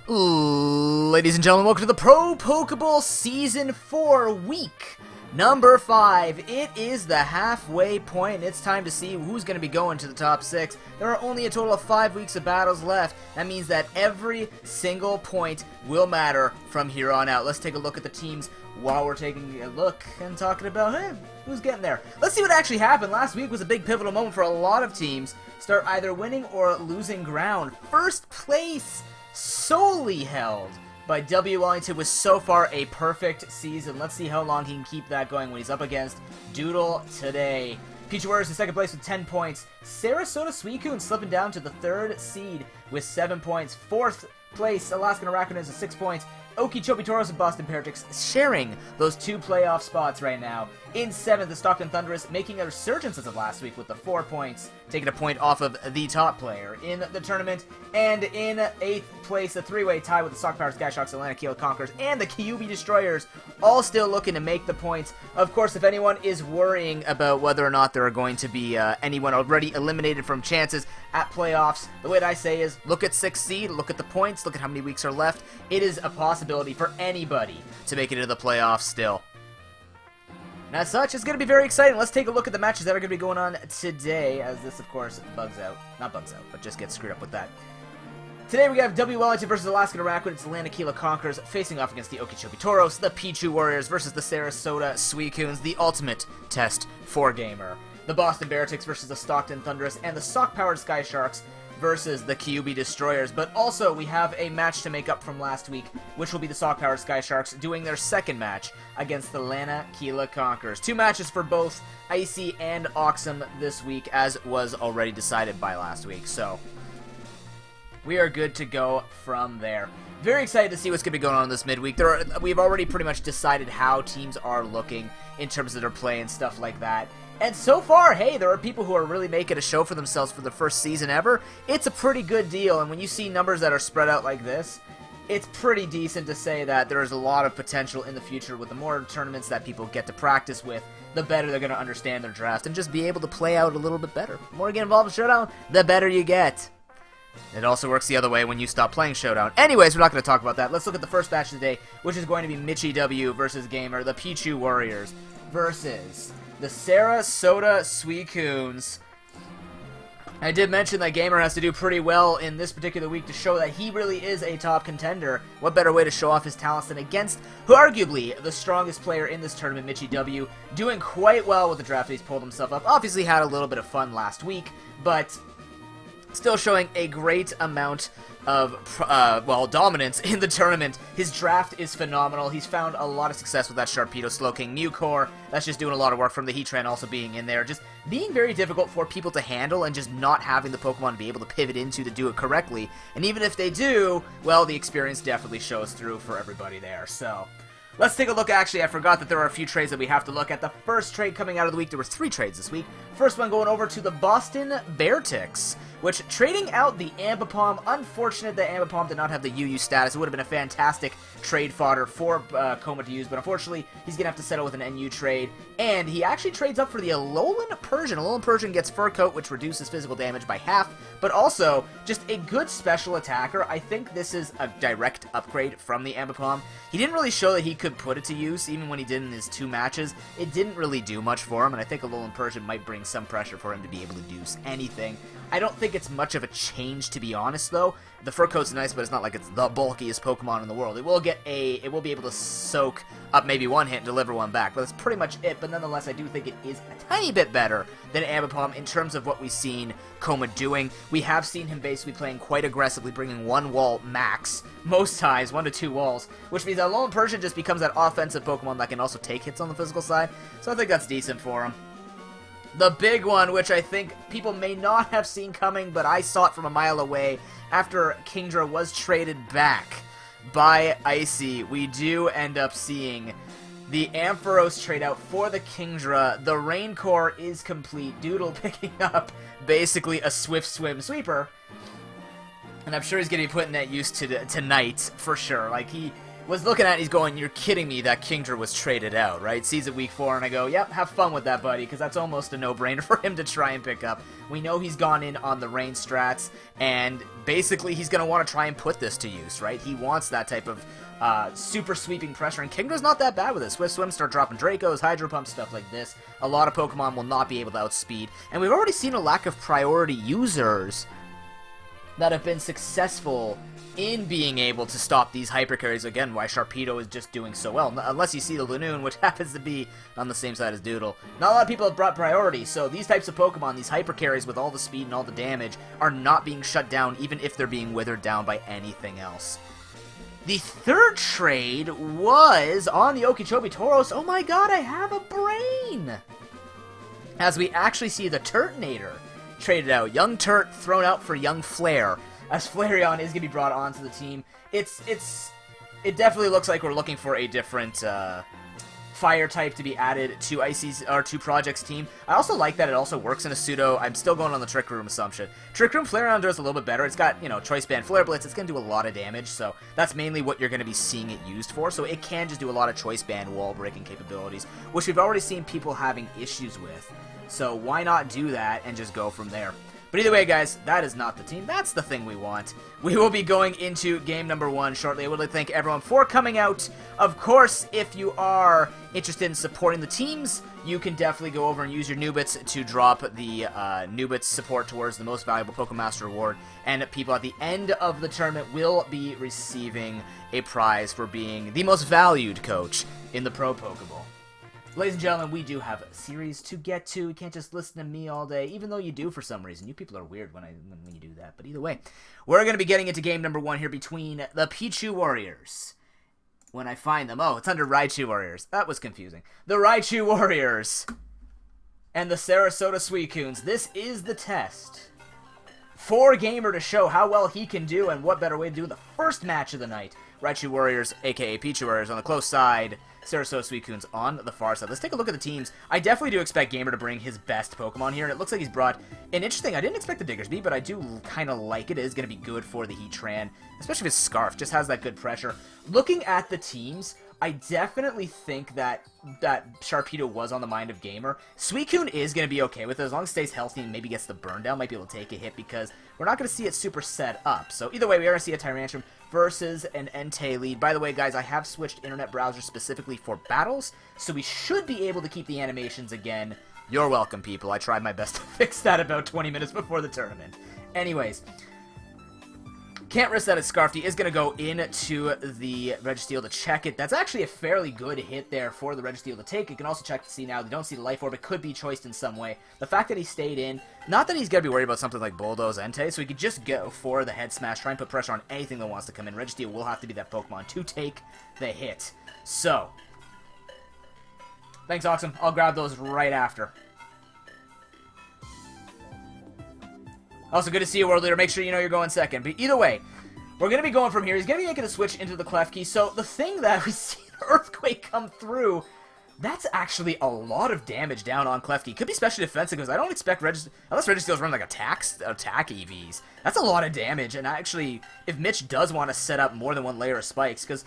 Ladies and gentlemen, welcome to the ProPokeBowl Season 4, Week number 5. It is the halfway point, and it's time to see who's going to be going to the top 6. There are only a total of 5 weeks of battles left. That means that every single point will matter from here on out. Let's take a look at the teams while we're taking a look and talking about, who's getting there. Let's see what actually happened. Last week was a big pivotal moment for a lot of teams. Start either winning or losing ground. First place solely held by W. Wellington was so far a perfect season. Let's see how long he can keep that going when he's up against Doodle today. Peach Warriors in second place with 10 points. Sarasota Suicune slipping down to the 3rd seed with 7 points. 4th place, Alaskan Arachnids with 6 points. Okeechobee Toros and Boston Paratics sharing those 2 playoff spots right now. In 7th, the Stockton Thunderous making a resurgence as of last week with the 4 points, taking a point off of the top player in the tournament. And in 8th place, a 3-way tie with the Sock Power Sky Sharks, Atlanta Keel Conquerors, and the Kyuubi Destroyers, all still looking to make the points. Of course, if anyone is worrying about whether or not there are going to be anyone already eliminated from chances at playoffs, the way that I say is look at 6th seed, look at the points, look at how many weeks are left. It is a possibility for anybody to make it into the playoffs still. And as such, it's going to be very exciting. Let's take a look at the matches that are going to be going on today, as this, of course, bugs out. Not bugs out, but just gets screwed up with that. Today we have W. Wellington versus Alaskan Arachnids, Atlanta Keel Conquerors facing off against the Okeechobee Toros, the Pichu Warriors versus the Sarasota Suicunes, the ultimate test for gamer. The Boston Paratics versus the Stockton Thunderous, and the Sock-Powered Sky Sharks versus the Kyuubi Destroyers. But also, we have a match to make up from last week, which will be the Sock-Powered Sky Sharks doing their second match against the Atlanta Keel Conquerors. 2 matches for both Icy and Oxum this week, as was already decided by last week. So, we are good to go from there. Very excited to see what's going to be going on this midweek. We've already pretty much decided how teams are looking in terms of their play and stuff like that. And so far, hey, there are people who are really making a show for themselves for their first season ever. It's a pretty good deal, and when you see numbers that are spread out like this, it's pretty decent to say that there is a lot of potential in the future. With the more tournaments that people get to practice with, the better they're going to understand their draft and just be able to play out a little bit better. The more you get involved in Showdown, the better you get. It also works the other way when you stop playing Showdown. Anyways, we're not going to talk about that. Let's look at the first match of the day, which is going to be Mitchie W versus Gamer, the Pichu Warriors versus the Sarasota Suicunes. I did mention that Gamer has to do pretty well in this particular week to show that he really is a top contender. What better way to show off his talents than against, who arguably, the strongest player in this tournament, Mitchie W, doing quite well with the draft he's pulled himself up. Obviously had a little bit of fun last week, but still showing a great amount of, dominance in the tournament. His draft is phenomenal. He's found a lot of success with that Sharpedo Slowking Mewcore. That's just doing a lot of work from the Heatran also being in there. Just being very difficult for people to handle and just not having the Pokemon to be able to pivot into to do it correctly. And even if they do, well, the experience definitely shows through for everybody there. So, let's take a look. Actually, I forgot that there are a few trades that we have to look at. The first trade coming out of the week, there were 3 trades this week. First one going over to the Boston Paratics, which trading out the Ambipom. Unfortunate that Ambipom did not have the UU status. It would have been a fantastic trade fodder for Coma to use, but unfortunately, he's going to have to settle with an NU trade. And he actually trades up for the Alolan Persian. Alolan Persian gets Fur Coat, which reduces physical damage by half, but also just a good special attacker. I think this is a direct upgrade from the Ambipom. He didn't really show that he could put it to use, even when he did in his 2 matches. It didn't really do much for him, and I think Alolan Persian might bring some pressure for him to be able to do anything. I don't think it's much of a change, to be honest, though. The Fur Coat's nice, but it's not like it's the bulkiest Pokemon in the world. It will be able to soak up maybe 1 hit and deliver 1 back, but that's pretty much it. But nonetheless, I do think it is a tiny bit better than Ambipom in terms of what we've seen Coma doing. We have seen him basically playing quite aggressively, bringing 1 wall max, most times 1 to 2 walls, which means that Alolan Persian just becomes that offensive Pokemon that can also take hits on the physical side, so I think that's decent for him. The big one, which I think people may not have seen coming, but I saw it from a mile away after Kingdra was traded back by Icy, we do end up seeing the Ampharos trade out for the Kingdra. The Rain Core is complete. Doodle picking up basically a Swift Swim Sweeper, and I'm sure he's going to be putting that use to tonight for sure. Like, was looking at it, he's going, you're kidding me that Kingdra was traded out, right? Sees it week 4, and I go, yep, have fun with that, buddy, because that's almost a no-brainer for him to try and pick up. We know he's gone in on the rain strats, and basically he's going to want to try and put this to use, right? He wants that type of super sweeping pressure, and Kingdra's not that bad with it. Swift Swim, start dropping Dracos, Hydro Pump, stuff like this. A lot of Pokemon will not be able to outspeed, and we've already seen a lack of priority users that have been successful in being able to stop these hyper carries. Again, why Sharpedo is just doing so well. Unless you see the Lanoon, which happens to be on the same side as Doodle. Not a lot of people have brought priority, so these types of Pokemon, these hyper carries with all the speed and all the damage, are not being shut down, even if they're being withered down by anything else. The third trade was on the Okeechobee Tauros. Oh my god, I have a brain! As we actually see the Turtonator traded out. Young Turt thrown out for Young Flare, as Flareon is going to be brought onto the team. It definitely looks like we're looking for a different fire type to be added to Icy's or to Project's team. I also like that it also works in a pseudo. I'm still going on the Trick Room assumption. Trick Room Flareon does a little bit better. It's got, you know, Choice Band Flare Blitz. It's going to do a lot of damage, so that's mainly what you're going to be seeing it used for. So it can just do a lot of Choice Band wall breaking capabilities, which we've already seen people having issues with. So why not do that and just go from there? But either way, guys, that is not the team. That's the thing we want. We will be going into game number 1 shortly. I would like to thank everyone for coming out. Of course, if you are interested in supporting the teams, you can definitely go over and use your Nubits to drop the Nubits support towards the most valuable Pokemaster Award. And people at the end of the tournament will be receiving a prize for being the most valued coach in the Pro Pokeball. Ladies and gentlemen, we do have a series to get to. You can't just listen to me all day, even though you do for some reason. You people are weird when you do that. But either way, we're going to be getting into game number 1 here between the Pichu Warriors. When I find them. Oh, it's under Raichu Warriors. That was confusing. The Raichu Warriors and the Sarasota Suicunes. This is the test for Gamer to show how well he can do, and what better way to do the first match of the night. Raichu Warriors, a.k.a. Pichu Warriors, on the close side. Sarasota Suicunes on the far side. Let's take a look at the teams. I definitely do expect Gamer to bring his best Pokemon here, and it looks like he's brought an interesting... I didn't expect the Diggersby, but I do kind of like it. It is going to be good for the Heatran, especially if his Scarf just has that good pressure. Looking at the teams, I definitely think that Sharpedo was on the mind of Gamer. Suicune is going to be okay with it, as long as it stays healthy and maybe gets the burn down, might be able to take a hit, because we're not going to see it super set up. So either way, we are going to see a Tyrantrum versus an Entei lead. By the way, guys, I have switched internet browsers specifically for battles, so we should be able to keep the animations again. You're welcome, people. I tried my best to fix that about 20 minutes before the tournament. Anyways, can't risk that at Scarfy is going to go into the Registeel to check it. That's actually a fairly good hit there for the Registeel to take. You can also check to see now. They don't see the Life Orb. It could be choiced in some way. The fact that he stayed in, not that he's going to be worried about something like Bulldoze Entei, so he could just go for the Head Smash, try and put pressure on anything that wants to come in. Registeel will have to be that Pokemon to take the hit. So, thanks, Oxum. I'll grab those right after. Also, good to see you, World Leader. Make sure you know you're going second. But either way, we're going to be going from here. He's going to be making a switch into the Klefki. So the thing that we see the Earthquake come through, that's actually a lot of damage down on Klefki. Could be special defensive, because I don't expect unless Registeel's run like attack EVs. That's a lot of damage. And actually, if Mitch does want to set up more than one layer of spikes, because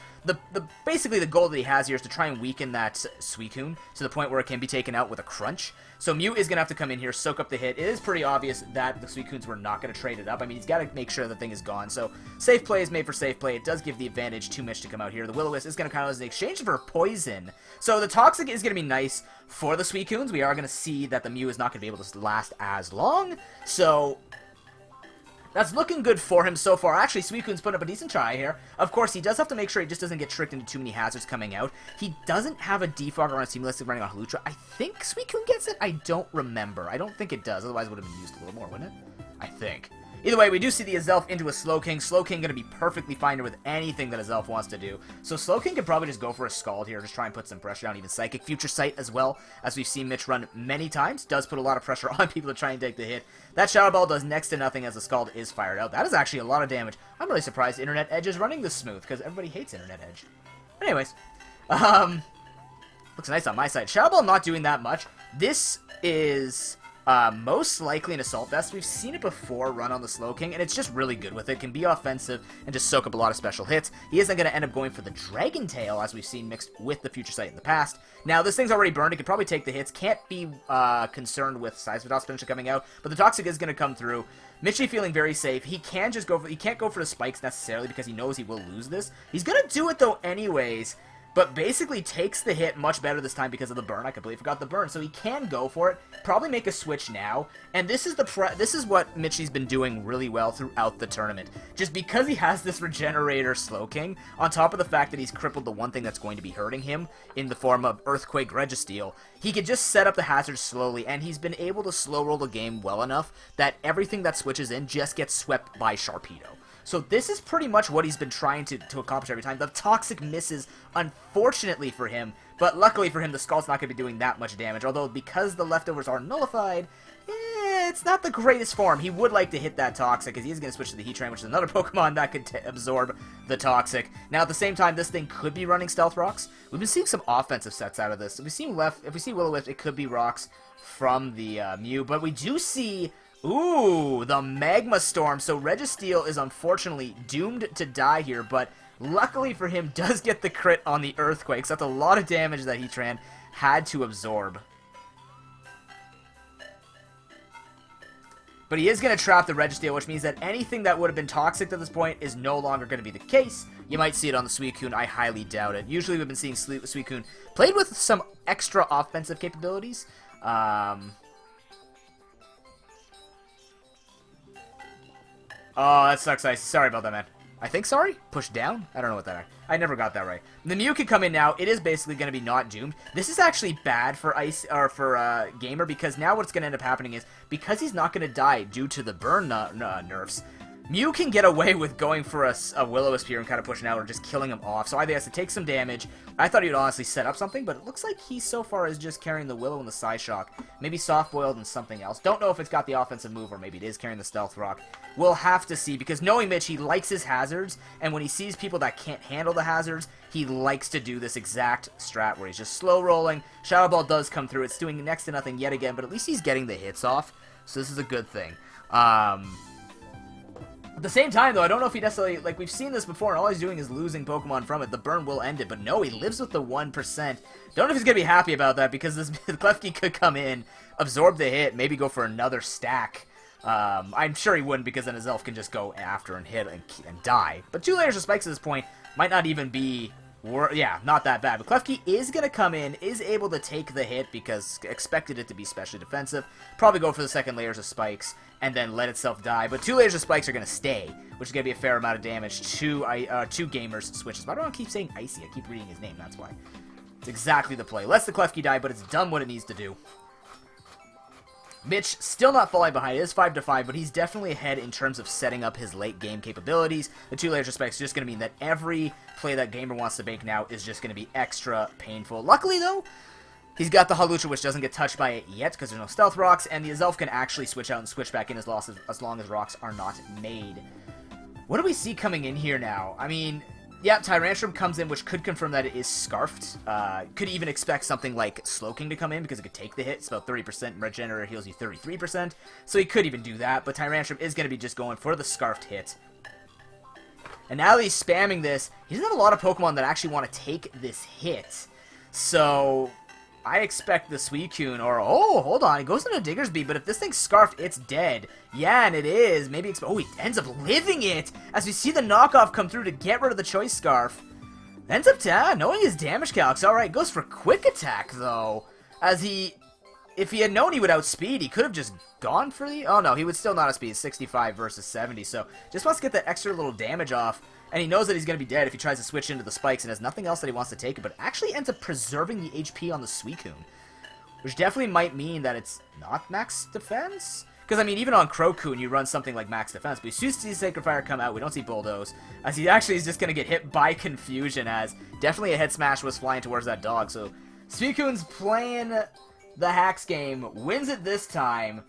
basically the goal that he has here is to try and weaken that Suicune to the point where it can be taken out with a crunch. So Mew is going to have to come in here, soak up the hit. It is pretty obvious that the Suicunes were not going to trade it up. I mean, he's got to make sure the thing is gone. So safe play is made for safe play. It does give the advantage to Mitch to come out here. The Will-O-Wisp is going to come out as an exchange for Poison. So the Toxic is going to be nice for the Suicunes. We are going to see that the Mew is not going to be able to last as long. So that's looking good for him so far. Actually, Suicune's putting up a decent try here. Of course, he does have to make sure he just doesn't get tricked into too many hazards coming out. He doesn't have a Defog or a Seamless running on Halutra. I think Suicune gets it. I don't remember. I don't think it does. Otherwise, it would have been used a little more, wouldn't it? I think. Either way, we do see the Azelf into a Slowking. Slowking going to be perfectly fine with anything that Azelf wants to do. So Slowking can probably just go for a Scald here, just try and put some pressure down. Even Psychic Future Sight as well, as we've seen Mitch run many times. Does put a lot of pressure on people to try and take the hit. That Shadow Ball does next to nothing as the Scald is fired out. That is actually a lot of damage. I'm really surprised Internet Edge is running this smooth, because everybody hates Internet Edge. Anyways, looks nice on my side. Shadow Ball not doing that much. This is Most likely an Assault Vest. We've seen it before run on the Slowking, and it's just really good with it. Can be offensive and just soak up a lot of special hits. He isn't going to end up going for the Dragon Tail, as we've seen mixed with the Future Sight in the past. Now, this thing's already burned. It could probably take the hits. Can't be concerned with Seismic potential coming out, but the Toxic is going to come through. Mitchie feeling very safe. He can just go for, he can't go for the spikes necessarily because he knows he will lose this. He's going to do it though anyways, but basically takes the hit much better this time because of the burn. I completely forgot the burn, so he can go for it. Probably make a switch now, and this is what Mitchie's been doing really well throughout the tournament. Just because he has this Regenerator Slowking, on top of the fact that he's crippled the one thing that's going to be hurting him in the form of Earthquake Registeel, he could just set up the hazards slowly, and he's been able to slow roll the game well enough that everything that switches in just gets swept by Sharpedo. So this is pretty much what he's been trying to accomplish every time. The Toxic misses, unfortunately for him, but luckily for him, the Scald's not going to be doing that much damage. Although, because the leftovers are nullified, it's not the greatest form. He would like to hit that Toxic, because he's going to switch to the Heatran, which is another Pokemon that could absorb the Toxic. Now, at the same time, this thing could be running Stealth Rocks. We've been seeing some offensive sets out of this. If we see Will-O-Wisp, it could be Rocks from the Mew, but we do see... Ooh, the Magma Storm. So Registeel is unfortunately doomed to die here, but luckily for him does get the crit on the Earthquake. So that's a lot of damage that Heatran had to absorb. But he is going to trap the Registeel, which means that anything that would have been toxic to this point is no longer going to be the case. You might see it on the Suicune. I highly doubt it. Usually we've been seeing Suicune played with some extra offensive capabilities. Oh, that sucks, Ice. Sorry about that, man. I think sorry? Push down? I don't know what that is. I never got that right. The Mew can come in now. It is basically going to be not doomed. This is actually bad for Ice or for Gamer, because now what's going to end up happening is, because he's not going to die due to the burn nerfs, Mew can get away with going for a Will-O-Wisp here and kind of pushing out or just killing him off. So either he has to take some damage. I thought he would honestly set up something, but it looks like he so far is just carrying the Willow and the Psyshock. Maybe Soft-Boiled and something else. Don't know if it's got the offensive move or maybe it is carrying the Stealth Rock. We'll have to see, because knowing Mitch, he likes his hazards, and when he sees people that can't handle the hazards, he likes to do this exact strat where he's just slow rolling. Shadow Ball does come through. It's doing next to nothing yet again, but at least he's getting the hits off, so this is a good thing. At the same time, though, I don't know if he necessarily... Like, we've seen this before, and all he's doing is losing Pokemon from it. The burn will end it, but no, he lives with the 1%. Don't know if he's going to be happy about that, because this Klefki could come in, absorb the hit, maybe go for another stack. I'm sure he wouldn't, because then his elf can just go after and hit and die. But 2 layers of spikes at this point might not even be... Yeah, not that bad. But Klefki is going to come in, is able to take the hit because expected it to be specially defensive. Probably go for the 2nd layers of spikes and then let itself die. But 2 layers of spikes are going to stay, which is going to be a fair amount of damage to Gamer's switches. Why do I keep saying Icy? I keep reading his name, that's why. It's exactly the play. Lets the Klefki die, but it's done what it needs to do. Mitch still not falling behind. It is 5-5, but he's definitely ahead in terms of setting up his late game capabilities. The 2 layers of spikes is just going to mean that every play that Gamer wants to make now is just going to be extra painful. Luckily, though, he's got the Hawlucha, which doesn't get touched by it yet because there's no Stealth Rocks, and the Azelf can actually switch out and switch back in as long as rocks are not made. What do we see coming in here now? I mean... Yeah, Tyrantrum comes in, which could confirm that it is Scarfed. Could even expect something like Slowking to come in, because it could take the hit. It's about 30%, and Regenerator heals you 33%. So he could even do that, but Tyrantrum is going to be just going for the Scarfed hit. And now that he's spamming this, he doesn't have a lot of Pokemon that actually want to take this hit. So... I expect the Suicune, or, oh, hold on, it goes into Diggersby, but if this thing's Scarfed, it's dead. Yeah, and it is. Maybe, oh, he ends up living it, as we see the knockoff come through to get rid of the Choice Scarf. Ends up, knowing his damage calcs, alright, goes for Quick Attack, though, as if he had known he would outspeed, he could have just gone for the, oh no, he would still not outspeed, 65 versus 70, so just wants to get that extra little damage off. And he knows that he's going to be dead if he tries to switch into the spikes and has nothing else that he wants to take it, but actually ends up preserving the HP on the Suicune. Which definitely might mean that it's not max defense? Because, I mean, even on Crocoon, you run something like max defense, but we see Sacred Fire come out, we don't see Bulldoze, as he actually is just going to get hit by Confusion, as definitely a head smash was flying towards that dog. So, Suicune's playing the Hacks game, wins it this time.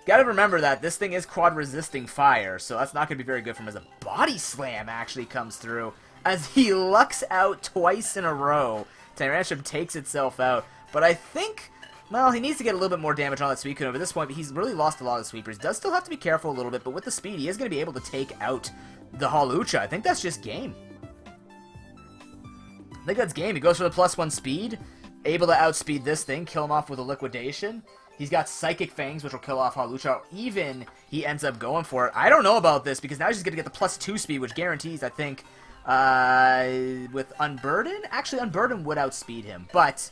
Gotta remember that this thing is quad resisting fire, so that's not gonna be very good for him, as a Body Slam actually comes through as he lucks out twice in a row. Tyrantrum takes itself out, but I think Well, he needs to get a little bit more damage on that Suicune over this point, but he's really lost a lot of the sweepers. Does still have to be careful a little bit, but with the speed, he is going to be able to take out the Hawlucha. I think that's just game. I think that's game. He goes for the +1 speed, able to outspeed this thing, kill him off with a Liquidation. He's got Psychic Fangs, which will kill off Hawlucha. Even he ends up going for it. I don't know about this, because now he's going to get the +2 speed, which guarantees, I think, with Unburden? Actually, Unburden would outspeed him, but...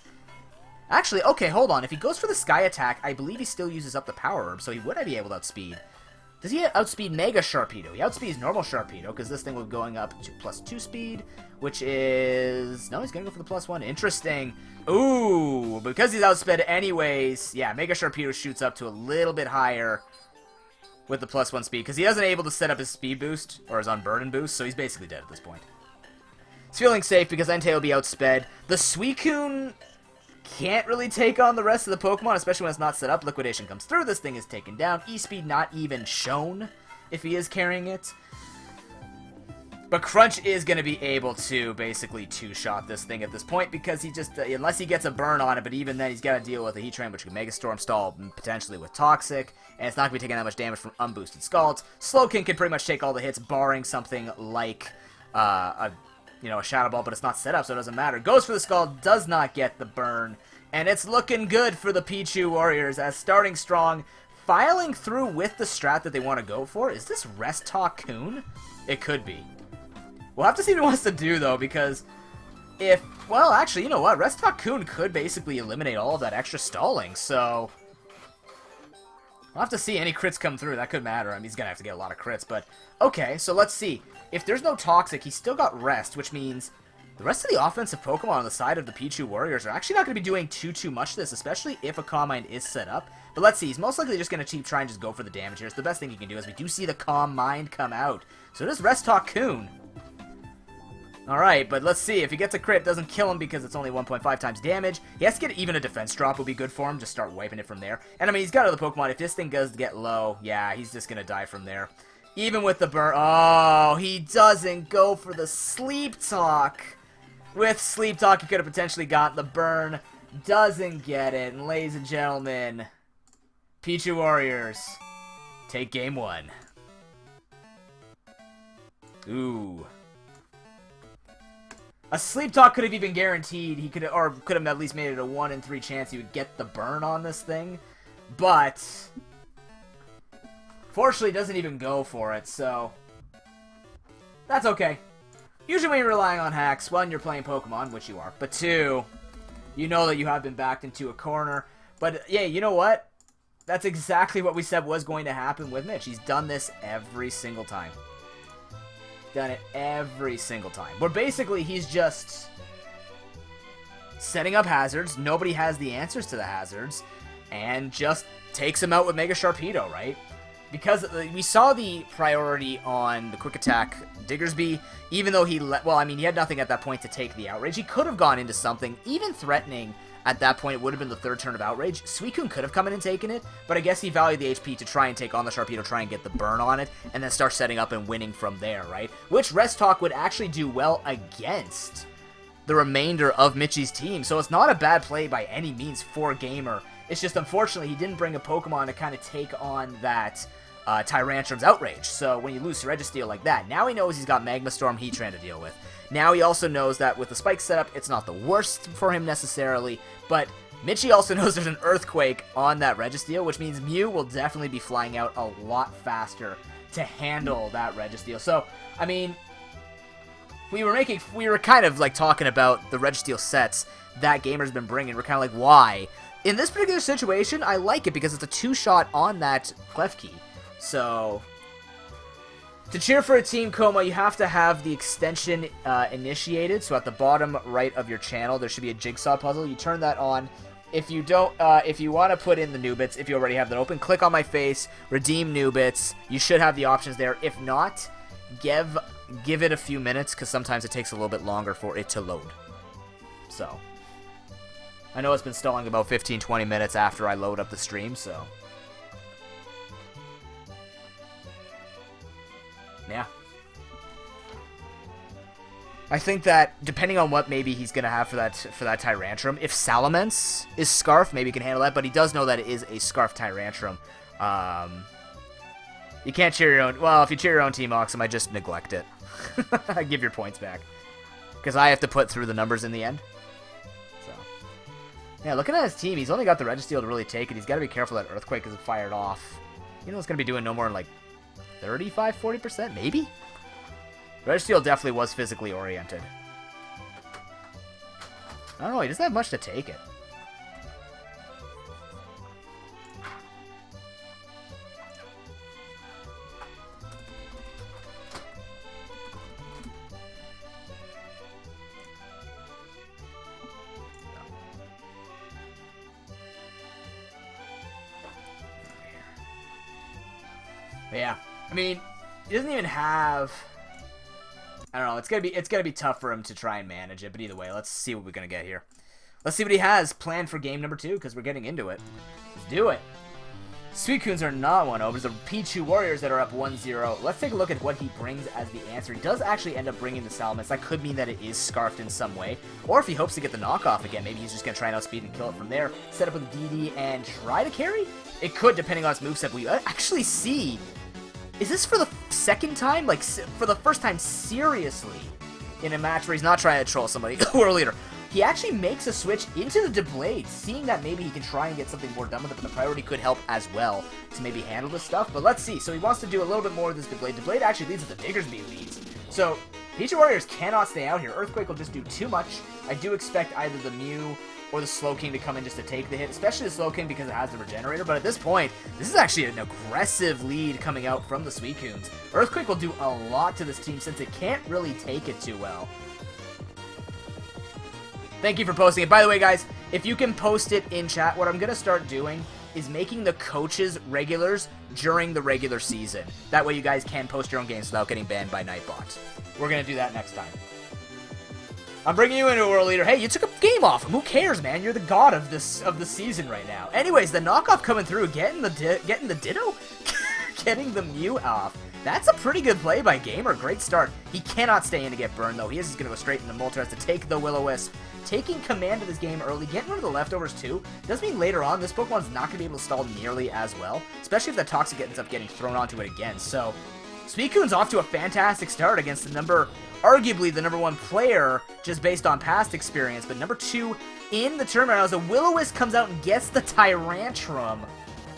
Actually, okay, hold on. If he goes for the Sky Attack, I believe he still uses up the Power Herb, so he would be able to outspeed. Does he outspeed Mega Sharpedo? He outspeeds normal Sharpedo, because this thing will be going up to +2 speed, which is... No, he's going to go for the +1. Interesting. Ooh, because he's outsped anyways, yeah, Mega Sharpedo shoots up to a little bit higher with the +1 speed, because he isn't able to set up his speed boost, or his Unburden boost, so he's basically dead at this point. He's feeling safe, because Entei will be outsped. The Suicune can't really take on the rest of the Pokemon, especially when it's not set up. Liquidation comes through, this thing is taken down. E-Speed not even shown if he is carrying it. But Crunch is going to be able to basically two-shot this thing at this point, because he just, unless he gets a burn on it, but even then he's got to deal with a Heat Train, which can Mega Storm stall, potentially with Toxic, and it's not going to be taking that much damage from unboosted Scalds. Slowking can pretty much take all the hits, barring something like a Shadow Ball, but it's not set up, so it doesn't matter. Goes for the Scald, does not get the burn, and it's looking good for the Pichu Warriors, as starting strong, filing through with the strat that they want to go for. Is this Rest Talk Coon? It could be. We'll have to see what he wants to do, though, because if... Well, actually, you know what? Rest Talk Coon could basically eliminate all of that extra stalling, so... We'll have to see any crits come through. That could matter. I mean, he's going to have to get a lot of crits, but... Okay, so let's see. If there's no Toxic, he's still got Rest, which means the rest of the offensive Pokemon on the side of the Pichu Warriors are actually not going to be doing too much of this, especially if a Calm Mind is set up. But let's see. He's most likely just going to try and just go for the damage here. It's the best thing he can do, as we do see the Calm Mind come out. So it is Rest Talk Coon. Alright, but let's see. If he gets a crit, doesn't kill him because it's only 1.5 times damage. He has to get even a defense drop would be good for him. Just start wiping it from there. And I mean, he's got other Pokemon. If this thing does get low, yeah, he's just going to die from there. Even with the burn. Oh, he doesn't go for the Sleep Talk. With Sleep Talk, he could have potentially got the burn. Doesn't get it. And ladies and gentlemen, Pichu Warriors take game 1. Ooh. A Sleep Talk could have even guaranteed he could have at least made it a 1 in 3 chance he would get the burn on this thing. But fortunately, doesn't even go for it, so that's okay. Usually when you're relying on hacks, 1, you're playing Pokemon, which you are, but 2, you know that you have been backed into a corner. But yeah, you know what? That's exactly what we said was going to happen with Mitch. He's done this every single time. Done it every single time. Where basically he's just setting up hazards. Nobody has the answers to the hazards. And just takes him out with Mega Sharpedo, right? Because we saw the priority on the Quick Attack Diggersby, even though he he had nothing at that point to take the Outrage. He could have gone into something, even threatening. At that point, it would have been the 3rd turn of Outrage. Suicune could have come in and taken it, but I guess he valued the HP to try and take on the Sharpedo, try and get the burn on it, and then start setting up and winning from there, right? Which Rest Talk would actually do well against the remainder of Mitchie's team, so it's not a bad play by any means for Gamer. It's just, unfortunately, he didn't bring a Pokemon to kind of take on that Tyrantrum's Outrage, so when you lose Registeel like that, now he knows he's got Magma Storm, Heatran to deal with. Now he also knows that with the Spike setup, it's not the worst for him necessarily, but Mitchie also knows there's an Earthquake on that Registeel, which means Mew will definitely be flying out a lot faster to handle that Registeel. So, I mean, we were kind of like talking about the Registeel sets that Gamer's been bringing. We're kind of like, why? In this particular situation, I like it because it's a 2-shot on that Klefki. So, to cheer for a team, Coma, you have to have the extension initiated. So at the bottom right of your channel, there should be a jigsaw puzzle. You turn that on. If you don't, if you want to put in the new bits, if you already have that open, click on my face, redeem new bits. You should have the options there. If not, give it a few minutes because sometimes it takes a little bit longer for it to load. So, I know it's been stalling about 15-20 minutes after I load up the stream, so yeah. I think that depending on what maybe he's gonna have for that Tyrantrum, if Salamence is Scarf, maybe he can handle that. But he does know that it is a Scarf Tyrantrum. You can't cheer your own. Well, if you cheer your own team, Ox, I might just neglect it. Give your points back, because I have to put through the numbers in the end. So yeah, looking at his team, he's only got the Registeel to really take it. He's got to be careful that Earthquake isn't fired off. You know, it's gonna be doing no more than like 35-40%, maybe. Registeel definitely was physically oriented. I don't know, he doesn't have much to take it. But yeah, I mean, he doesn't even have... I don't know. It's gonna be tough for him to try and manage it. But either way, let's see what we're gonna get here. Let's see what he has planned for game number 2, because we're getting into it. Let's do it. Suicunes are not 1-0, but it's the Pichu Warriors that are up 1-0. Let's take a look at what he brings as the answer. He does actually end up bringing the Salamence. That could mean that it is scarfed in some way. Or if he hopes to get the knockoff again, maybe he's just gonna try and outspeed and kill it from there. Set up with a DD and try to carry? It could, depending on his moveset. We actually see... Is this for the second time? Like, for the first time seriously in a match where he's not trying to troll somebody, world leader. He actually makes a switch into the Deblade, seeing that maybe he can try and get something more done with it, but the priority could help as well to maybe handle this stuff. But let's see. So he wants to do a little bit more with this Deblade. Deblade actually leads with the Diggersby leads. So Pichu Warriors cannot stay out here. Earthquake will just do too much. I do expect either the Mew or the Slowking to come in just to take the hit, especially the Slowking because it has the Regenerator. But at this point, this is actually an aggressive lead coming out from the Suicunes. Earthquake will do a lot to this team since it can't really take it too well. Thank you for posting it. By the way, guys, if you can post it in chat, what I'm going to start doing is making the coaches regulars during the regular season. That way you guys can post your own games without getting banned by Nightbot. We're going to do that next time. I'm bringing you into a world leader. Hey, you took a game off. Who cares, man? You're the god of the season right now. Anyways, the knockoff coming through, getting the Ditto, getting the Mew off. That's a pretty good play by Gamer. Great start. He cannot stay in to get burned though. He is just gonna go straight into Moltres to take the Will-O-Wisp. Taking command of this game early, getting rid of the leftovers too, does mean later on this Pokemon's not gonna be able to stall nearly as well, especially if the Toxic ends up getting thrown onto it again. So Suicune's off to a fantastic start against arguably the number 1 player, just based on past experience, but number 2 in the tournament. As the Will-O-Wisp comes out and gets the Tyrantrum.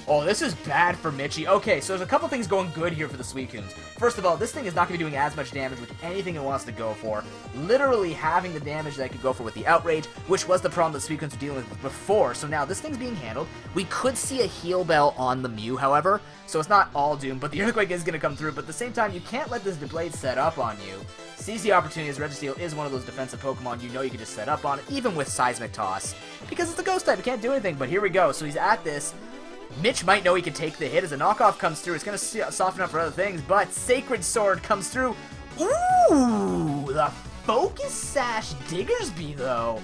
Oh, this is bad for Mitchie. Okay, so there's a couple things going good here for the Suicunes. First of all, this thing is not going to be doing as much damage with anything it wants to go for. Literally having the damage that it could go for with the Outrage, which was the problem that Suicunes were dealing with before. So now this thing's being handled. We could see a Heal Bell on the Mew, however, so it's not all doomed, but the Earthquake is going to come through. But at the same time, you can't let this Deblade set up on you. Seize the opportunity, as Registeel is one of those defensive Pokemon you know you can just set up on, even with Seismic Toss, because it's a Ghost type, it can't do anything. But here we go, so he's at this. Mitch might know he can take the hit as a knockoff comes through. It's going to soften up for other things, but Sacred Sword comes through. Ooh, the Focus Sash Diggersby, though.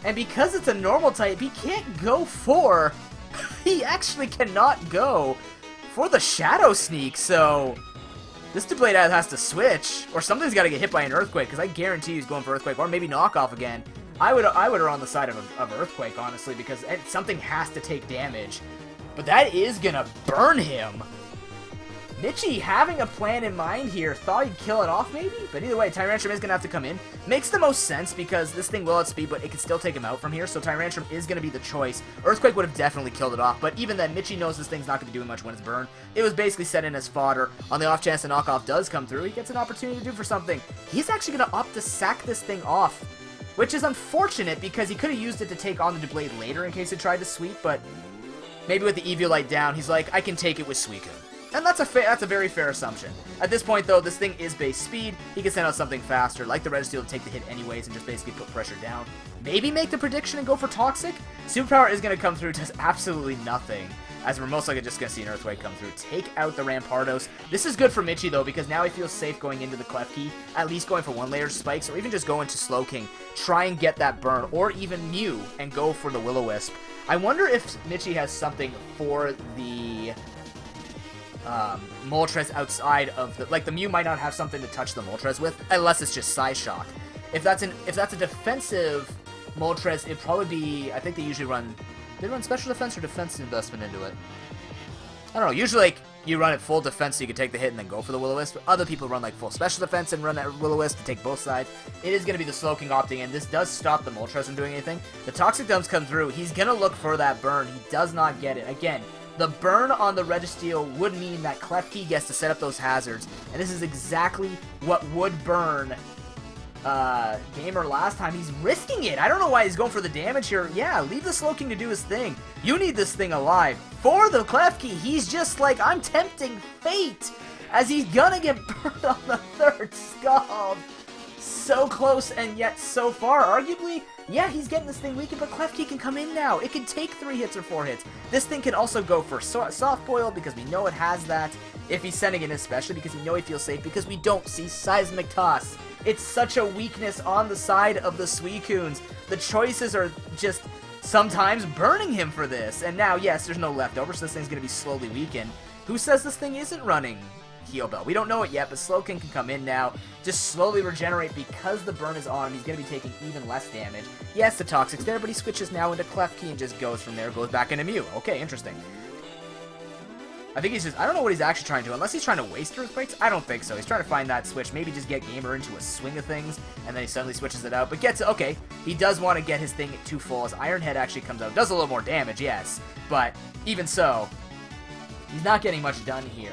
And because it's a normal type, he can't go for... he actually cannot go for the Shadow Sneak, so... this Deblade has to switch, or something's got to get hit by an Earthquake, because I guarantee he's going for Earthquake, or maybe knockoff again. I would err on the side of Earthquake, honestly, because something has to take damage. But that is gonna burn him. Mitchie, having a plan in mind here, thought he'd kill it off maybe? But either way, Tyrantrum is gonna have to come in. Makes the most sense because this thing will outspeed, but it can still take him out from here, so Tyrantrum is gonna be the choice. Earthquake would have definitely killed it off, but even then, Mitchie knows this thing's not gonna be doing much when it's burned. It was basically set in as fodder. On the off chance the knockoff does come through, he gets an opportunity to do for something. He's actually gonna opt to sack this thing off, which is unfortunate because he could have used it to take on the Deblade later in case it tried to sweep, but maybe with the Eviolite down, he's like, I can take it with Suicune. And that's a very fair assumption. At this point, though, this thing is base speed. He can send out something faster, like the Registeel, to take the hit anyways and just basically put pressure down. Maybe make the prediction and go for Toxic? Superpower is going to come through, does absolutely nothing, as we're most likely just going to see an Earthquake come through. Take out the Rampardos. This is good for Mitchie, though, because now he feels safe going into the Klefki, at least going for 1-layer spikes, or even just go into Slowking, try and get that burn, or even Mew, and go for the Will-O-Wisp. I wonder if Mitchie has something for the Moltres outside of the... like, the Mew might not have something to touch the Moltres with, unless it's just Psy Shock. If that's a defensive Moltres, it'd probably be, I think they usually run, they run special defense or defense investment into it. I don't know, usually like, you run it full defense so you can take the hit and then go for the Will-O-Wisp. Other people run like full special defense and run that Will-O-Wisp to take both sides. It is going to be the Slowking opting in. This does stop the Moltres from doing anything. The Toxic Dumps come through. He's going to look for that burn. He does not get it. Again, the burn on the Registeel would mean that Klefki gets to set up those hazards. And this is exactly what would burn Gamer last time. He's risking it. I don't know why he's going for the damage here. Yeah, leave the Slowking to do his thing. You need this thing alive. For the Klefki, he's just like, I'm tempting fate, as he's gonna get burned on the third Scald. So close and yet so far. Arguably, yeah, he's getting this thing weakened, but Klefki can come in now. It can take 3 hits or 4 hits. This thing can also go for Soft Boil because we know it has that. If he's sending it in, especially because we know he feels safe, because we don't see Seismic Toss. It's such a weakness on the side of the Suicunes. The choices are just sometimes burning him for this. And now, yes, there's no leftovers, so this thing's going to be slowly weakened. Who says this thing isn't running Heal Bell? We don't know it yet, but Slowking can come in now, just slowly regenerate because the burn is on. He's going to be taking even less damage. Yes, the Toxic's there, but he switches now into Klefki and just goes from there, goes back into Mew. Okay, interesting. I think he's just, I don't know what he's actually trying to do, unless he's trying to waste Earthquakes. I don't think so. He's trying to find that switch, maybe just get Gamer into a swing of things, and then he suddenly switches it out, but gets it. Okay, he does want to get his thing to full, as Iron Head actually comes out. Does a little more damage, yes, but even so, he's not getting much done here.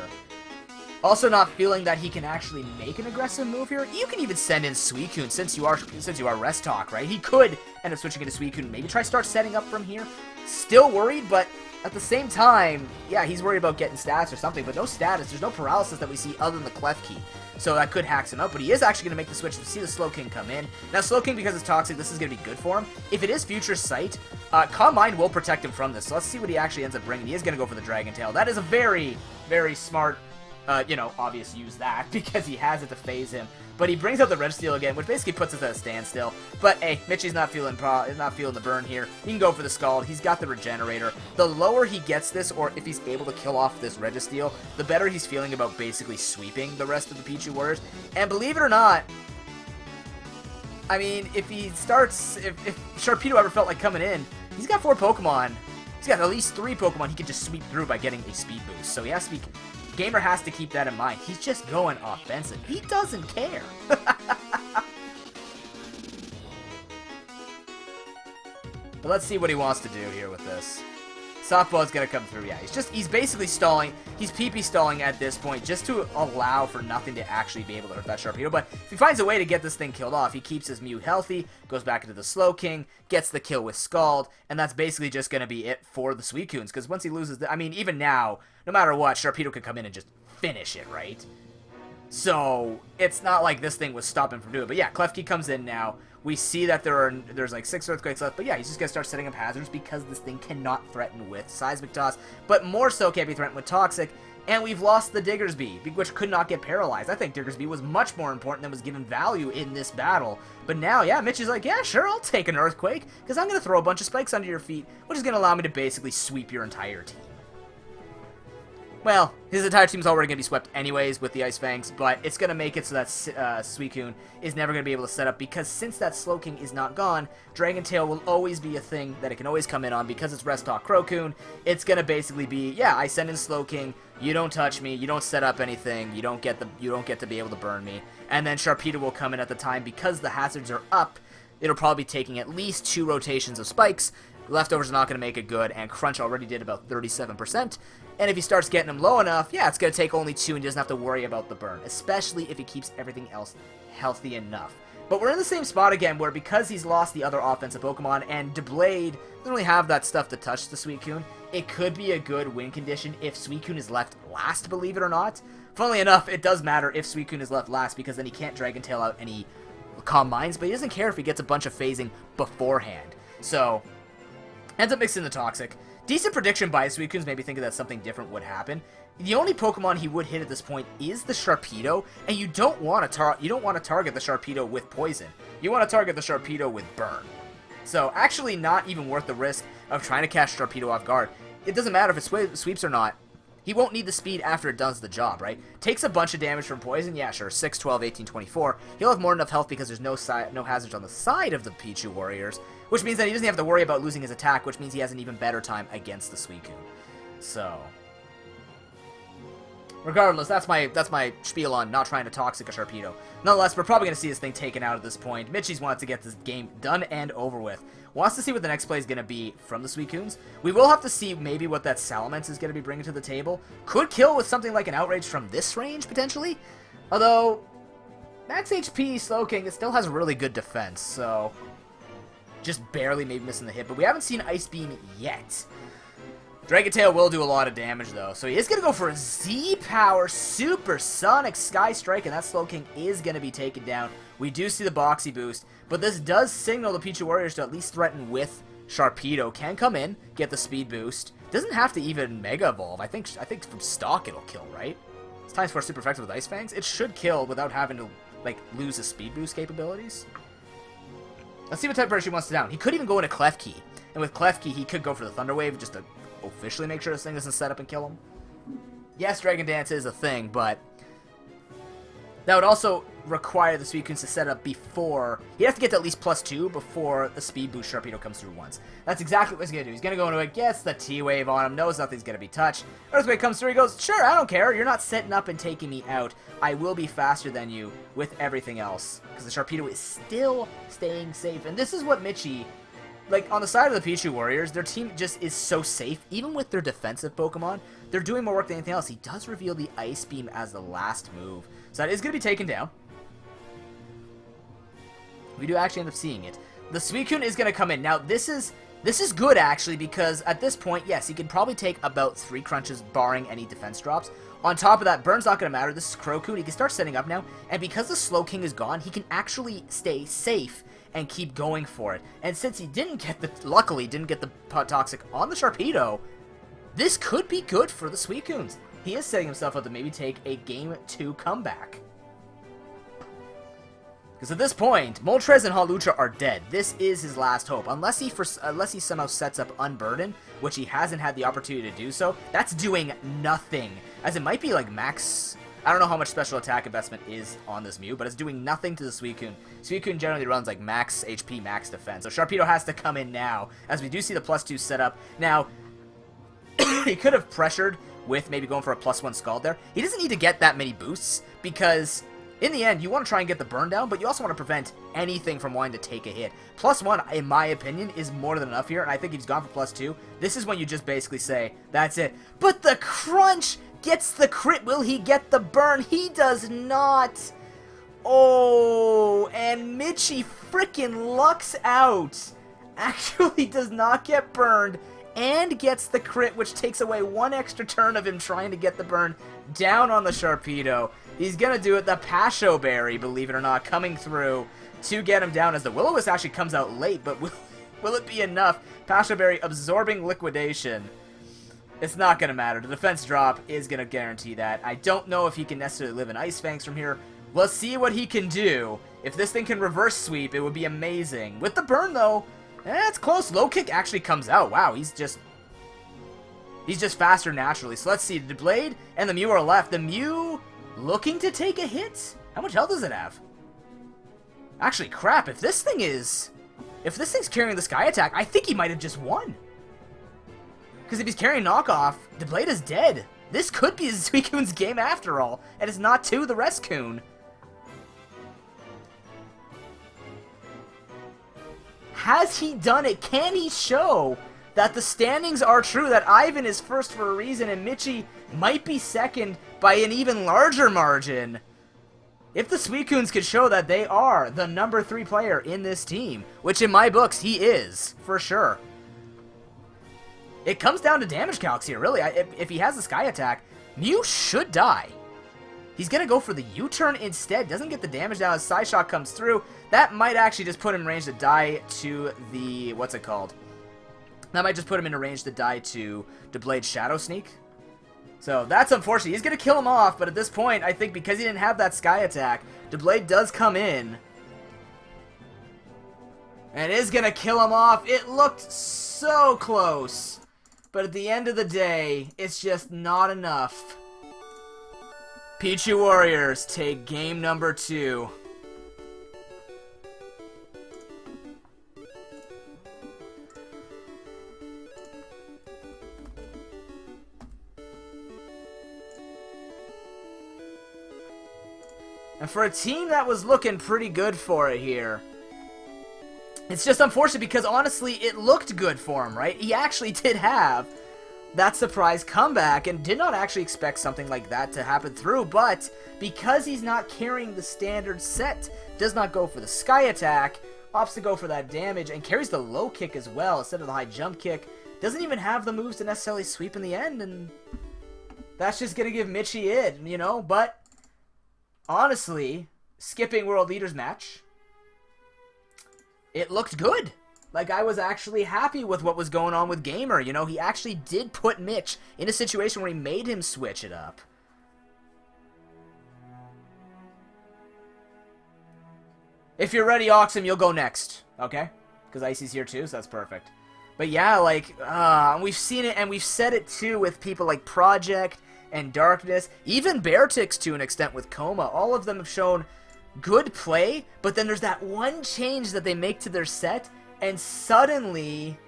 Also not feeling that he can actually make an aggressive move here. You can even send in Suicune, since you are Rest Talk, right? He could end up switching into Suicune, maybe try start setting up from here. Still worried, but at the same time, yeah, he's worried about getting stats or something, but no status. There's no paralysis that we see other than the Klefki. So that could hack him out, but he is actually going to make the switch to see the Slowking come in. Now, Slowking, because it's Toxic, this is going to be good for him. If it is Future Sight, Calm Mind will protect him from this. So let's see what he actually ends up bringing. He is going to go for the Dragon Tail. That is a very, very smart, obvious use that, because he has it to phase him. But he brings out the Registeel again, which basically puts us at a standstill. But hey, Mitchie's not feeling the burn here. He can go for the Scald. He's got the Regenerator. The lower he gets this, or if he's able to kill off this Registeel, the better he's feeling about basically sweeping the rest of the Pichu Warriors. And believe it or not, I mean, if Sharpedo ever felt like coming in, he's got 4 Pokemon. He's got at least 3 Pokemon he can just sweep through by getting a speed boost. So he has to be... Gamer has to keep that in mind. He's just going offensive. He doesn't care. But let's see what he wants to do here with this. Softball's gonna come through. Yeah, he's basically stalling. He's PP stalling at this point just to allow for nothing to actually be able to hurt that Sharpedo. But if he finds a way to get this thing killed off, he keeps his Mew healthy, goes back into the Slowking, gets the kill with Scald, and that's basically just gonna be it for the Suicunes. Because once he loses, I mean, even now, no matter what, Sharpedo can come in and just finish it, right? So it's not like this thing was stopping from doing it. But yeah, Klefki comes in now. We see that there's like 6 Earthquakes left, but yeah, he's just going to start setting up hazards because this thing cannot threaten with Seismic Toss, but more so can't be threatened with Toxic, and we've lost the Diggersby, which could not get paralyzed. I think Diggersby was much more important than was given value in this battle, but now, yeah, Mitch is like, yeah, sure, I'll take an Earthquake, because I'm going to throw a bunch of spikes under your feet, which is going to allow me to basically sweep your entire team. Well, his entire team's already going to be swept anyways with the Ice Fangs, but it's going to make it so that Suicune is never going to be able to set up, because since that Slowking is not gone, Dragon Tail will always be a thing that it can always come in on, because it's Rest Talk Crocoon. It's going to basically be, yeah, I send in Slowking, you don't touch me, you don't set up anything, you don't get to be able to burn me, and then Sharpedo will come in at the time, because the hazards are up. It'll probably be taking at least 2 rotations of spikes. Leftovers are not going to make it good, and Crunch already did about 37%. And if he starts getting them low enough, yeah, it's going to take only 2 and he doesn't have to worry about the burn, especially if he keeps everything else healthy enough. But we're in the same spot again, where because he's lost the other offensive Pokemon, and Deblade doesn't really have that stuff to touch the Suicune, it could be a good win condition if Suicune is left last, believe it or not. Funnily enough, it does matter if Suicune is left last, because then he can't Dragon Tail out any Calm Minds, but he doesn't care if he gets a bunch of phasing beforehand. So, ends up mixing the Toxic. Decent prediction by Suicunes, maybe thinking that something different would happen. The only Pokemon he would hit at this point is the Sharpedo, and you don't want to target the Sharpedo with Poison. You want to target the Sharpedo with Burn. So actually not even worth the risk of trying to catch Sharpedo off guard. It doesn't matter if it sweeps or not. he won't need the speed after it does the job, right? Takes a bunch of damage from poison, yeah, sure, 6, 12, 18, 24. He'll have more than enough health because there's no hazards on the side of the Pichu Warriors, which means that he doesn't have to worry about losing his attack, which means he has an even better time against the Suicune. So, regardless, that's my spiel on not trying to Toxic a Sharpedo. Nonetheless, we're probably going to see this thing taken out at this point. Mitchie's wants to get this game done and over with. Wants to see what the next play is going to be from the Suicunes. We will have to see maybe what that Salamence is going to be bringing to the table. Could kill with something like an Outrage from this range, potentially. Although, max HP Slowking, it still has really good defense, so just barely maybe missing the hit. But we haven't seen Ice Beam yet. Dragon Tail will do a lot of damage, though. So he is going to go for a Z-Power Supersonic Sky Strike, and that Slowking is going to be taken down. We do see the Boxy Boost, but this does signal the Pichu Warriors to at least threaten with Sharpedo. Can come in, get the Speed Boost. Doesn't have to even Mega Evolve. I think from stock it'll kill, right? It's Times 4 super effective with Ice Fangs. It should kill without having to, like, lose his Speed Boost capabilities. Let's see what type of pressure he wants to down. He could even go into Klefki, and with Klefki he could go for the Thunder Wave just to officially make sure this thing doesn't set up and kill him. Yes, Dragon Dance is a thing, but that would also require the Suicunes to set up before. He'd have to get to at least +2 before the Speed Boost Sharpedo comes through once. That's exactly what he's going to do. He's going to go into it, gets the T-Wave on him, knows nothing's going to be touched. Earthquake comes through, he goes, sure, I don't care. You're not setting up and taking me out. I will be faster than you with everything else. Because the Sharpedo is still staying safe. And this is what Mitchie, like, on the side of the Pichu Warriors, their team just is so safe. Even with their defensive Pokemon, they're doing more work than anything else. He does reveal the Ice Beam as the last move. So that is going to be taken down. We do actually end up seeing it. The Suicune is going to come in. Now, this is good, actually, because at this point, yes, he can probably take about 3 crunches, barring any defense drops. On top of that, Burn's not going to matter. This is Crocoon. He can start setting up now. And because the Slowking is gone, he can actually stay safe and keep going for it. And since he luckily didn't get the Toxic on the Sharpedo, this could be good for the Suicunes. He is setting himself up to maybe take a Game 2 comeback. Because at this point, Moltres and Hawlucha are dead. This is his last hope. Unless he somehow sets up Unburden, which he hasn't had the opportunity to do so, that's doing nothing. As it might be like max. I don't know how much special attack investment is on this Mew, but it's doing nothing to the Suicune. Suicune generally runs like max HP, max defense. So Sharpedo has to come in now, as we do see the +2 set up. Now, he could have pressured with maybe going for a +1 Scald there. He doesn't need to get that many boosts, because in the end, you want to try and get the burn down, but you also want to prevent anything from wanting to take a hit. +1, in my opinion, is more than enough here, and I think if he's gone for +2, this is when you just basically say, that's it. But the crunch gets the crit. Will he get the burn? He does not. Oh, and Mitchie frickin' lucks out. Actually does not get burned and gets the crit, which takes away 1 extra turn of him trying to get the burn down on the Sharpedo. He's going to do it. The Pasho Berry, believe it or not, coming through to get him down, as the Will-O-Wisp actually comes out late, but will it be enough? Pasho Berry absorbing Liquidation. It's not going to matter. The defense drop is going to guarantee that. I don't know if he can necessarily live in Ice Fangs from here. Let's see what he can do. If this thing can reverse sweep, it would be amazing. With the burn, though, it's close. Low kick actually comes out. Wow, he's just faster naturally. So let's see. The Blade and the Mew are left. The Mew looking to take a hit. How much health does it have? Actually, crap. If this thing's carrying the Sky Attack, I think he might have just won. Because if he's carrying knockoff, the Blade is dead. This could be Suicune's game after all, and it's not to the Rescoon. Has he done it? Can he show that the standings are true, that Ivan is first for a reason, and Mitchie might be second by an even larger margin? If the Suicunes could show that they are the number 3 player in this team, which in my books he is, for sure. It comes down to damage calcs here, really. If he has the Sky Attack, Mew should die. He's going to go for the U-turn instead. Doesn't get the damage down as Psyshock comes through. That might actually just put him in range to die to the... what's it called? That might just put him in range to die to Blade Shadow Sneak. So that's unfortunate. He's going to kill him off, but at this point, I think because he didn't have that Sky Attack, Blade does come in. And is going to kill him off. It looked so close. But at the end of the day, it's just not enough. Pichu Warriors take game number 2. And for a team that was looking pretty good for it here, it's just unfortunate because honestly, it looked good for him, right? He actually did have that surprise comeback and did not actually expect something like that to happen through, but because he's not carrying the standard set, does not go for the sky attack, opts to go for that damage, and carries the low kick as well instead of the high jump kick, doesn't even have the moves to necessarily sweep in the end, and that's just going to give Mitchie it, you know, but honestly, skipping World Leaders match, it looked good. Like, I was actually happy with what was going on with Gamer. You know, he actually did put Mitch in a situation where he made him switch it up. If you're ready, Oxum, you'll go next. Okay? Because Icy's here too, so that's perfect. But yeah, like, we've seen it, and we've said it too with people like Project and Darkness. Even Beartix to an extent with Coma. All of them have shown good play, but then there's that one change that they make to their set, and suddenly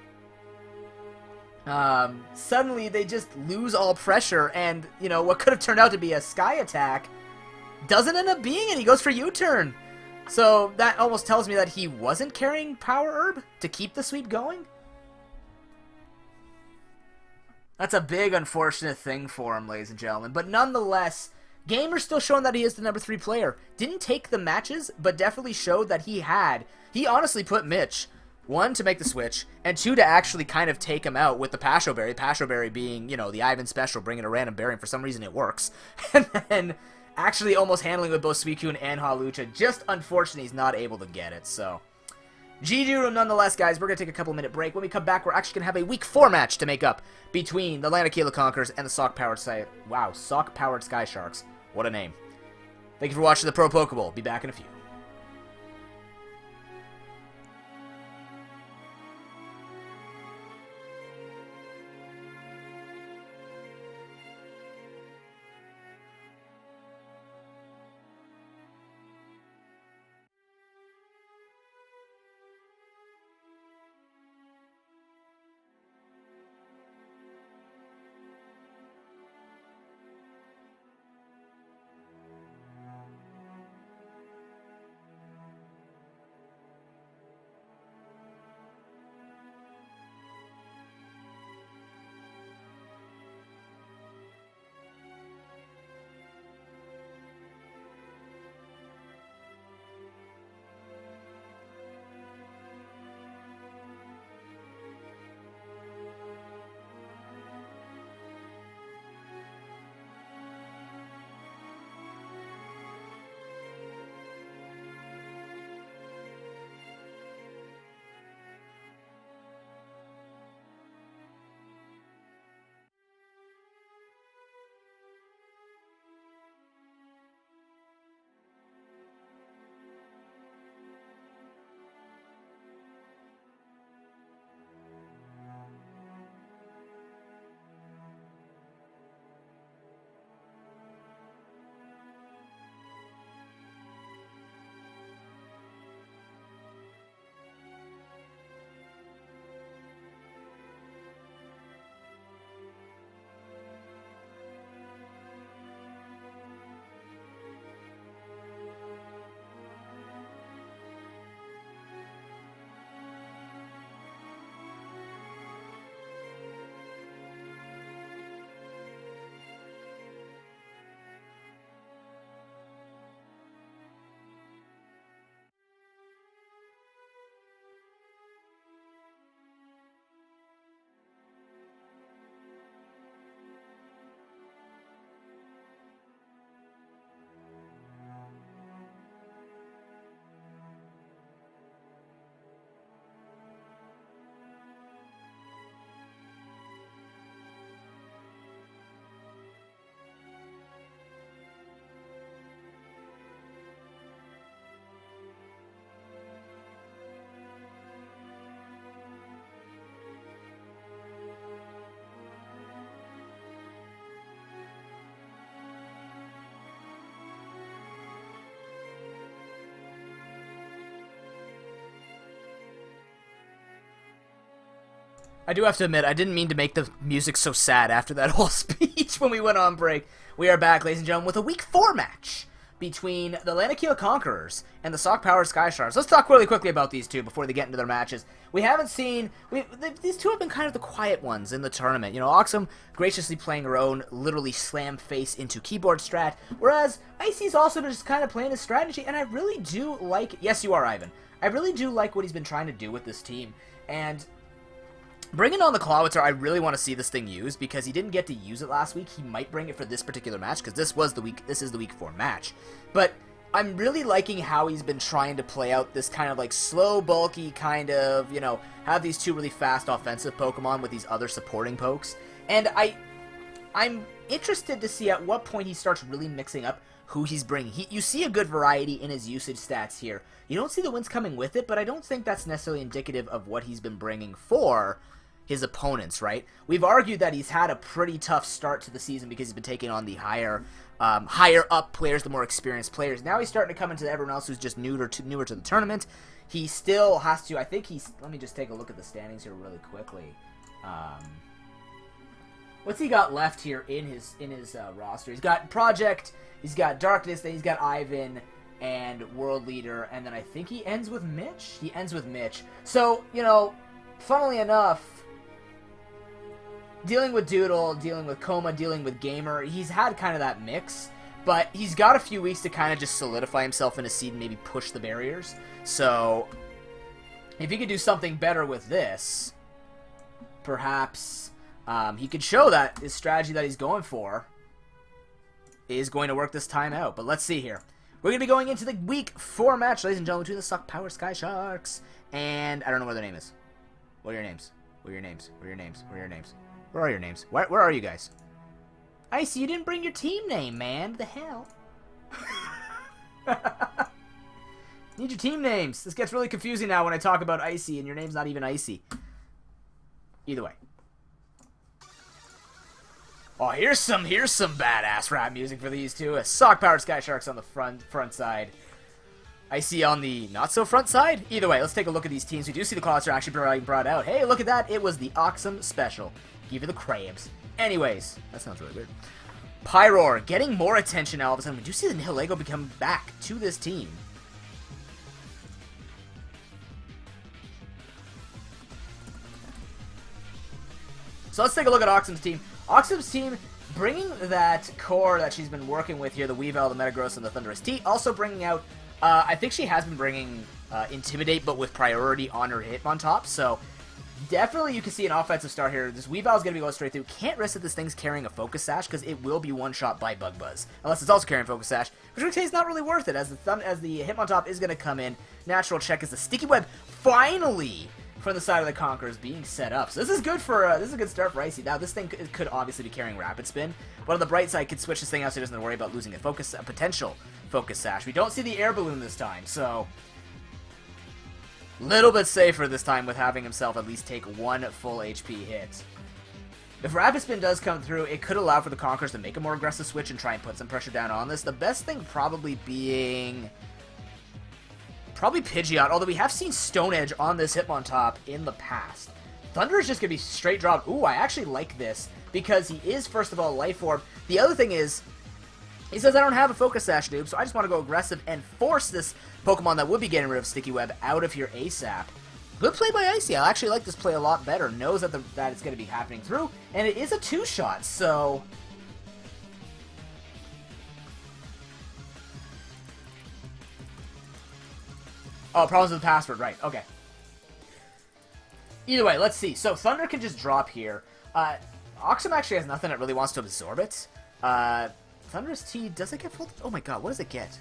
they just lose all pressure, and, you know, what could have turned out to be a sky attack doesn't end up being it. He goes for U-turn. So that almost tells me that he wasn't carrying Power Herb to keep the sweep going. That's a big unfortunate thing for him, ladies and gentlemen. But nonetheless, Gamer's still showing that he is the number 3 player. Didn't take the matches, but definitely showed that he honestly put Mitch, 1, to make the switch, and 2, to actually kind of take him out with the Pasho Berry. Pasho Berry being, you know, the Ivan special, bringing a random berry, and for some reason it works. And then actually almost handling with both Suicune and Hawlucha. Just unfortunate he's not able to get it, so GG nonetheless, guys. We're going to take a couple-minute break. When we come back, we're actually going to have a Week 4 match to make up between the Land of Keela Conquers and the Sock-Powered Sky Sharks. What a name. Thank you for watching the Pro Pokeball. Be back in a few. I do have to admit, I didn't mean to make the music so sad after that whole speech when we went on break. We are back, ladies and gentlemen, with a Week 4 match between the Lanakila Conquerors and the Sock Power Sky Sharks. Let's talk really quickly about these two before they get into their matches. We haven't seen... these two have been kind of the quiet ones in the tournament. You know, Oxum graciously playing her own, literally slam face into keyboard strat, whereas Icy's also just kind of playing his strategy, and I really do like... Yes, you are, Ivan. I really do like what he's been trying to do with this team, and... Bringing on the Clawitzer, I really want to see this thing used because he didn't get to use it last week. He might bring it for this particular match because this is the week 4 match. But I'm really liking how he's been trying to play out this kind of like slow, bulky kind of, you know, have these two really fast offensive Pokemon with these other supporting pokes. And I'm interested to see at what point he starts really mixing up who he's bringing. You see a good variety in his usage stats here. You don't see the wins coming with it, but I don't think that's necessarily indicative of what he's been bringing for his opponents, right? We've argued that he's had a pretty tough start to the season because he's been taking on the higher up players, the more experienced players. Now he's starting to come into everyone else who's just newer to the tournament. He still has to, I think he's, let me just take a look at the standings here really quickly. What's he got left here in his roster? He's got Project, he's got Darkness, then he's got Ivan and World Leader, and then I think he ends with Mitch? He ends with Mitch. So, you know, funnily enough, dealing with Doodle, dealing with Coma, dealing with Gamer, he's had kind of that mix, but he's got a few weeks to kind of just solidify himself in a seed and maybe push the barriers. So, if he could do something better with this, perhaps he could show that his strategy that he's going for is going to work this time out. But let's see here. We're going to be going into the Week 4 match, ladies and gentlemen, between the Sock Power Sky Sharks and... I don't know what their name is. What are your names? What are your names? What are your names? What are your names? Where are your names? Where are you guys? Icy, you didn't bring your team name, man. What the hell? Need your team names. This gets really confusing now when I talk about Icy and your name's not even Icy. Either way. Oh, here's some badass rap music for these two. A Sock Powered Sky Sharks on the front side. Icy on the not-so-front side? Either way, let's take a look at these teams. We do see the Claws are actually being brought out. Hey, look at that. It was the Oxum Special. Give you the crabs. Anyways, that sounds really weird. Pyroar getting more attention now all of a sudden. We do see the Nihilego become back to this team. So let's take a look at Oxum's team. Oxum's team bringing that core that she's been working with here, the Weavile, the Metagross, and the Thundurus T. Also bringing out, I think she has been bringing Intimidate, but with priority on her Hitmontop. So definitely you can see an offensive start here. This Weavile is going to be going straight through. Can't risk that this thing's carrying a Focus Sash because it will be one-shot by Bug Buzz. Unless it's also carrying Focus Sash, which would say is not really worth it as the Hitmontop is going to come in. Natural check as the Sticky Web finally from the side of the Conquerors being set up. So this is good for this is a good start for Icy. Now this thing could obviously be carrying Rapid Spin, but on the bright side, could switch this thing out so he doesn't have to worry about losing a potential Focus Sash. We don't see the Air Balloon this time, so little bit safer this time with having himself at least take one full HP hit. If Rapid Spin does come through, it could allow for the Conquerors to make a more aggressive switch and try and put some pressure down on this. The best thing probably being Pidgeot, although we have seen Stone Edge on this Hitmontop in the past. Thunder is just going to be straight dropped. Ooh, I actually like this because he is, first of all, Life Orb. The other thing is, he says, I don't have a Focus Sash, dude, so I just want to go aggressive and force this Pokemon that would be getting rid of Sticky Web out of here ASAP. Good play by Icy. I actually like this play a lot better. Knows that that it's going to be happening through, and it is a 2-shot, so oh, problems with the password, right, okay. Either way, let's see. So, Thunder can just drop here. Oxum actually has nothing that really wants to absorb it. Thunderous T, does it get full? Oh my god, what does it get?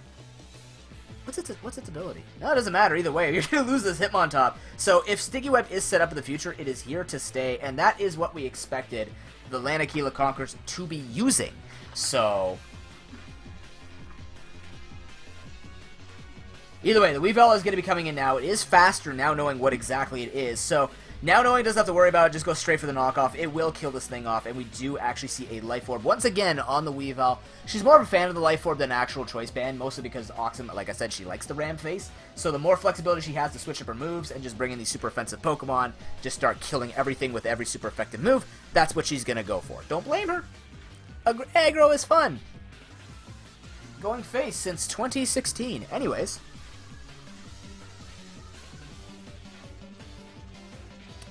What's its ability? No, it doesn't matter either way. You're going to lose this Hitmontop. So, if Sticky Web is set up in the future, it is here to stay, and that is what we expected the Lanakila Conquerors to be using. So either way, the Weavile is going to be coming in now. It is faster now knowing what exactly it is. So Now knowing he doesn't have to worry about it, just go straight for the knockoff. It will kill this thing off, and we do actually see a Life Orb once again on the Weavile. She's more of a fan of the Life Orb than actual Choice Band, mostly because Oxum, like I said, she likes the Ram Face. So the more flexibility she has to switch up her moves and just bring in these super offensive Pokemon, just start killing everything with every super effective move, that's what she's going to go for. Don't blame her. Aggro is fun. Going face since 2016. Anyways.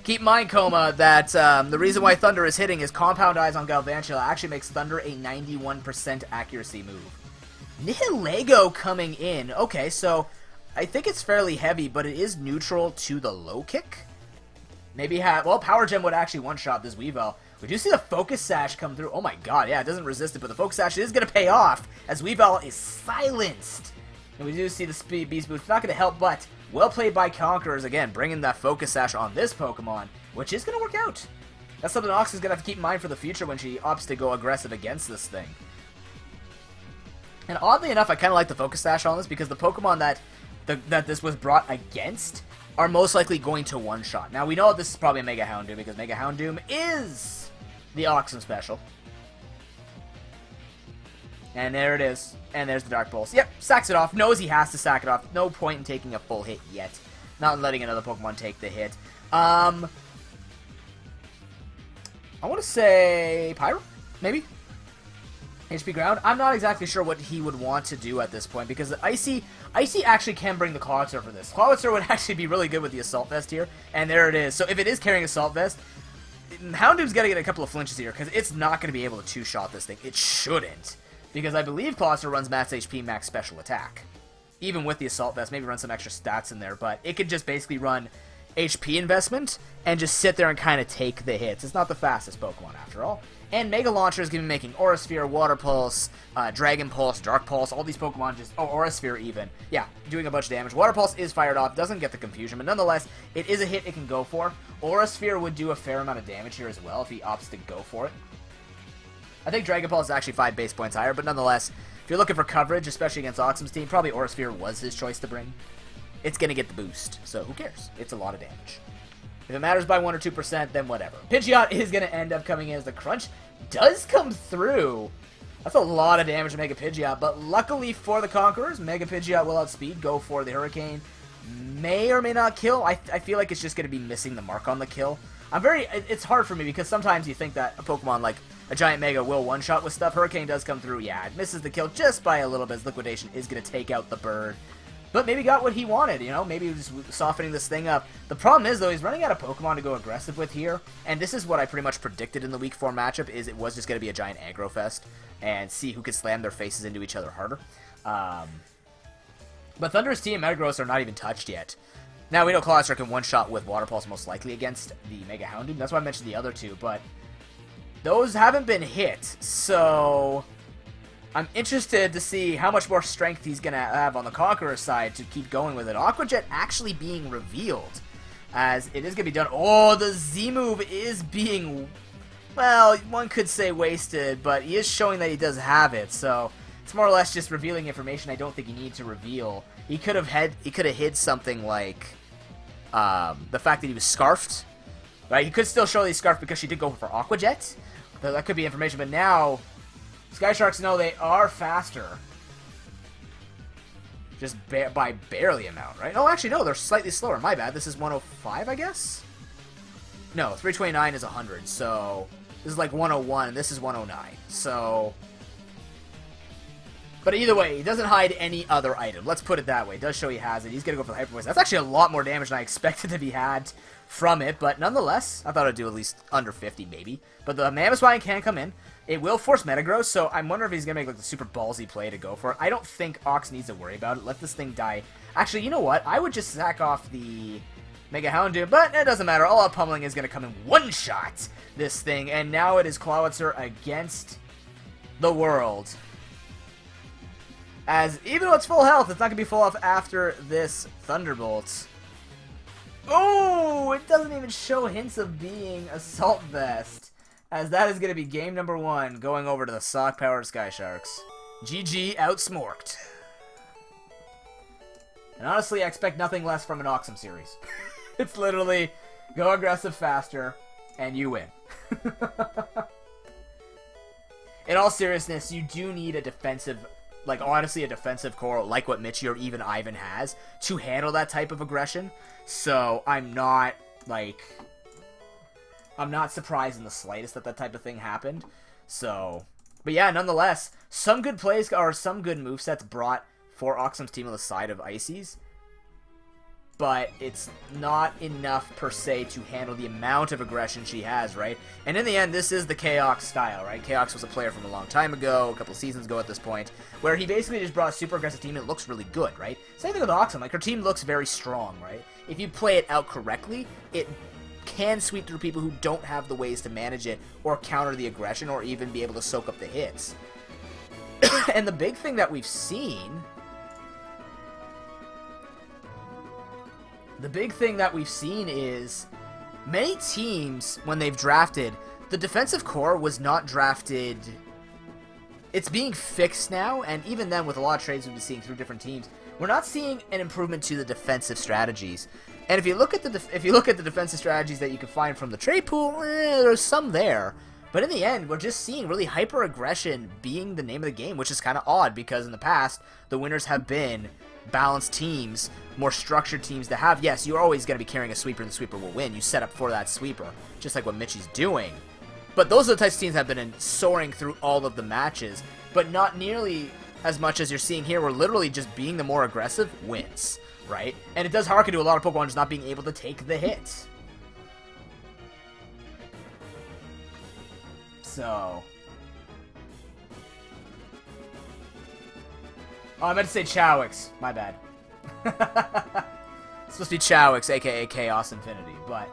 Keep in mind, Coma, that the reason why Thunder is hitting is Compound Eyes on Galvantula actually makes Thunder a 91% accuracy move. Nihilego coming in. Okay, so I think it's fairly heavy, but it is neutral to the low kick. Maybe well, Power Gem would actually one-shot this Weavile. We do see the Focus Sash come through. Oh my god, yeah, it doesn't resist it, but the Focus Sash is going to pay off as Weavile is silenced. And we do see the Speed Beast Boost. Not going to help, but well played by Conquerors, again, bringing that Focus Sash on this Pokemon, which is going to work out. That's something Ox is going to have to keep in mind for the future when she opts to go aggressive against this thing. And oddly enough, I kind of like the Focus Sash on this because the Pokemon that this was brought against are most likely going to one-shot. Now, we know this is probably a Mega Houndoom because Mega Houndoom is the Oxum special. And there it is. And there's the Dark Pulse. Yep, sacks it off. Knows he has to sack it off. No point in taking a full hit yet. Not letting another Pokemon take the hit. I want to say Pyro, maybe? HP Ground. I'm not exactly sure what he would want to do at this point because Icy actually can bring the Clawitzer for this. Clawitzer would actually be really good with the Assault Vest here. And there it is. So if it is carrying Assault Vest, Houndoom's got to get a couple of flinches here because it's not going to be able to two-shot this thing. It shouldn't. Because I believe Clawitzer runs max HP, max special attack. Even with the Assault Vest, maybe run some extra stats in there, but it could just basically run HP investment and just sit there and kind of take the hits. It's not the fastest Pokemon after all. And Mega Launcher is going to be making Aura Sphere, Water Pulse, Dragon Pulse, Dark Pulse, all these Pokemon just... Oh, Aura Sphere even. Yeah, doing a bunch of damage. Water Pulse is fired off, doesn't get the confusion, but nonetheless, it is a hit it can go for. Aura Sphere would do a fair amount of damage here as well if he opts to go for it. I think Dragon Pulse is actually 5 base points higher, but nonetheless, if you're looking for coverage, especially against Oxum's team, probably Aura Sphere was his choice to bring. It's going to get the boost, so who cares? It's a lot of damage. If it matters by 1 or 2%, then whatever. Pidgeot is going to end up coming in as the Crunch does come through. That's a lot of damage to Mega Pidgeot, but luckily for the Conquerors, Mega Pidgeot will outspeed, go for the Hurricane. May or may not kill. I feel like it's just going to be missing the mark on the kill. It's hard for me because sometimes you think that a Pokemon like a Giant Mega will one-shot with stuff. Hurricane does come through, yeah, it misses the kill just by a little bit. Liquidation is going to take out the bird. But maybe got what he wanted, you know? Maybe he was softening this thing up. The problem is, though, he's running out of Pokemon to go aggressive with here. And this is what I pretty much predicted in the Week 4 matchup, is it was just going to be a giant aggro fest. And see who could slam their faces into each other harder. But Thunder's team and Metagross are not even touched yet. Now, we know Clawitzer can one-shot with Water Pulse most likely against the Mega Houndoom. That's why I mentioned the other two, but those haven't been hit, so I'm interested to see how much more strength he's going to have on the Conqueror side to keep going with it. Aqua Jet actually being revealed, as it is going to be done. Oh, the Z move is being, well, one could say wasted, but he is showing that he does have it, so it's more or less just revealing information I don't think you need to reveal. He could have hid something like the fact that he was scarfed, right? He could still show that he's scarfed because she did go for Aqua Jet. That could be information, but now Sky Sharks know they are faster. Just by barely amount, right? Oh, actually, no, they're slightly slower. My bad. This is 105, I guess? No, 329 is 100, so this is like 101, and this is 109. So, but either way, he doesn't hide any other item. Let's put it that way. It does show he has it. He's going to go for the Hyper Voice. That's actually a lot more damage than I expected to be had from it, but nonetheless, I thought it'd do at least under 50, maybe. But the Mammoth can come in. It will force Metagross, so I'm wondering if he's going to make like the super ballsy play to go for it. I don't think Ox needs to worry about it. Let this thing die. Actually, you know what? I would just sack off the Mega Houndoom, but it doesn't matter. All-out pummeling is going to come in one-shot this thing, and now it is Clawitzer against the world. As even though it's full health, it's not going to be full health after this Thunderbolt. Oh, it doesn't even show hints of being Assault Vest. As that is going to be game number 1, going over to the Sock-powered Sky Sharks. GG outsmorked. And honestly, I expect nothing less from an Oxum series. It's literally Go aggressive faster, and you win. In all seriousness, you do need a defensive, like honestly a defensive core like what Mitchie or even Ivan has to handle that type of aggression. So I'm not surprised in the slightest that that type of thing happened. So, but yeah, nonetheless, some good plays or some good movesets brought for Oxum's team on the side of Icy's. But it's not enough per se to handle the amount of aggression she has, right? And in the end, this is the Chaox style, right? Chaox was a player from a long time ago, a couple seasons ago at this point, where he basically just brought a super aggressive team and it looks really good, right? Same thing with Oxum, like her team looks very strong, right? If you play it out correctly, it can sweep through people who don't have the ways to manage it or counter the aggression or even be able to soak up the hits. And the big thing that we've seen... The big thing that we've seen is many teams, when they've drafted, the defensive core was not drafted. It's being fixed now, and even then, with a lot of trades we've been seeing through different teams, we're not seeing an improvement to the defensive strategies. And if you look at the defensive strategies that you can find from the trade pool, there's some there. But in the end, we're just seeing really hyper aggression being the name of the game, which is kind of odd because in the past, the winners have been balanced teams, more structured teams that have, yes, you're always going to be carrying a sweeper and the sweeper will win. You set up for that sweeper, just like what Mitchie's doing. But those are the types of teams that have been soaring through all of the matches, but not nearly as much as you're seeing here, where literally just being the more aggressive wins, right? And it does harken to a lot of Pokemon just not being able to take the hits. So... Oh, I meant to say Chowix. My bad. It's supposed to be Chowix, aka Chaos Infinity, but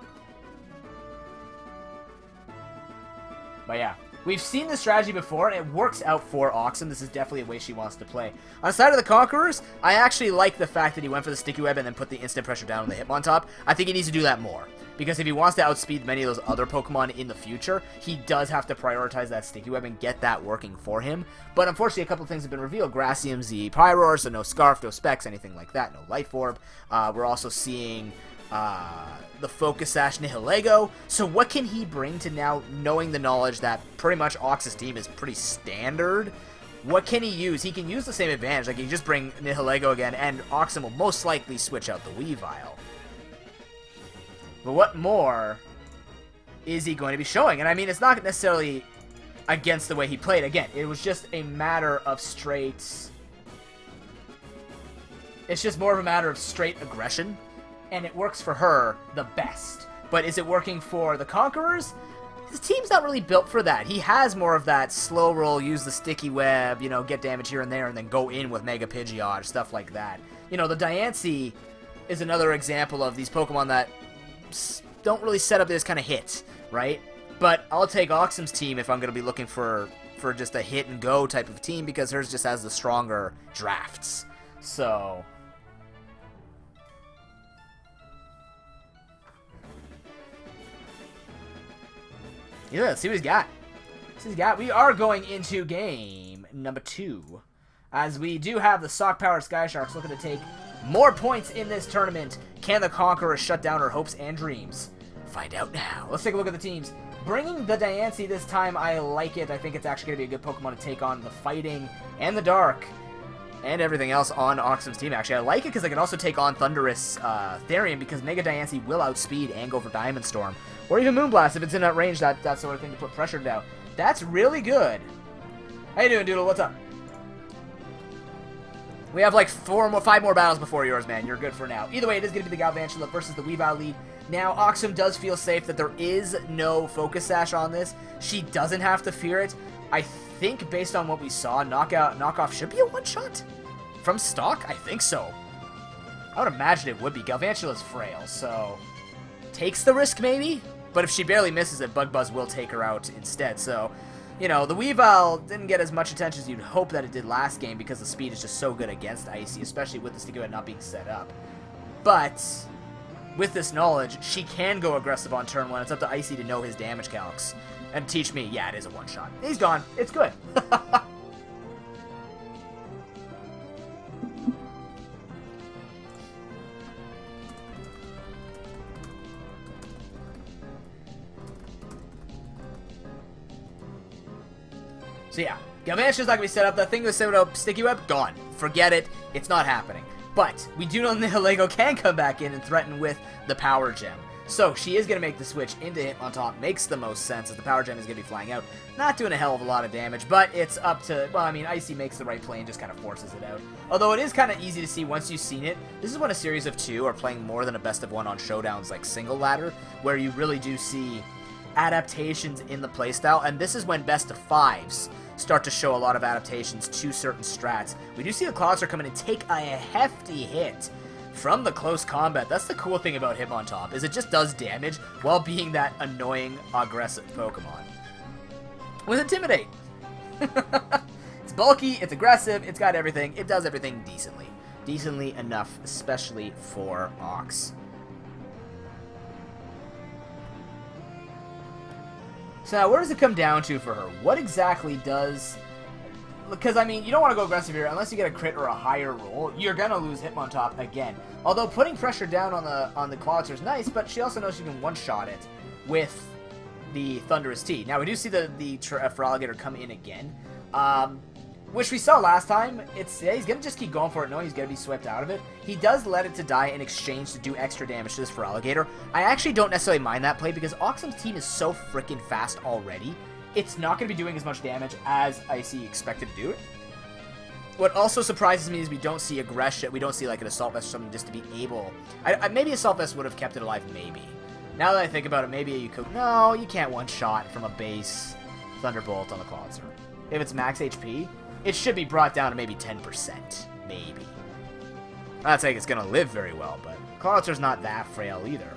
yeah. We've seen this strategy before, and it works out for Oxum. This is definitely a way she wants to play. On the side of the Conquerors, I actually like the fact that he went for the Sticky Web and then put the instant pressure down on the Hitmontop. I think he needs to do that more. Because if he wants to outspeed many of those other Pokemon in the future, he does have to prioritize that Sticky Web and get that working for him. But unfortunately, a couple of things have been revealed. Gracium Z Pyroar, so no Scarf, no Specs, anything like that, no Life Orb. We're also seeing the Focus Sash Nihilego. So what can he bring to now knowing the knowledge that pretty much Ox's team is pretty standard? What can he use? He can use the same advantage. Like, he can just bring Nihilego again, and Oxum will most likely switch out the Weavile. But what more is he going to be showing? And I mean, it's not necessarily against the way he played. Again, it was just a matter of straight... It's just more of a matter of straight aggression. And it works for her the best. But is it working for the Conquerors? His team's not really built for that. He has more of that slow roll, use the Sticky Web, you know, get damage here and there, and then go in with Mega Pidgeot, stuff like that. You know, the Diancie is another example of these Pokemon that don't really set up this kind of hit, right? But I'll take Oxum's team if I'm going to be looking for just a hit and go type of team, because hers just has the stronger drafts. So... yeah, let's see what he's got. We are going into game number 2. As we do have the Sock Power Sky Sharks looking to take more points in this tournament. Can the Conqueror shut down her hopes and dreams? Find out now. Let's take a look at the teams. Bringing the Diancie this time, I like it. I think it's actually going to be a good Pokemon to take on the Fighting and the Dark. And everything else on Oxum's team, actually. I like it because I can also take on Thundurus Therian, because Mega Diancie will outspeed and go for Diamond Storm. Or even Moonblast if it's in that range, that sort of thing to put pressure down. That's really good. How you doing, Doodle? What's up? We have like 5 more battles before yours, man. You're good for now. Either way, it is going to be the Galvantula versus the Weavile lead. Now, Oxum does feel safe that there is no Focus Sash on this. She doesn't have to fear it. I think, based on what we saw, Knockoff should be a one-shot from stock? I think so. I would imagine it would be. Galvantula's frail, so... takes the risk, maybe? But if she barely misses it, Bug Buzz will take her out instead. So, you know, the Weavile didn't get as much attention as you'd hope that it did last game, because the speed is just so good against Icy, especially with the Sticky Web not being set up. But with this knowledge, she can go aggressive on turn 1. It's up to Icy to know his damage calcs and teach me, yeah, it is a one-shot. He's gone. It's good. So yeah, Galvantula's not going to be set up. That thing was set up, Sticky Web, gone. Forget it. It's not happening. But we do know Nihilego can come back in and threaten with the Power Gem. So she is going to make the switch into Hitmontop. Makes the most sense as the Power Gem is going to be flying out. Not doing a hell of a lot of damage, but it's up to... Well, I mean, Icy makes the right play and just kind of forces it out. Although it is kind of easy to see once you've seen it. This is when a series of 2 are playing more than a best of 1 on showdowns like single ladder, where you really do see adaptations in the playstyle. And this is when best of 5s start to show a lot of adaptations to certain strats. We do see the Cloudster come in and take a hefty hit from the close combat. That's the cool thing about Hitmontop, is it just does damage while being that annoying, aggressive Pokemon. With Intimidate. It's bulky, it's aggressive, it's got everything. It does everything decently. Decently enough, especially for Ox. So now, where does it come down to for her? What exactly does... Because, I mean, you don't want to go aggressive here unless you get a crit or a higher roll. You're going to lose Hitmontop again. Although putting pressure down on the Cloudster is nice, but she also knows she can one-shot it with the Thunderous Tea. Now, we do see the Feraligatr come in again, which we saw last time. He's going to just keep going for it, knowing he's going to be swept out of it. He does let it to die in exchange to do extra damage to this Feraligatr. I actually don't necessarily mind that play because Oxum's team is so freaking fast already. It's not going to be doing as much damage as Icy expected to do it. What also surprises me is we don't see aggression. We don't see like an Assault Vest or something just to be able... maybe Assault Vest would have kept it alive, maybe. Now that I think about it, maybe you could... No, you can't one-shot from a base Thunderbolt on the Cloudster. If it's max HP, it should be brought down to maybe 10%. Maybe. I'm not saying it's going to live very well, but Cloudster's not that frail either.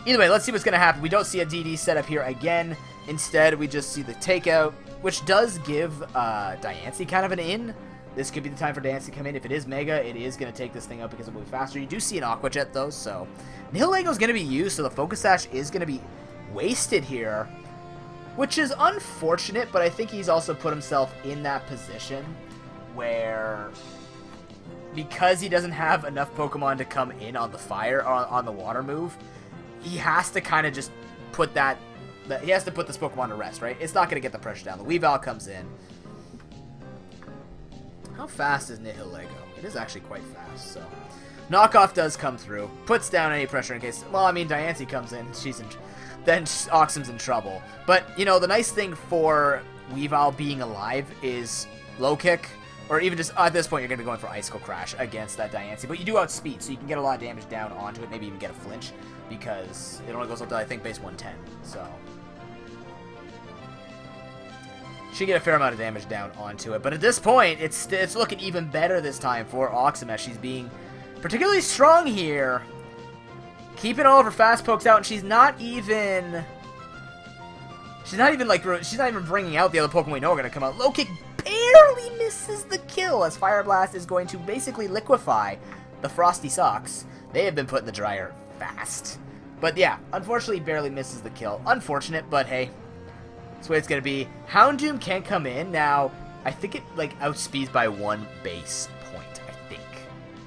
Either way, let's see what's going to happen. We don't see a DD set up here again. Instead, we just see the takeout, which does give Diancie kind of an in. This could be the time for Diancie to come in. If it is Mega, it is going to take this thing out because it'll move faster. You do see an Aqua Jet, though, so... Nihilego is going to be used, so the Focus Sash is going to be wasted here, which is unfortunate, but I think he's also put himself in that position where... Because he doesn't have enough Pokemon to come in on the fire, or on the water move... He has to kind of just put that... He has to put this Pokemon to rest, right? It's not going to get the pressure down. The Weavile comes in. How fast is Nihilego? It is actually quite fast, so... Knockoff does come through. Puts down any pressure in case... Well, I mean, Diancie comes in. Then Oxum's in trouble. But, you know, the nice thing for Weavile being alive is low kick. Or even just, at this point, you're going to be going for Icicle Crash against that Diancie. But you do outspeed, so you can get a lot of damage down onto it. Maybe even get a flinch. Because it only goes up to, I think, base 110. So... She get a fair amount of damage down onto it. But at this point, it's looking even better this time for Oxum as she's being particularly strong here. Keeping all of her fast pokes out, and she's not even bringing out the other Pokemon we know are going to come out. Low Kick barely misses the kill as Fire Blast is going to basically liquefy the Frosty Socks. They have been put in the dryer fast. But yeah, unfortunately barely misses the kill. Unfortunate, but hey, that's the way it's going to be. Houndoom can come in. Now, I think it like outspeeds by 1 base point, I think,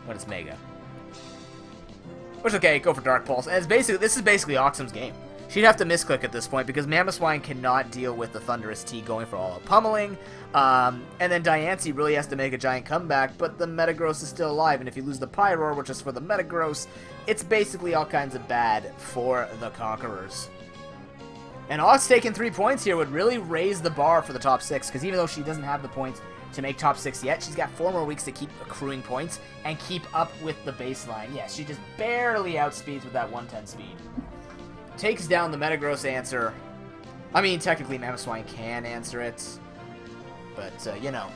when it's Mega. Which is okay, go for Dark Pulse. And this is basically Oxum's game. She'd have to misclick at this point because Mamoswine cannot deal with the Thunderous Tea going for all-out pummeling. And then Diancie really has to make a giant comeback, but the Metagross is still alive. And if you lose the Pyroar, which is for the Metagross, it's basically all kinds of bad for the Conquerors. And Ox taking 3 points here would really raise the bar for the top 6, because even though she doesn't have the points to make top 6 yet, she's got 4 more weeks to keep accruing points and keep up with the baseline. Yeah, she just barely outspeeds with that 110 speed. Takes down the Metagross answer. I mean, technically Mamoswine can answer it, but, you know.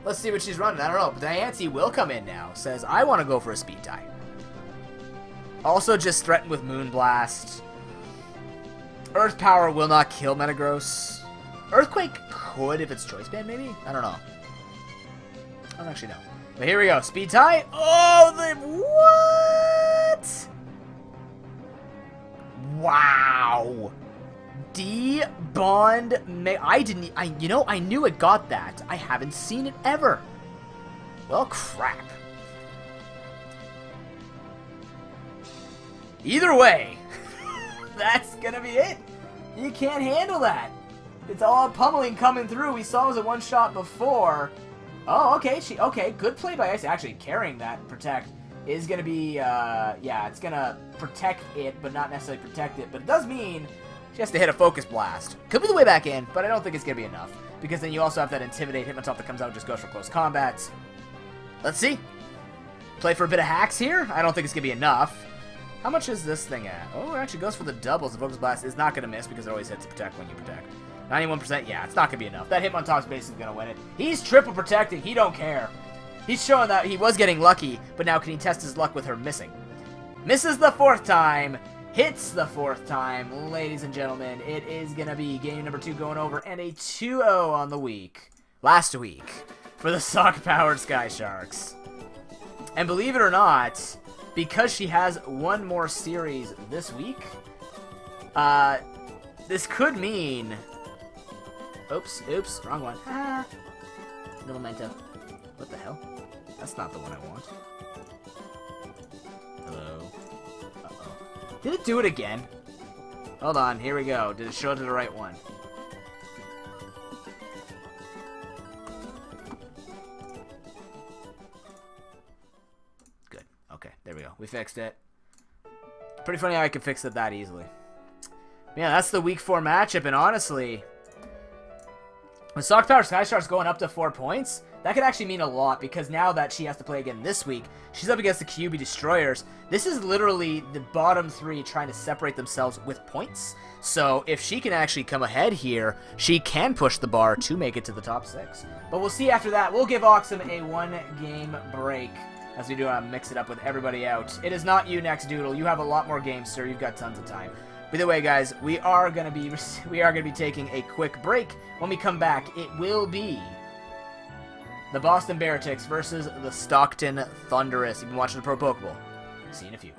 Let's see what she's running. I don't know. But Diancie will come in now. Says, I want to go for a speed tie. Also just threatened with Moonblast. Earth Power will not kill Metagross. Earthquake could if it's Choice Band, maybe? I don't know. I don't actually know. But here we go. Speed tie. Oh, what? Wow. D-Bond. I knew it got that. I haven't seen it ever. Well, crap. Either way, that's gonna be it. You can't handle that. It's all pummeling coming through. We saw it was a one-shot before. Oh, okay. Okay, good play by Ice. Actually, carrying that protect is going to be, yeah, it's going to protect it, but not necessarily protect it. But it does mean she has to hit a Focus Blast. Could be the way back in, but I don't think it's going to be enough. Because then you also have that Intimidate Hitmontop that comes out and just goes for close combats. Let's see. Play for a bit of hacks here? I don't think it's going to be enough. How much is this thing at? Oh, it actually goes for the doubles. The Focus Blast is not going to miss because it always hits to protect when you protect. 91%, yeah, it's not going to be enough. That Hitmontop's basically going to win it. He's triple protecting. He don't care. He's showing that he was getting lucky, but now can he test his luck with her missing? Misses the 4th time. Hits the 4th time. Ladies and gentlemen, it is going to be game number 2 going over and a 2-0 on the week. Last week for the Sock-powered Sky Sharks. And believe it or not, because she has one more series this week, this could mean... Oops, wrong one. Ah. No memento. What the hell? That's not the one I want. Hello? Uh-oh. Did it do it again? Hold on, here we go. Did it show it to the right one? Good. Okay, there we go. We fixed it. Pretty funny how I can fix it that easily. Yeah, that's the week 4 matchup, and honestly... with Sock Power Sky Sharks going up to 4 points, that could actually mean a lot, because now that she has to play again this week, she's up against the QB Destroyers. This is literally the bottom 3 trying to separate themselves with points. So if she can actually come ahead here, she can push the bar to make it to the top 6. But we'll see after that. We'll give Oxum a 1-game break as we do mix it up with everybody out. It is not you next, Doodle. You have a lot more games, sir. You've got tons of time. Either way, guys, we are gonna be taking a quick break. When we come back, it will be the Boston Barretics versus the Stockton Thunderous. You've been watching the ProPokeBowl. See you in a few.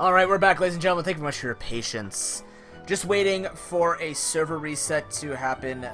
Alright, we're back, ladies and gentlemen. Thank you very much for your patience. Just waiting for a server reset to happen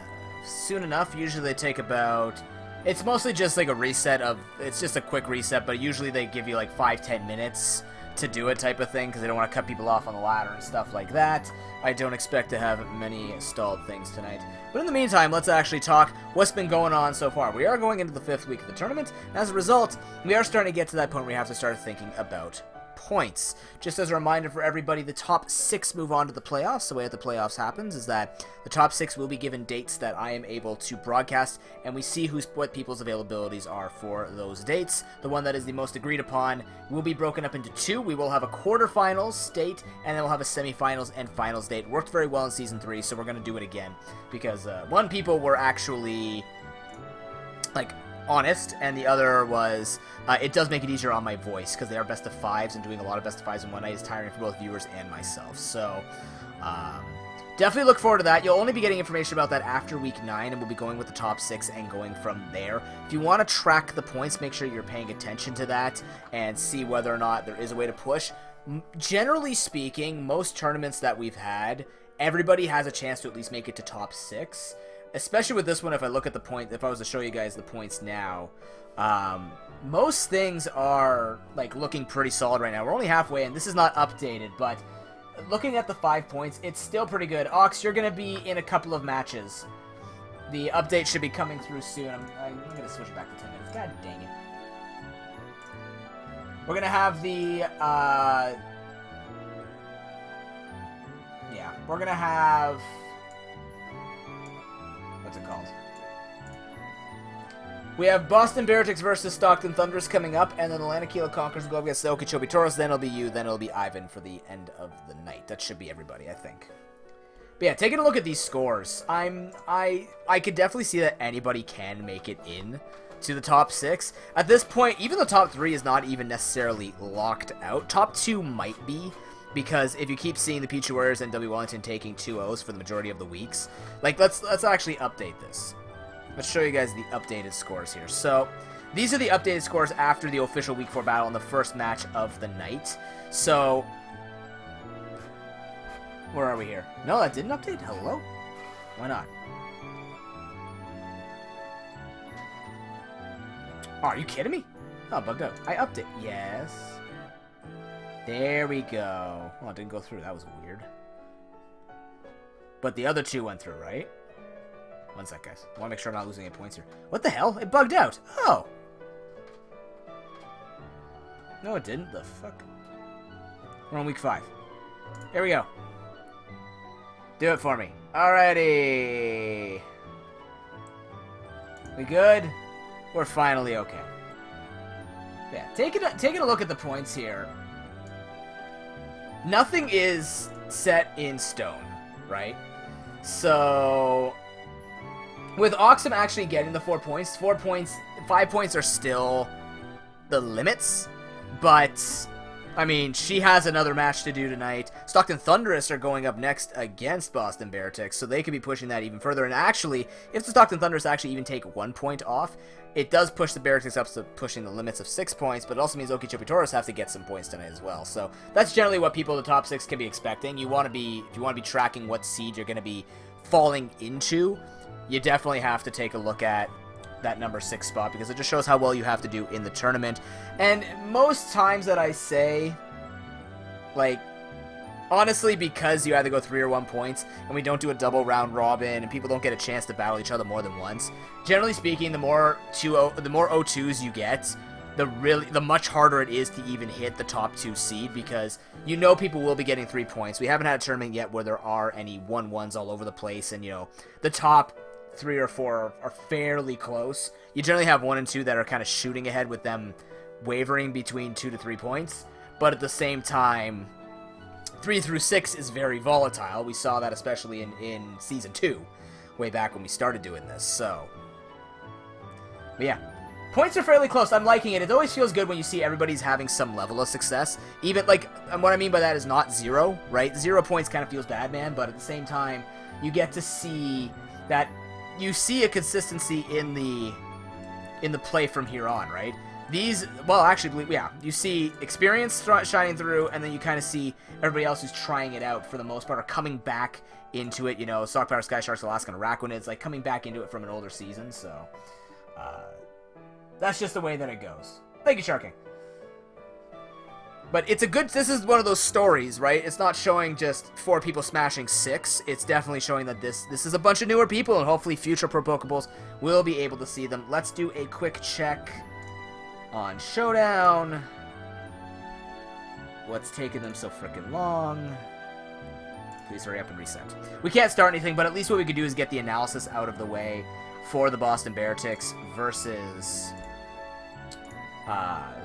soon enough. Usually they take about... It's mostly just like a reset of... It's just a quick reset, but usually they give you like 5-10 minutes to do it type of thing, because they don't want to cut people off on the ladder and stuff like that. I don't expect to have many stalled things tonight. But in the meantime, let's actually talk what's been going on so far. We are going into the 5th week of the tournament, and as a result, we are starting to get to that point where we have to start thinking about points. Just as a reminder for everybody, the top 6 move on to the playoffs. The way that the playoffs happens is that the top 6 will be given dates that I am able to broadcast, and we see what people's availabilities are for those dates. The one that is the most agreed upon will be broken up into 2. We will have a quarterfinals date, and then we'll have a semifinals and finals date. Worked very well in Season 3, so we're going to do it again, because one, people were actually, like, honest, and the other was it does make it easier on my voice, because they are best of 5s, and doing a lot of best of 5s in one night is tiring for both viewers and myself. So definitely look forward to that. You'll only be getting information about that after week 9, and we'll be going with the top 6 and going from there. If you want to track the points, make sure you're paying attention to that and see whether or not there is a way to push. Generally speaking, most tournaments that we've had, everybody has a chance to at least make it to top 6. Especially with this one, if I look at the point, if I was to show you guys the points now, most things are like looking pretty solid right now. We're only halfway, and this is not updated, but looking at the 5 points, it's still pretty good. Ox, you're going to be in a couple of matches. The update should be coming through soon. I'm going to switch back to 10 minutes. God dang it. We're going to have the, yeah, we're going to have... What's it called? We have Boston Beretics versus Stockton Thunderous coming up, and then the Lanakila Conquerors will go against the Okeechobee Toros. Then it'll be you, then it'll be Ivan for the end of the night. That should be everybody, I think. But yeah, taking a look at these scores, I could definitely see that anybody can make it in to the top 6. At this point, even the top 3 is not even necessarily locked out. Top 2 might be, because if you keep seeing the Pichu Warriors and W. Wellington taking 2-0s for the majority of the weeks, like, let's actually update this. Let's show you guys the updated scores here. So, these are the updated scores after the official Week 4 battle in the first match of the night. So, where are we here? No, that didn't update? Hello? Why not? Oh, are you kidding me? Oh, bugged out. I update. Yes. There we go. Oh, it didn't go through. That was weird. But the other 2 went through, right? One sec, guys. I want to make sure I'm not losing any points here. What the hell? It bugged out. Oh. No, it didn't. The fuck? We're on week 5. Here we go. Do it for me. Alrighty. We good? We're finally okay. Yeah, taking a look at the points here. Nothing is set in stone, right? So, with Oxum actually getting the 4 points, 5 points are still the limits, but, I mean, she has another match to do tonight. Stockton Thunderous are going up next against Boston Beretics, so they could be pushing that even further, and actually, if the Stockton Thunderous actually even take 1 point off, it does push the Beretics up to pushing the limits of 6 points, but it also means Okeechobee Toros have to get some points tonight as well. So that's generally what people in the top 6 can be expecting. If you want to be tracking what seed you're going to be falling into, you definitely have to take a look at that number 6 spot, because it just shows how well you have to do in the tournament. And most times that I say, like, honestly, because you either go 3 or 1 points, and we don't do a double round robin, and people don't get a chance to battle each other more than once, generally speaking, the more O2s you get, the much harder it is to even hit the top 2 seed, because you know people will be getting 3 points. We haven't had a tournament yet where there are any 1-1s all over the place, and, you know, the top 3 or 4 are fairly close. You generally have 1 and 2 that are kind of shooting ahead, with them wavering between 2 to 3 points, but at the same time, 3 through 6 is very volatile. We saw that especially in Season 2, way back when we started doing this, so. But yeah, points are fairly close. I'm liking it. It always feels good when you see everybody's having some level of success. Even, like, and what I mean by that is not 0, right? 0 points kind of feels bad, man, but at the same time, you get to see that you see a consistency in the play from here on, right? well, actually, yeah, you see experience shining through, and then you kind of see everybody else who's trying it out for the most part are coming back into it. You know, Stock Power, Sky Sharks, Alaskan Arachnids, like coming back into it from an older season. So that's just the way that it goes. Thank you, Sharking. But it's a good, this is one of those stories, right? It's not showing just 4 people smashing 6. It's definitely showing that this is a bunch of newer people, and hopefully future ProPokeballs will be able to see them. Let's do a quick check on Showdown. What's taking them so freaking long? Please hurry up and reset. We can't start anything, but at least what we could do is get the analysis out of the way for the Boston Bearticks versus that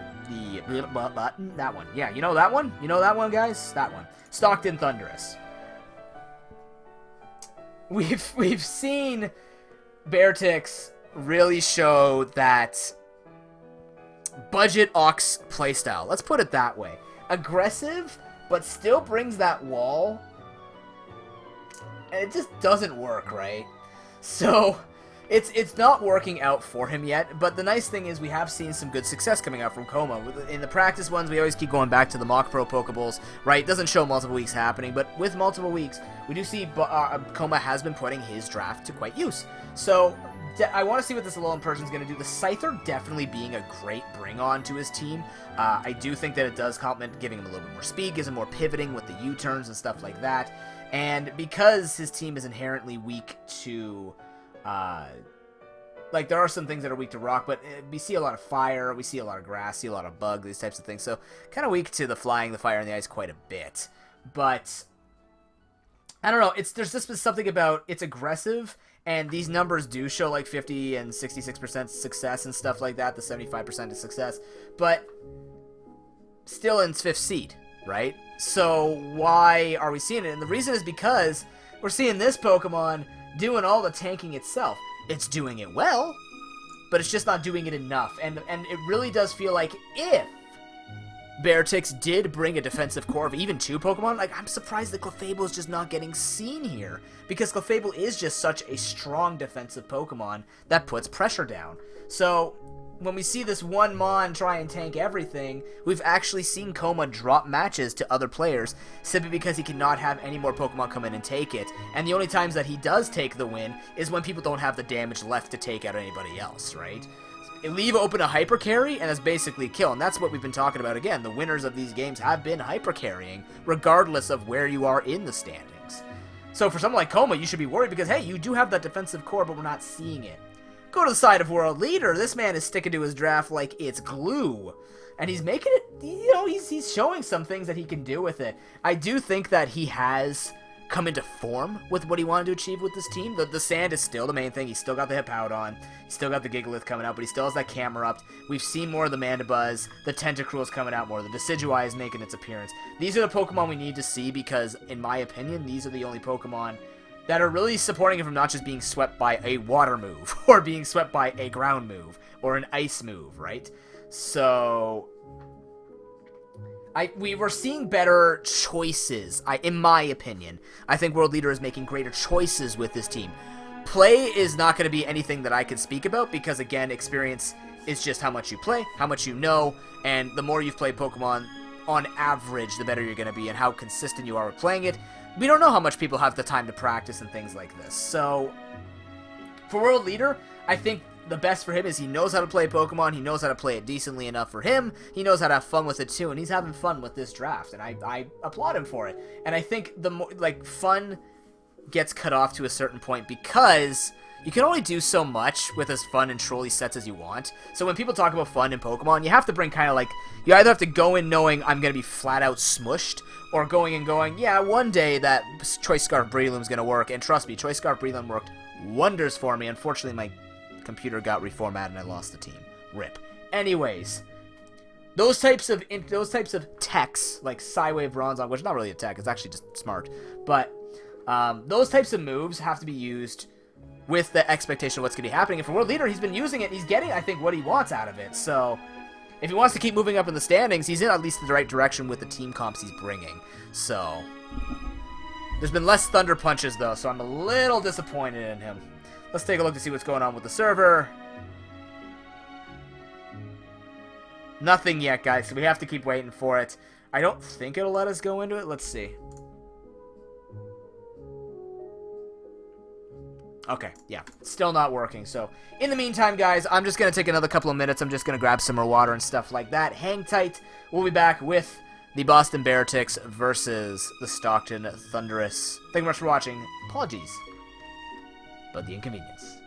one. Yeah, you know that one? You know that one, guys? That one. Stockton Thunderous. We've seen Bearticks really show that budget Ox playstyle. Let's put it that way. Aggressive, but still brings that wall. And it just doesn't work, right? So it's not working out for him yet, but the nice thing is we have seen some good success coming out from Coma. In the practice ones, we always keep going back to the mock ProPokeballs, right? It doesn't show multiple weeks happening, but with multiple weeks, we do see Coma has been putting his draft to quite use. So I want to see what this Alolan person's going to do. The Scyther definitely being a great bring-on to his team. I do think that it does complement giving him a little bit more speed, gives him more pivoting with the U-turns and stuff like that. And because his team is inherently weak to like, there are some things that are weak to rock, but we see a lot of fire, we see a lot of grass, see a lot of bug, these types of things. So, kind of weak to the flying, the fire, and the ice quite a bit. But I don't know, there's just something about, it's aggressive, and these numbers do show like 50 and 66% success and stuff like that, the 75% of success, but still in 5th seed, right? So why are we seeing it? And the reason is because we're seeing this Pokemon doing all the tanking itself. It's doing it well, but it's just not doing it enough. And it really does feel like if Bearticks did bring a defensive core of even 2 Pokemon, like, I'm surprised that Clefable is just not getting seen here, because Clefable is just such a strong defensive Pokemon that puts pressure down. So when we see this one Mon try and tank everything, we've actually seen Coma drop matches to other players simply because he cannot have any more Pokemon come in and take it. And the only times that he does take the win is when people don't have the damage left to take out anybody else, right? Leave open a Hyper Carry, and that's basically kill. And that's what we've been talking about again. The winners of these games have been Hyper Carrying, regardless of where you are in the standings. So for someone like Coma, you should be worried because, hey, you do have that defensive core, but we're not seeing it. Go to the side of World Leader. This man is sticking to his draft like it's glue. And he's making it, you know, he's showing some things that he can do with it. I do think that he has come into form with what he wanted to achieve with this team. The sand is still the main thing. He's still got the Hippowdon. He's still got the Gigalith coming out, but he still has that Camerupt. We've seen more of the Mandibuzz. The Tentacruel's coming out more. The Decidueye is making its appearance. These are the Pokemon we need to see because, in my opinion, these are the only Pokemon that are really supporting him from not just being swept by a water move, or being swept by a ground move, or an ice move, right? So we were seeing better choices, in my opinion. I think World Leader is making greater choices with this team. Play is not going to be anything that I can speak about because, again, experience is just how much you play, how much you know, and the more you've played Pokemon, on average, the better you're going to be and how consistent you are with playing it. We don't know how much people have the time to practice and things like this. So, for World Leader, I think the best for him is he knows how to play Pokemon, he knows how to play it decently enough for him, he knows how to have fun with it too, and he's having fun with this draft, and I applaud him for it. And I think the more, like, fun gets cut off to a certain point because you can only do so much with as fun and trolley sets as you want. So when people talk about fun in Pokemon, you have to bring kind of like, you either have to go in knowing I'm going to be flat out smushed, or going and going, yeah, one day that Choice Scarf Breloom's going to work, and trust me, Choice Scarf Breloom worked wonders for me. Unfortunately, my computer got reformatted and I lost the team. RIP. Anyways, those types of techs, like Psywave Bronzong, which is not really a tech, it's actually just smart, but those types of moves have to be used with the expectation of what's going to be happening. And for World Leader, he's been using it, and he's getting, I think, what he wants out of it. So if he wants to keep moving up in the standings, he's in at least the right direction with the team comps he's bringing. So there's been less Thunder Punches, though, so I'm a little disappointed in him. Let's take a look to see what's going on with the server. Nothing yet, guys, so we have to keep waiting for it. I don't think it'll let us go into it. Let's see. Okay, yeah, still not working. So, in the meantime, guys, I'm just going to take another couple of minutes. I'm just going to grab some more water and stuff like that. Hang tight. We'll be back with the Boston Beartics versus the Stockton Thunderous. Thank you much for watching. Apologies about the inconvenience.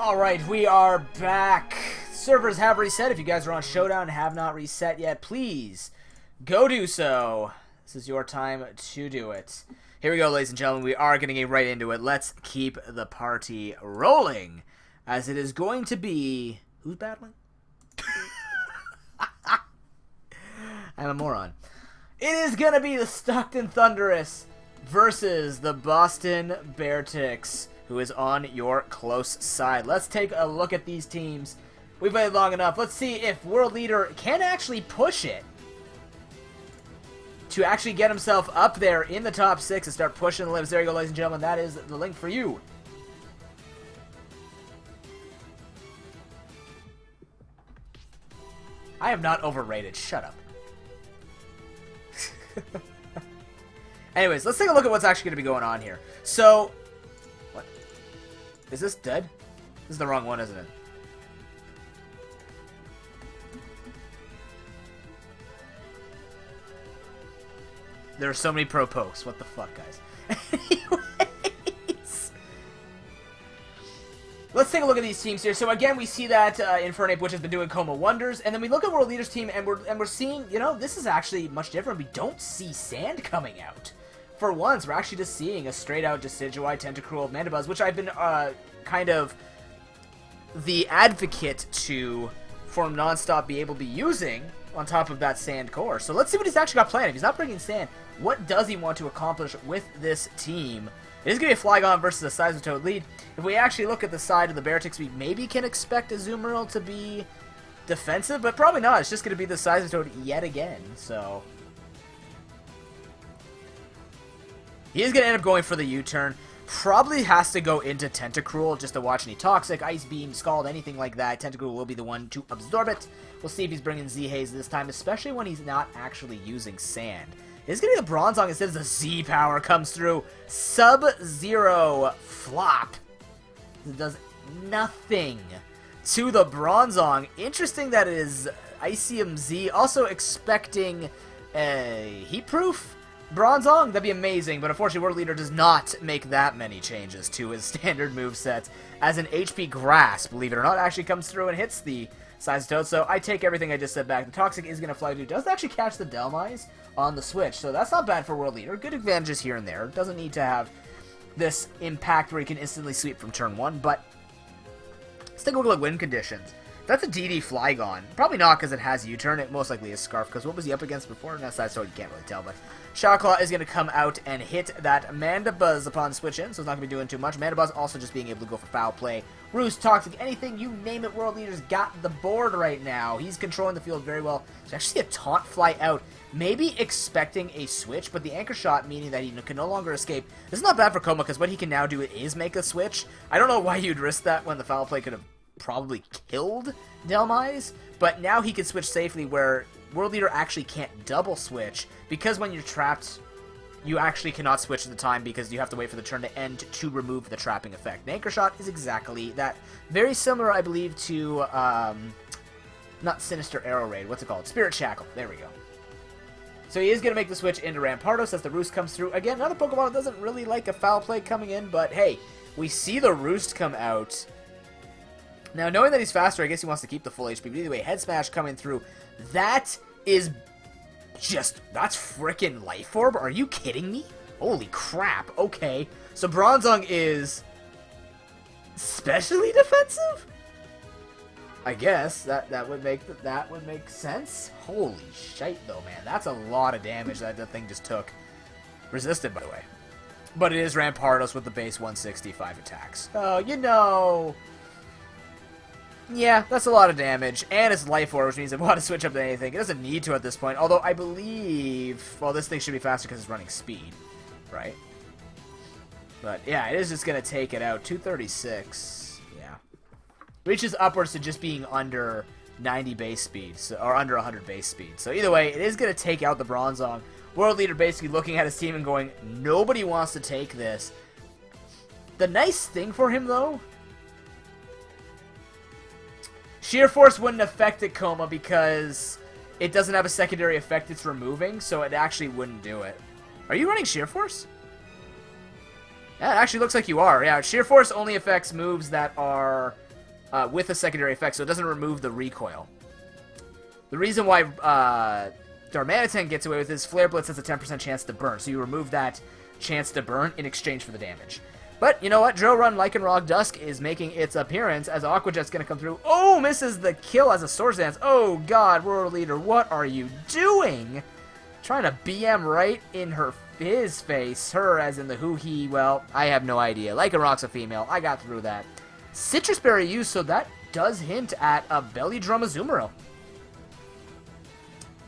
Alright, we are back. Servers have reset. If you guys are on Showdown and have not reset yet, please go do so. This is your time to do it. Here we go, ladies and gentlemen. We are going to get right into it. Let's keep the party rolling, as it is going to be... Who's battling? I'm a moron. It is going to be the Stockton Thunderous versus the Boston Beartics, who is on your close side. Let's take a look at these teams. We've played long enough. Let's see if World Leader can actually push it to actually get himself up there in the top 6 and start pushing the limits. There you go, ladies and gentlemen. That is the link for you. I am not overrated. Shut up. Anyways, let's take a look at what's actually going to be going on here. So, what? Is this dead? This is the wrong one, isn't it? There are so many pro pokes. What the fuck, guys? Anyways, let's take a look at these teams here. So again, we see that Infernape, which has been doing Coma Wonders, and then we look at World Leader's team, and we're seeing, you know, this is actually much different. We don't see Sand coming out. For once, we're actually just seeing a straight-out Decidueye, Tentacruel, Mandibuzz, which I've been kind of the advocate for non-stop be able to be using on top of that Sand core. So let's see what he's actually got planned. If he's not bringing Sand, what does he want to accomplish with this team? It is going to be a Flygon versus a Seismitoad lead. If we actually look at the side of the Beartics, we maybe can expect a Azumarill to be defensive, but probably not. It's just going to be the Seismitoad yet again, so... He is going to end up going for the U-turn. Probably has to go into Tentacruel just to watch any Toxic, Ice Beam, Scald, anything like that. Tentacruel will be the one to absorb it. We'll see if he's bringing Z-Haze this time, especially when he's not actually using Sand. It's going to be the Bronzong instead of the Z-Power comes through. Sub-Zero Flop. It does nothing to the Bronzong. Interesting that it is Icium Z. Also expecting a Heat-Proof Bronzong, that'd be amazing, but unfortunately World Leader does not make that many changes to his standard moveset, as an HP Grass, believe it or not, actually comes through and hits the Seismitoad, so I take everything I just said back. The Toxic is going to fly through. Does actually catch the Delmise on the switch, so that's not bad for World Leader. Good advantages here and there. Doesn't need to have this impact where he can instantly sweep from turn 1, but let's take a look at win conditions. That's a DD Flygon. Probably not because it has U-turn. It most likely is Scarf, because what was he up against before? No, so you can't really tell, but Shawclaw is going to come out and hit that Mandibuzz upon switch in, so it's not going to be doing too much. Mandibuzz also just being able to go for Foul Play. Roost, Toxic, anything, you name it, World Leader's got the board right now. He's controlling the field very well. There's actually a Taunt Fly out, maybe expecting a switch, but the Anchor Shot, meaning that he can no longer escape. This is not bad for Coma, because what he can now do is make a switch. I don't know why you'd risk that when the Foul Play could have probably killed Delmise, but now he can switch safely where World Leader actually can't double switch, because when you're trapped, you actually cannot switch at the time because you have to wait for the turn to end to remove the trapping effect. The Anchor Shot is exactly that. Very similar, I believe, to, not Sinister Arrow Raid, what's it called? Spirit Shackle, there we go. So he is going to make the switch into Rampardos as the Roost comes through. Again, another Pokemon that doesn't really like a Foul Play coming in, but hey, we see the Roost come out. Now, knowing that he's faster, I guess he wants to keep the full HP. But either way, Head Smash coming through. That is just... That's frickin' Life Orb? Are you kidding me? Holy crap. Okay. So Bronzong is... specially defensive? I guess. That would make sense. Holy shite, though, man. That's a lot of damage that the thing just took. Resisted, by the way. But it is Rampardos with the base 165 attacks. Oh, you know... Yeah, that's a lot of damage, and it's Life Orb, which means if I want to switch up to anything, it doesn't need to at this point, although I believe, well, this thing should be faster because it's running speed, right? But, yeah, it is just going to take it out. 236, yeah. Reaches upwards to just being under 90 base speed, so, or under 100 base speed. So either way, it is going to take out the Bronzong. World Leader basically looking at his team and going, nobody wants to take this. The nice thing for him, though... Sheer Force wouldn't affect it, Coma, because it doesn't have a secondary effect it's removing, so it actually wouldn't do it. Are you running Sheer Force? Yeah, it actually looks like you are. Yeah, Sheer Force only affects moves that are with a secondary effect, so it doesn't remove the recoil. The reason why Darmanitan gets away with his Flare Blitz has a 10% chance to burn, so you remove that chance to burn in exchange for the damage. But you know what? Drill Run Lycanroc Dusk is making its appearance as Aqua Jet's going to come through. Oh, misses the kill as a Swords Dance. Oh god, World Leader, what are you doing? Trying to BM right in his face. Her as in the who, he, well, I have no idea. Lycanroc's a female. I got through that. Citrus Berry used, so that does hint at a Belly Drum Azumarill.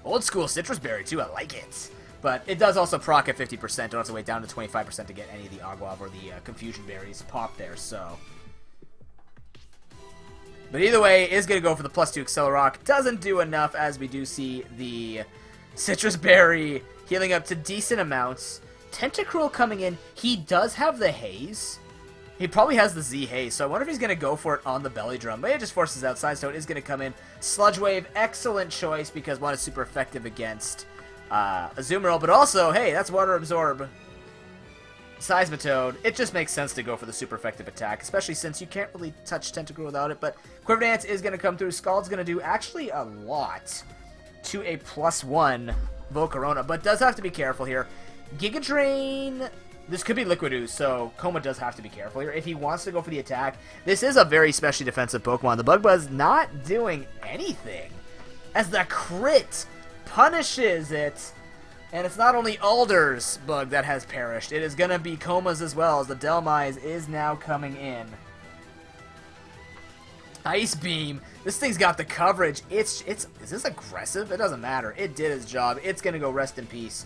Old school Citrus Berry, too. I like it. But it does also proc at 50%. Don't have to wait down to 25% to get any of the Aguav or the Confusion Berries pop there, so. But either way, is going to go for the +2 Accelerock. Doesn't do enough, as we do see the Citrus Berry healing up to decent amounts. Tentacruel coming in. He does have the Haze. He probably has the Z Haze, so I wonder if he's going to go for it on the Belly Drum. But it just forces outside, so it is going to come in. Sludge Wave, excellent choice, because one is super effective against Azumarill, but also, hey, that's Water Absorb. Seismitoad, it just makes sense to go for the super effective attack, especially since you can't really touch Tentacruel without it, but Quiver Dance is going to come through. Scald's going to do actually a lot to a +1 Volcarona, but does have to be careful here. Giga Drain, this could be Liquid Ooze, so Coma does have to be careful here. If he wants to go for the attack, this is a very specially defensive Pokemon. The Bug Buzz not doing anything, as the crit punishes it. And it's not only Alder's bug that has perished, it is going to be Coma's as well, as the Delmise is now coming in. Ice Beam, this thing's got the coverage. Is this aggressive? It doesn't matter. It did its job. It's going to go rest in peace.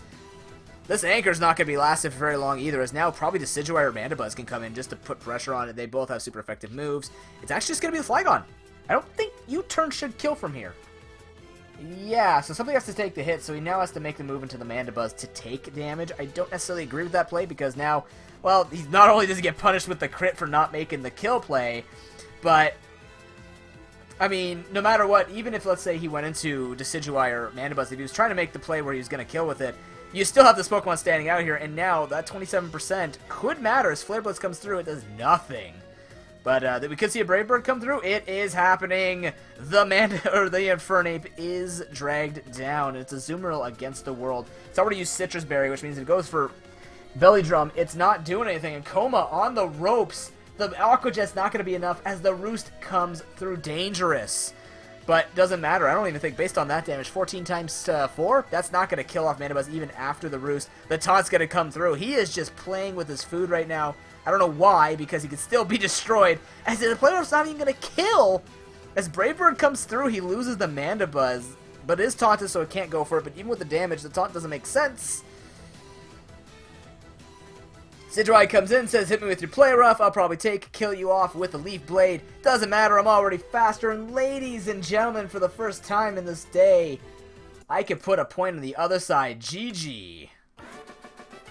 This Anchor's not going to be lasting for very long either, as now probably Decidueye or Mandibuzz can come in just to put pressure on it. They both have super effective moves. It's actually just going to be the Flygon. I don't think U-turn should kill from here. Yeah, so somebody has to take the hit, so he now has to make the move into the Mandibuzz to take damage. I don't necessarily agree with that play, because now, well, he's not only does he get punished with the crit for not making the kill play, but, I mean, no matter what, even if, let's say, he went into Decidueye or Mandibuzz, if he was trying to make the play where he was going to kill with it, you still have this Pokemon standing out here, and now that 27% could matter. As Flare Blitz comes through, it does nothing. But we could see a Brave Bird come through. It is happening. The Infernape is dragged down. It's a Azumarill against the world. It's already used Citrus Berry, which means it goes for Belly Drum. It's not doing anything. And Coma on the ropes. The Aqua Jet's not going to be enough as the Roost comes through dangerous. But doesn't matter. I don't even think, based on that damage, 14 times 4, that's not going to kill off Mandibuzz even after the Roost. The Taunt's going to come through. He is just playing with his food right now. I don't know why, because he could still be destroyed. As the player's not even going to kill. As Brave Bird comes through, he loses the Mandibuzz. But it is taunted, so it can't go for it. But even with the damage, the taunt doesn't make sense. Decidueye comes in, says, hit me with your Play Rough. I'll probably kill you off with a Leaf Blade. Doesn't matter, I'm already faster. And ladies and gentlemen, for the first time in this day, I can put a point on the other side. GG.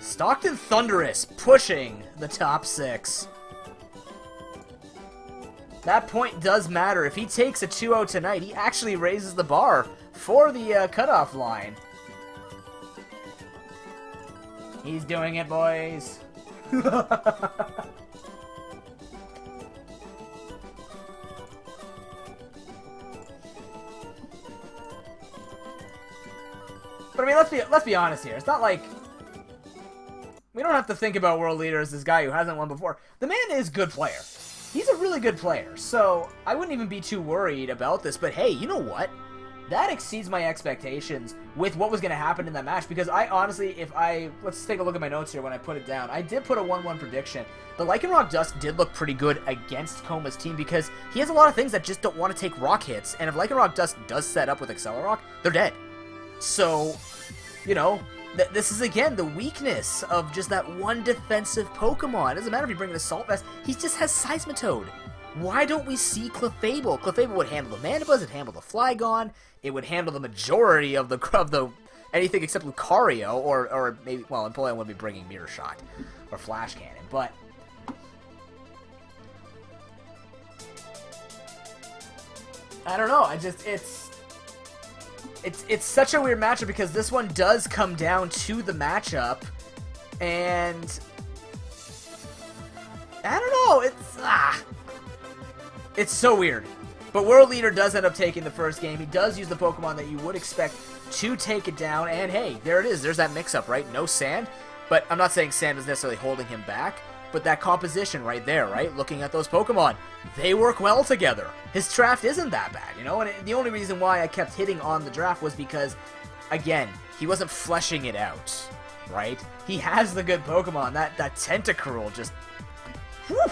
Stockton Thundurus pushing the top 6. That point does matter. If he takes a 2-0 tonight, he actually raises the bar for the cutoff line. He's doing it, boys. But I mean, let's be honest here. It's not like we don't have to think about World Leader as this guy who hasn't won before. The man is a good player. He's a really good player, so I wouldn't even be too worried about this. But hey, you know what? That exceeds my expectations with what was going to happen in that match, because I honestly, let's take a look at my notes here when I put it down. I did put a 1-1 prediction. The Lycanroc Dusk did look pretty good against Coma's team, because he has a lot of things that just don't want to take rock hits, and if Lycanroc Dusk does set up with Accelerock, they're dead. So, you know, this is, again, the weakness of just that one defensive Pokemon. It doesn't matter if you bring in Assault Vest, he just has Seismitoad. Why don't we see Clefable? Clefable would handle the Mandibuzz, it'd handle the Flygon, it would handle the majority of the anything except Lucario, or maybe, well, in Empoleon would be bringing Mirror Shot, or Flash Cannon, but I don't know, it's such a weird matchup, because this one does come down to the matchup, and I don't know, It's so weird. But World Leader does end up taking the first game. He does use the Pokemon that you would expect to take it down. And hey, there it is. There's that mix-up, right? No Sand. But I'm not saying Sand is necessarily holding him back. But that composition right there, right? Looking at those Pokemon, they work well together. His draft isn't that bad, you know? And the only reason why I kept hitting on the draft was because, again, he wasn't fleshing it out, right? He has the good Pokemon. That Tentacruel just... Whew.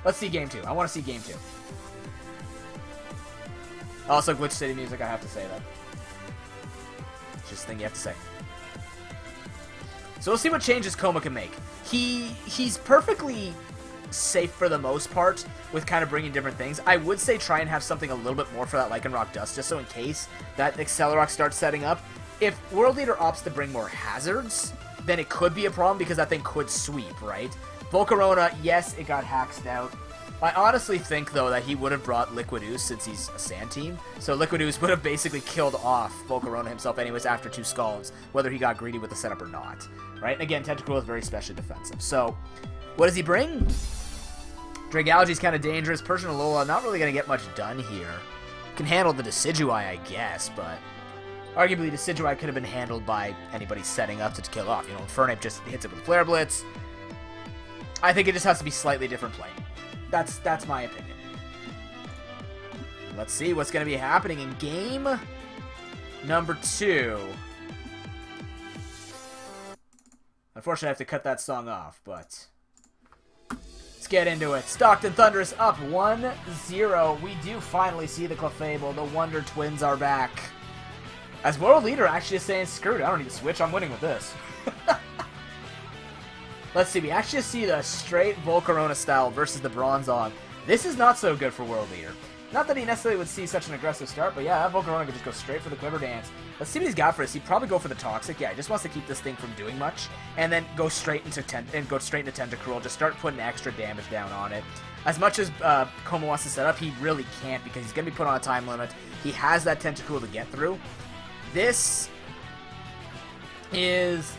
Let's see Game 2. I want to see Game 2. Also, Glitch City music, I have to say that. It's just a thing you have to say. So we'll see what changes Coma can make. He's perfectly safe for the most part with kind of bringing different things. I would say try and have something a little bit more for that Lycanroc Dust, just so in case that Accelerock starts setting up. If World Leader opts to bring more hazards, then it could be a problem because that thing could sweep, right? Volcarona, yes, it got haxed out. I honestly think, though, that he would have brought Liquidooze since he's a Sand team. So Liquidooze would have basically killed off Volcarona himself anyways after 2 Scalds, whether he got greedy with the setup or not. Right? And again, Tentacruel is very specially defensive. So, what does he bring? Dragalge's kind of dangerous. Persian Alola, not really going to get much done here. Can handle the Decidueye, I guess, but... Arguably, Decidueye could have been handled by anybody setting up to kill off. You know, Infernape just hits it with Flare Blitz. I think it just has to be slightly different play. That's my opinion. Let's see what's going to be happening in game number 2. Unfortunately, I have to cut that song off, but let's get into it. Stockton Thunderous up 1-0. We do finally see the Clefable. The Wonder Twins are back. As World Leader actually is saying, screw it, I don't need to switch. I'm winning with this. Let's see, we actually see the straight Volcarona style versus the Bronzong. This is not so good for World Leader. Not that he necessarily would see such an aggressive start, but yeah, that Volcarona could just go straight for the Quiver Dance. Let's see what he's got for us. He'd probably go for the Toxic. Yeah, he just wants to keep this thing from doing much, and then go straight into Tentacruel. Just start putting extra damage down on it. As much as Coma wants to set up, he really can't because he's going to be put on a time limit. He has that Tentacruel to get through. This is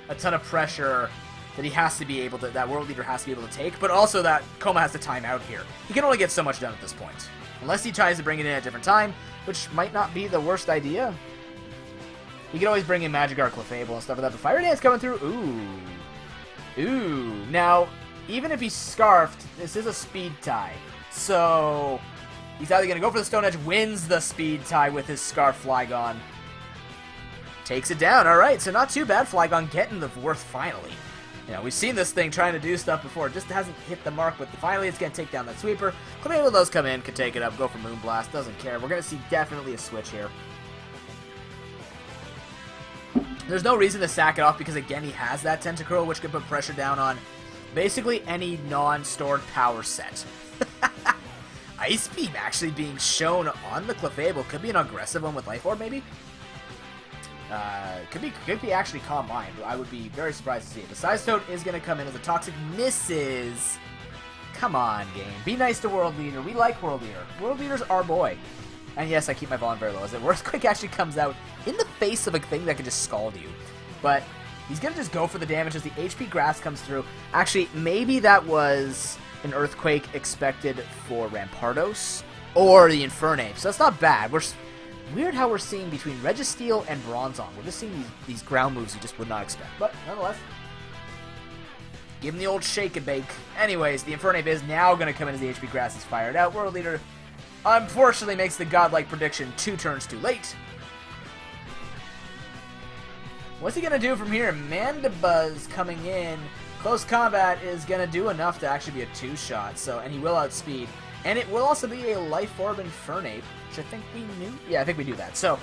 a ton of pressure that he has to be able to, that World Leader has to be able to take, but also that Coma has to time out here. He can only get so much done at this point. Unless he tries to bring it in at a different time, which might not be the worst idea. He can always bring in Magikarp, Clefable, and stuff like that, but Fire Dance coming through, ooh. Now, even if he's Scarfed, this is a speed tie. So, he's either going to go for the Stone Edge, wins the speed tie with his Scarf Flygon. Takes it down, alright, so not too bad, Flygon getting the worth finally. You know, we've seen this thing trying to do stuff before. It just hasn't hit the mark, but finally it's going to take down that sweeper. Clefable does come in, can take it up, go for Moonblast, doesn't care. We're going to see definitely a switch here. There's no reason to sack it off because, again, he has that Tentacruel, which can put pressure down on basically any non-stored power set. Ice Beam actually being shown on the Clefable. Could be an aggressive one with Life Orb, maybe? Could be actually Calm Mind. I would be very surprised to see it. The Size Toad is going to come in as a Toxic. Misses. Come on, game. Be nice to World Leader. We like World Leader. World Leader's our boy. And yes, I keep my volume very low. As the Earthquake actually comes out in the face of a thing that can just scald you. But he's going to just go for the damage as the HP Grass comes through. Actually, maybe that was an Earthquake expected for Rampardos or the Infernape. So that's not bad. Weird how we're seeing between Registeel and Bronzong. We're just seeing these ground moves you just would not expect. But nonetheless, give him the old shake and bake. Anyways, the Infernape is now going to come in as the HP Grass is fired out. World Leader unfortunately makes the godlike prediction 2 turns too late. What's he going to do from here? Mandibuzz coming in. Close Combat is going to do enough to actually be a 2-shot. And he will outspeed. And it will also be a Life Orb Infernape, which I think we knew. Yeah, I think we knew that. So,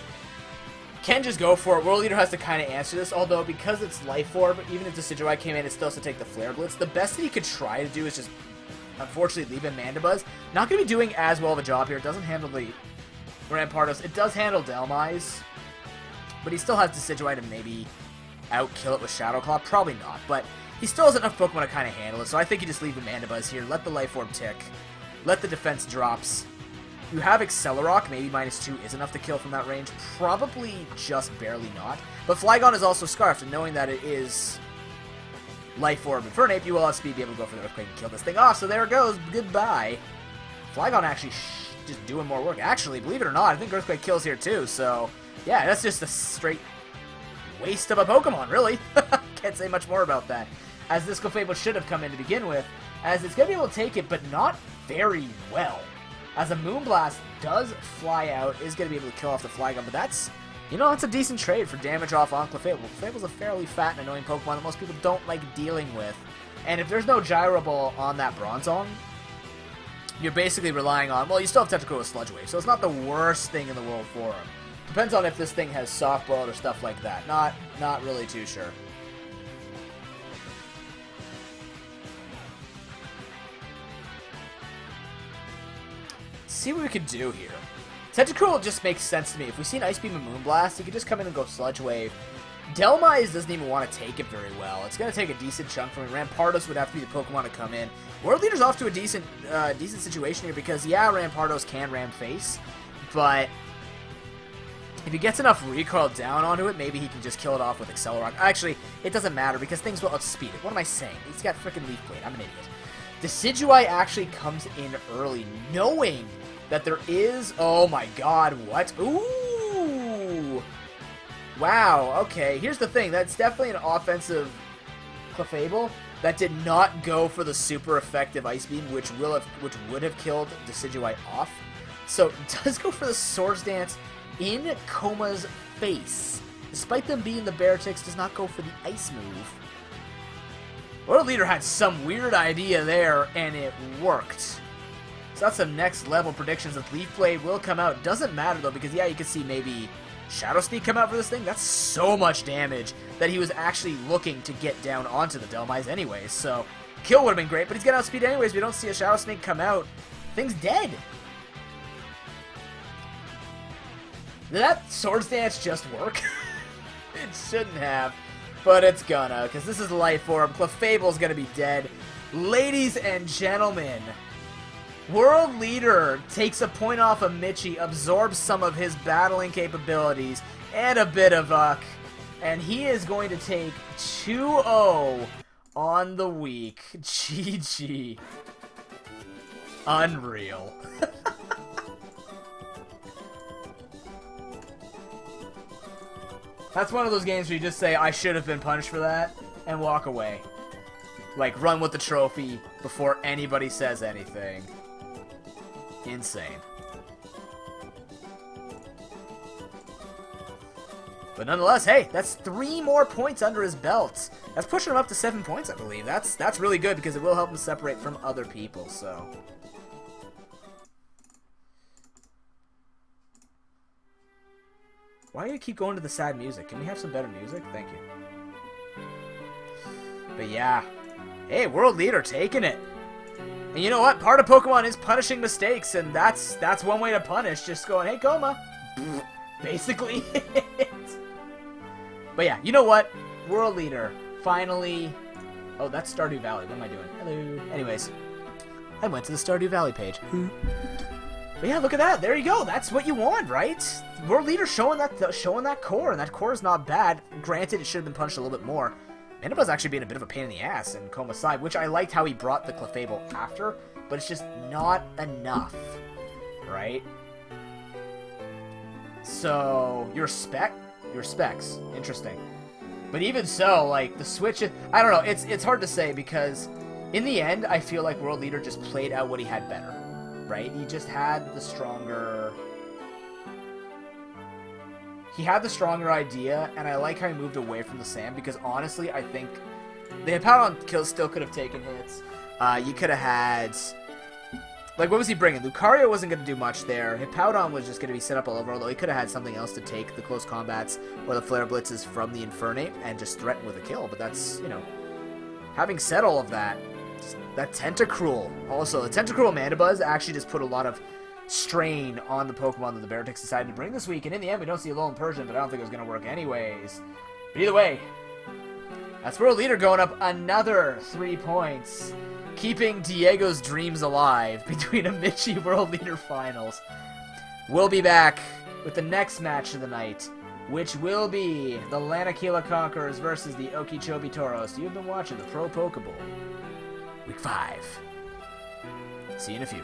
can just go for it. World Leader has to kind of answer this, although because it's Life Orb, even if the Decidueye came in, it still has to take the Flare Blitz. The best that he could try to do is just, unfortunately, leave in Mandibuzz. Not going to be doing as well of a job here. It doesn't handle the Rampardos. It does handle Delmise, but he still has Decidueye to maybe outkill it with Shadow Claw. Probably not, but he still has enough Pokemon to kind of handle it, so I think you just leave in Mandibuzz here. Let the Life Orb tick. Let the defense drops. You have Accelerock, maybe -2 is enough to kill from that range. Probably just barely not. But Flygon is also Scarfed, and knowing that it is Life Orb Infernape, you will outspeed be able to go for the Earthquake and kill this thing off. So there it goes. Goodbye. Flygon actually just doing more work. Actually, believe it or not, I think Earthquake kills here too, so yeah, that's just a straight waste of a Pokemon, really. Can't say much more about that. As this Clefable should have come in to begin with, as it's going to be able to take it, but not very well. As a Moonblast does fly out, is going to be able to kill off the Flygon, but that's, you know, that's a decent trade for damage off on Clefable. Clefable's a fairly fat and annoying Pokemon that most people don't like dealing with. And if there's no Gyro Ball on that Bronzong, you're basically relying on, well, you still have Tentacruel with Sludge Wave, so it's not the worst thing in the world for him. Depends on if this thing has Soft Boiled or stuff like that. Not really too sure. See what we could do here. Tentacruel just makes sense to me. If we see an Ice Beam and Moonblast, he could just come in and go Sludge Wave. Delmise doesn't even want to take it very well. It's going to take a decent chunk from it. Rampardos would have to be the Pokemon to come in. World Leader's off to a decent situation here because, yeah, Rampardos can Ram Face, but if he gets enough recoil down onto it, maybe he can just kill it off with Accelerock. Actually, it doesn't matter because things will outspeed it. What am I saying? He's got frickin' Leaf Blade. I'm an idiot. Decidueye actually comes in early, knowing that there is... Oh my god, what? Ooh! Wow, okay. Here's the thing. That's definitely an offensive Clefable that did not go for the super effective Ice Beam, which would have killed Decidueye off. So it does go for the Swords Dance in Koma's face. Despite them being the Beartix, does not go for the Ice move. World Leader had some weird idea there, and it worked. So that's some next level predictions of Leaf Blade will come out. Doesn't matter though, because yeah, you can see maybe Shadow Sneak come out for this thing. That's so much damage that he was actually looking to get down onto the Delmise anyways. So kill would have been great, but he's got outspeed anyways. We don't see a Shadow Sneak come out. Thing's dead. Did that Swords Dance just work? It shouldn't have, but it's gonna, because this is life for him. Clefable's gonna be dead. Ladies and gentlemen, World Leader takes a point off of Michi, absorbs some of his battling capabilities, and a bit of and he is going to take 2-0 on the week. GG. Unreal. That's one of those games where you just say, I should have been punished for that, and walk away. Like, run with the trophy before anybody says anything. Insane. But nonetheless, hey, that's 3 more points under his belt. That's pushing him up to 7 points, I believe. That's really good because it will help him separate from other people, so... Why do you keep going to the sad music? Can we have some better music? Thank you. But yeah. Hey, World Leader taking it. And you know what? Part of Pokemon is punishing mistakes, and that's one way to punish. Just going, hey, Koma. Basically. But yeah, you know what? World Leader finally... Oh, that's Stardew Valley. What am I doing? Hello. Anyways. I went to the Stardew Valley page. But yeah, look at that. There you go. That's what you want, right? World Leader showing that core, and that core is not bad. Granted, it should have been punished a little bit more. Manaba's actually being a bit of a pain in the ass in Koma's side, which I liked how he brought the Clefable after, but it's just not enough, right? So, your specs, interesting. But even so, like, the switch, I don't know, it's hard to say because in the end, I feel like World Leader just played out what he had better. Right? He just had the stronger... He had the stronger idea, and I like how he moved away from the sand, because honestly, I think the Hippowdon kills still could have taken hits. You could have had... Like, what was he bringing? Lucario wasn't going to do much there. Hippowdon was just going to be set up all over, although he could have had something else to take the close combats or the Flare Blitzes from the Infernape and just threaten with a kill, but that's, you know... Having said all of that, that Tentacruel. Also, the Tentacruel Mandibuzz actually just put a lot of strain on the Pokemon that the Beartix decided to bring this week. And in the end, we don't see a Alolan Persian, but I don't think it was going to work anyways. But either way, that's World Leader going up another 3 points. Keeping Diego's dreams alive between a Michi World Leader Finals. We'll be back with the next match of the night, which will be the Lanakila Conquerors versus the Okeechobee Toros. You've been watching the ProPokeBowl. Week 5. See you in a few.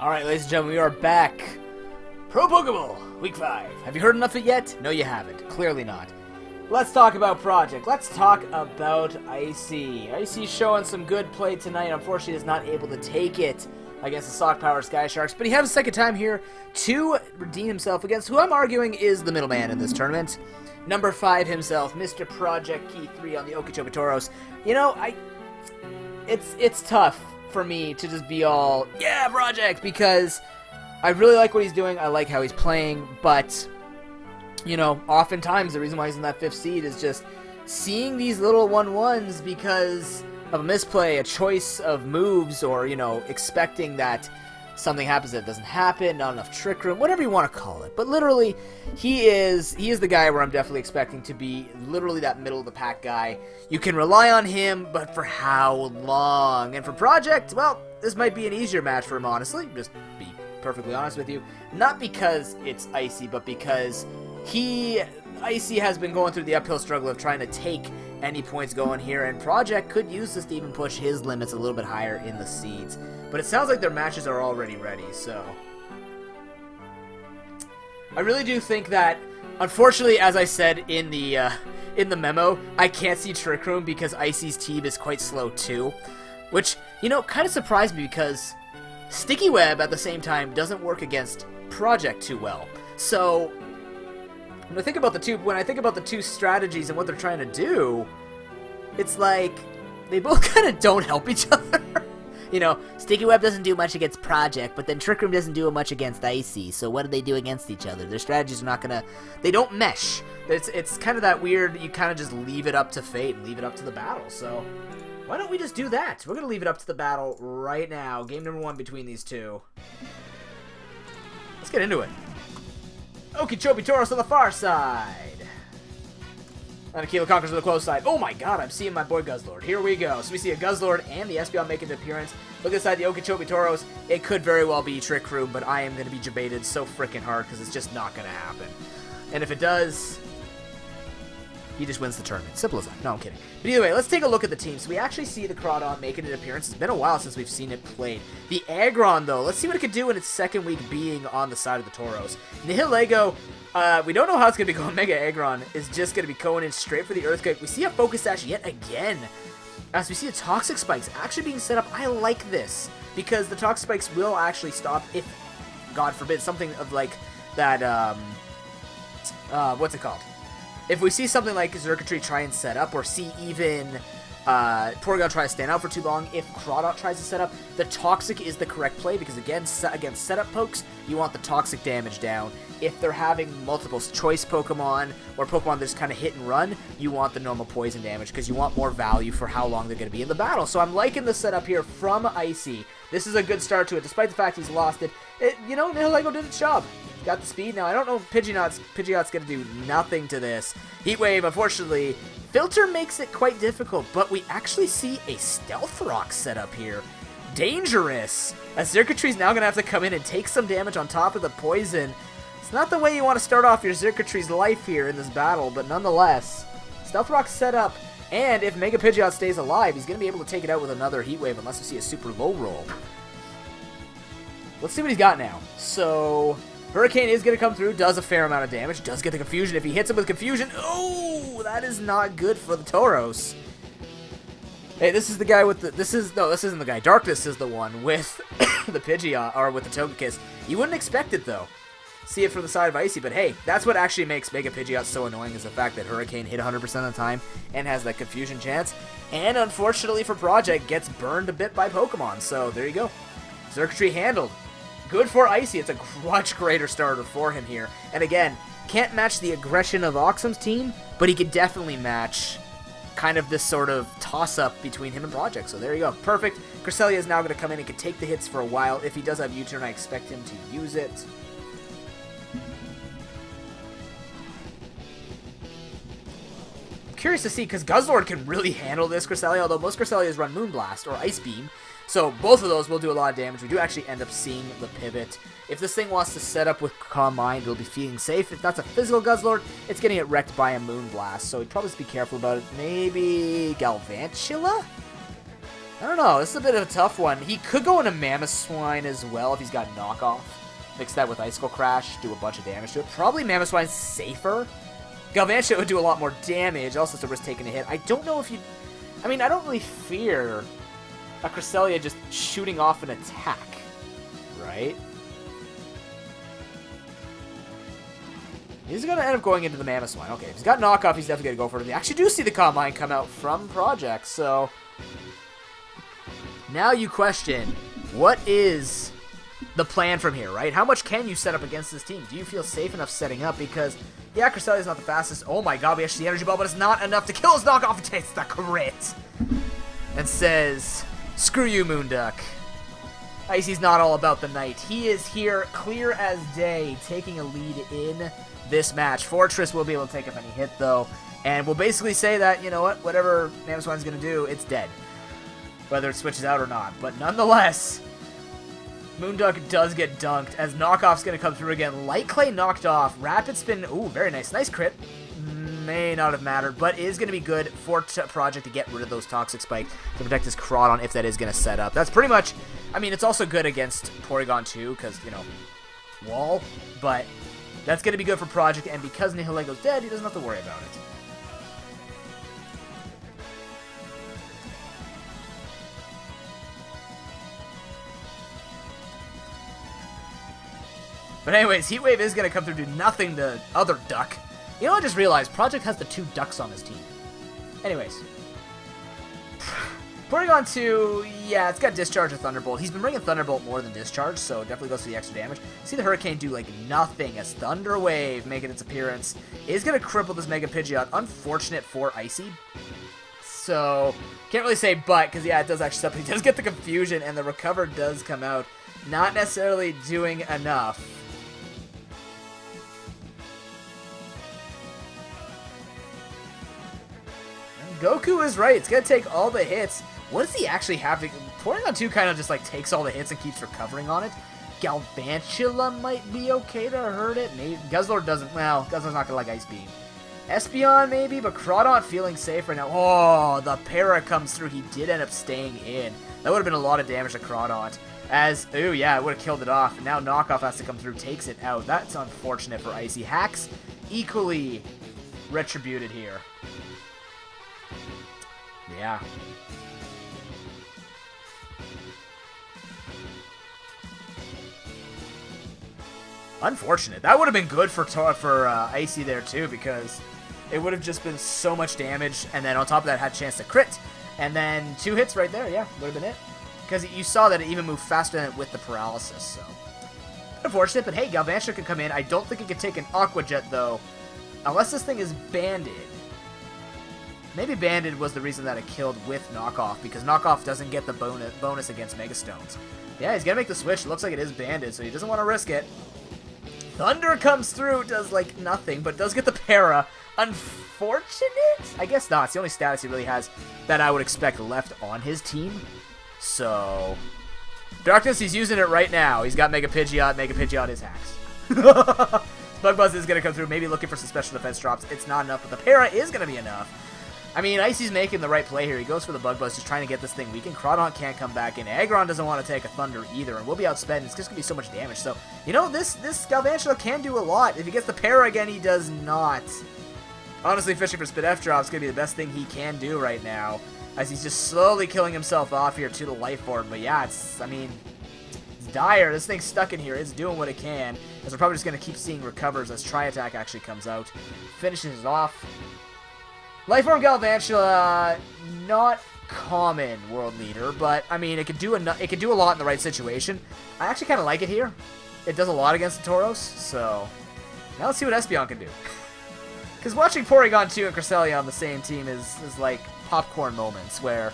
Alright, ladies and gentlemen, we are back. ProPokeBowl, Week 5. Have you heard enough of it yet? No, you haven't. Clearly not. Let's talk about Project. Let's talk about Icy. Icy's showing some good play tonight. Unfortunately, is not able to take it against the Sock Power Sky Sharks, but he has a second time here to redeem himself against who I'm arguing is the middleman in this tournament. Number 5 himself, Mr. Project Key 3 on the Okeechobee Toros. You know, it's tough for me to just be all, yeah, Project, because I really like what he's doing, I like how he's playing, but, you know, oftentimes the reason why he's in that 5th seed is just seeing these little 1-1s because of a misplay, a choice of moves, or, you know, expecting that something happens that doesn't happen, not enough trick room, whatever you want to call it. But literally, he is the guy where I'm definitely expecting to be literally that middle of the pack guy. You can rely on him, but for how long? And for Project, well, this might be an easier match for him, honestly. Just be perfectly honest with you. Not because it's Icy, but because Icy has been going through the uphill struggle of trying to take any points going here, and Project could use this to even push his limits a little bit higher in the seeds. But it sounds like their matches are already ready, so I really do think that, unfortunately, as I said in the memo, I can't see Trick Room because Icy's team is quite slow too, which, you know, kind of surprised me because Sticky Web at the same time doesn't work against Project too well. So when I think about the two strategies and what they're trying to do, it's like they both kind of don't help each other. You know, Sticky Web doesn't do much against Project, but then Trick Room doesn't do much against Icy, so what do they do against each other? Their strategies are not gonna, they don't mesh. It's kind of that weird, you kind of just leave it up to fate and leave it up to the battle, so why don't we just do that? We're gonna leave it up to the battle right now. Game number 1 between these two. Let's get into it. Okeechobee Toros on the far side. And Aquila Conquers on the close side. Oh my god, I'm seeing my boy Guzzlord. Here we go. So we see a Guzzlord and the SBL making an appearance. Look inside the Okeechobee Toros. It could very well be Trick Room, but I am going to be debated so freaking hard because it's just not going to happen. And if it does, he just wins the tournament. Simple as that. No, I'm kidding. But either way, let's take a look at the team. So we actually see the Crawdon making an appearance. It's been a while since we've seen it played. The Aggron, though, let's see what it could do in its second week being on the side of the Toros. Nihilego, we don't know how it's going to be going. Mega Aggron is just going to be going in straight for the Earthquake. We see a Focus Sash yet again. As we see the Toxic Spikes actually being set up. I like this because the Toxic Spikes will actually stop if, God forbid, something of like that, what's it called? If we see something like Xurkitree try and set up, or see even Porygon try to stand out for too long, if Crawdon tries to set up, the Toxic is the correct play, because again, against setup pokes, you want the Toxic damage down. If they're having multiple choice Pokemon, or Pokemon that just kind of hit and run, you want the normal poison damage, because you want more value for how long they're going to be in the battle. So I'm liking the setup here from Icy. This is a good start to it, despite the fact he's lost it. You know, Nihilego did its job. Got the speed. Now, I don't know if Pidgeot's going to do nothing to this. Heat Wave, unfortunately, Filter makes it quite difficult, but we actually see a Stealth Rock set up here. Dangerous, as Xurkitree's now going to have to come in and take some damage on top of the poison. It's not the way you want to start off your Xurkitree's life here in this battle, but nonetheless, Stealth Rock set up, and if Mega Pidgeot stays alive, he's going to be able to take it out with another Heat Wave unless we see a super low roll. Let's see what he's got now. So Hurricane is going to come through, does a fair amount of damage, does get the Confusion. If he hits him with Confusion, oh, that is not good for the Tauros. Hey, this is the guy with the, this isn't the guy. Darkness is the one with the Pidgeot, or with the Togekiss. You wouldn't expect it, though. See it from the side of Icy, but hey, that's what actually makes Mega Pidgeot so annoying, is the fact that Hurricane hit 100% of the time and has that Confusion chance. And unfortunately for Project, gets burned a bit by Pokemon, so there you go. Xurkitree handled. Good for Icy. It's a much greater starter for him here. And again, can't match the aggression of Oxum's team, but he could definitely match kind of this sort of toss-up between him and Project. So there you go. Perfect. Cresselia is now going to come in and can take the hits for a while. If he does have U-turn, I expect him to use it. I'm curious to see, because Guzzlord can really handle this Cresselia, although most Cresselias run Moonblast or Ice Beam. So both of those will do a lot of damage. We do actually end up seeing the pivot. If this thing wants to set up with Calm Mind, it'll be feeling safe. If that's a physical Guzzlord, it's getting it wrecked by a Moonblast. So we'd probably just be careful about it. Maybe Galvantula? I don't know. This is a bit of a tough one. He could go into Mamoswine as well if he's got knockoff. Mix that with Icicle Crash, do a bunch of damage to it. Probably Mamoswine's safer. Galvantula would do a lot more damage. Also, it's a risk taking a hit. I don't know if you... I mean, I don't really fear a Cresselia just shooting off an attack, right? He's going to end up going into the Mamoswine. Okay, if he's got knockoff, he's definitely going to go for it. We actually do see the Combine come out from Project, so... Now you question, what is the plan from here, right? How much can you set up against this team? Do you feel safe enough setting up? Because, yeah, Cresselia's not the fastest. Oh my god, we actually see the Energy Ball, but it's not enough to kill his knockoff. It takes the crit. And says, screw you, Moonduck. Icy's not all about the night. He is here, clear as day, taking a lead in this match. Fortress will be able to take up any hit, though. And we'll basically say that, you know what, whatever Mamoswine's going to do, it's dead. Whether it switches out or not. But nonetheless, Moonduck does get dunked as Knockoff's going to come through again. Light Clay knocked off. Rapid Spin, ooh, very nice. Nice crit. May not have mattered, but is going to be good for Project to get rid of those Toxic Spike to protect his Crawdon if that is going to set up. That's pretty much, I mean, it's also good against Porygon too, because, you know, wall, but that's going to be good for Project, and because Nihilego's dead, he doesn't have to worry about it. But anyways, Heat Wave is going to come through, do nothing to other Duck. You know, I just realized Project has the 2 Ducks on his team. Anyways. Porygon 2, yeah, it's got Discharge or Thunderbolt. He's been bringing Thunderbolt more than Discharge, so definitely goes for the extra damage. See the Hurricane do, like, nothing as Thunder Wave making its appearance. Is going to cripple this Mega Pidgeot. Unfortunate for Icy. So, can't really say but, because, yeah, it does actually something. He does get the Confusion, and the Recover does come out. Not necessarily doing enough. Goku is right. It's going to take all the hits. What does he actually have to... Porygon 2 kind of just, like, takes all the hits and keeps recovering on it. Galvantula might be okay to hurt it. Maybe Guzzlord doesn't... Well, Guzzlord's not going to like Ice Beam. Espeon, maybe, but Crawdon feeling safe right now. Oh, the Para comes through. He did end up staying in. That would have been a lot of damage to Crawdon. As... Ooh, yeah, it would have killed it off. And now Knockoff has to come through, takes it out. That's unfortunate for Icy. Hacks equally retributed here. Yeah. Unfortunate. That would have been good for Icy there too, because it would have just been so much damage, and then on top of that had a chance to crit, and then 2 hits right there. Yeah, would have been it. Because you saw that it even moved faster than it with the paralysis. So unfortunate, but hey, Galvantula can come in. I don't think it can take an Aqua Jet though, unless this thing is banded. Maybe Banded was the reason that it killed with Knockoff, because Knockoff doesn't get the bonus against Mega Stones. Yeah, he's going to make the switch. It looks like it is Banded, so he doesn't want to risk it. Thunder comes through, does, like, nothing, but does get the Para. Unfortunate? I guess not. It's the only status he really has that I would expect left on his team. So, Darkness, he's using it right now. He's got Mega Pidgeot. Mega Pidgeot is Hacks. Bug Buzz is going to come through, maybe looking for some special defense drops. It's not enough, but the Para is going to be enough. I mean, Icy's making the right play here. He goes for the Bug Buzz, just trying to get this thing weakened. Crawdon can't come back in. Aggron doesn't want to take a Thunder either, and we'll be outspent. It's just going to be so much damage. So, you know, this Galvantula can do a lot. If he gets the Para again, he does not. Honestly, fishing for Spit F Drop is going to be the best thing he can do right now, as he's just slowly killing himself off here to the Life Orb. But yeah, I mean, it's dire. This thing's stuck in here. It's doing what it can, as we're probably just going to keep seeing recovers as Tri-Attack actually comes out. Finishes it off. Life Orb Galvantula, not common world leader, but I mean it could do a lot in the right situation. I actually kind of like it here. It does a lot against the Tauros, so now let's see what Espeon can do. Because watching Porygon 2 and Cresselia on the same team is like popcorn moments where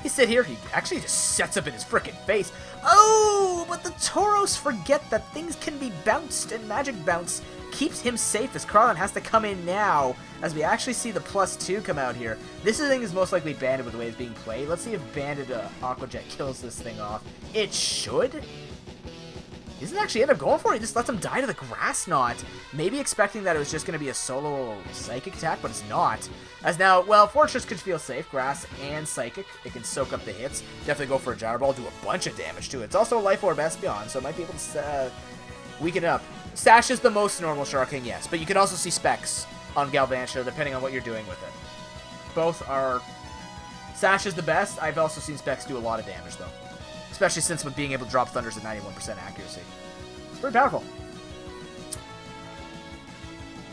he sit here, he actually just sets up in his frickin' face. Oh, but the Tauros forget that things can be bounced, and Magic Bounce keeps him safe as Crawdon has to come in now, as we actually see the +2 come out here. This thing is most likely banded with the way it's being played. Let's see if banded Aqua Jet kills this thing off. It should. He doesn't actually end up going for it. He just lets him die to the Grass Knot. Maybe expecting that it was just going to be a solo Psychic attack, but it's not. As now, well, Fortress could feel safe. Grass and Psychic. It can soak up the hits. Definitely go for a Gyro Ball. Do a bunch of damage to it. It's also a Life Orb Espeon, so it might be able to weaken it up. Sash is the most normal Sharking, yes. But you can also see Specs on Galvantula, depending on what you're doing with it. Both are... Sash is the best. I've also seen Specs do a lot of damage, though. Especially since with being able to drop Thunders at 91% accuracy. It's pretty powerful.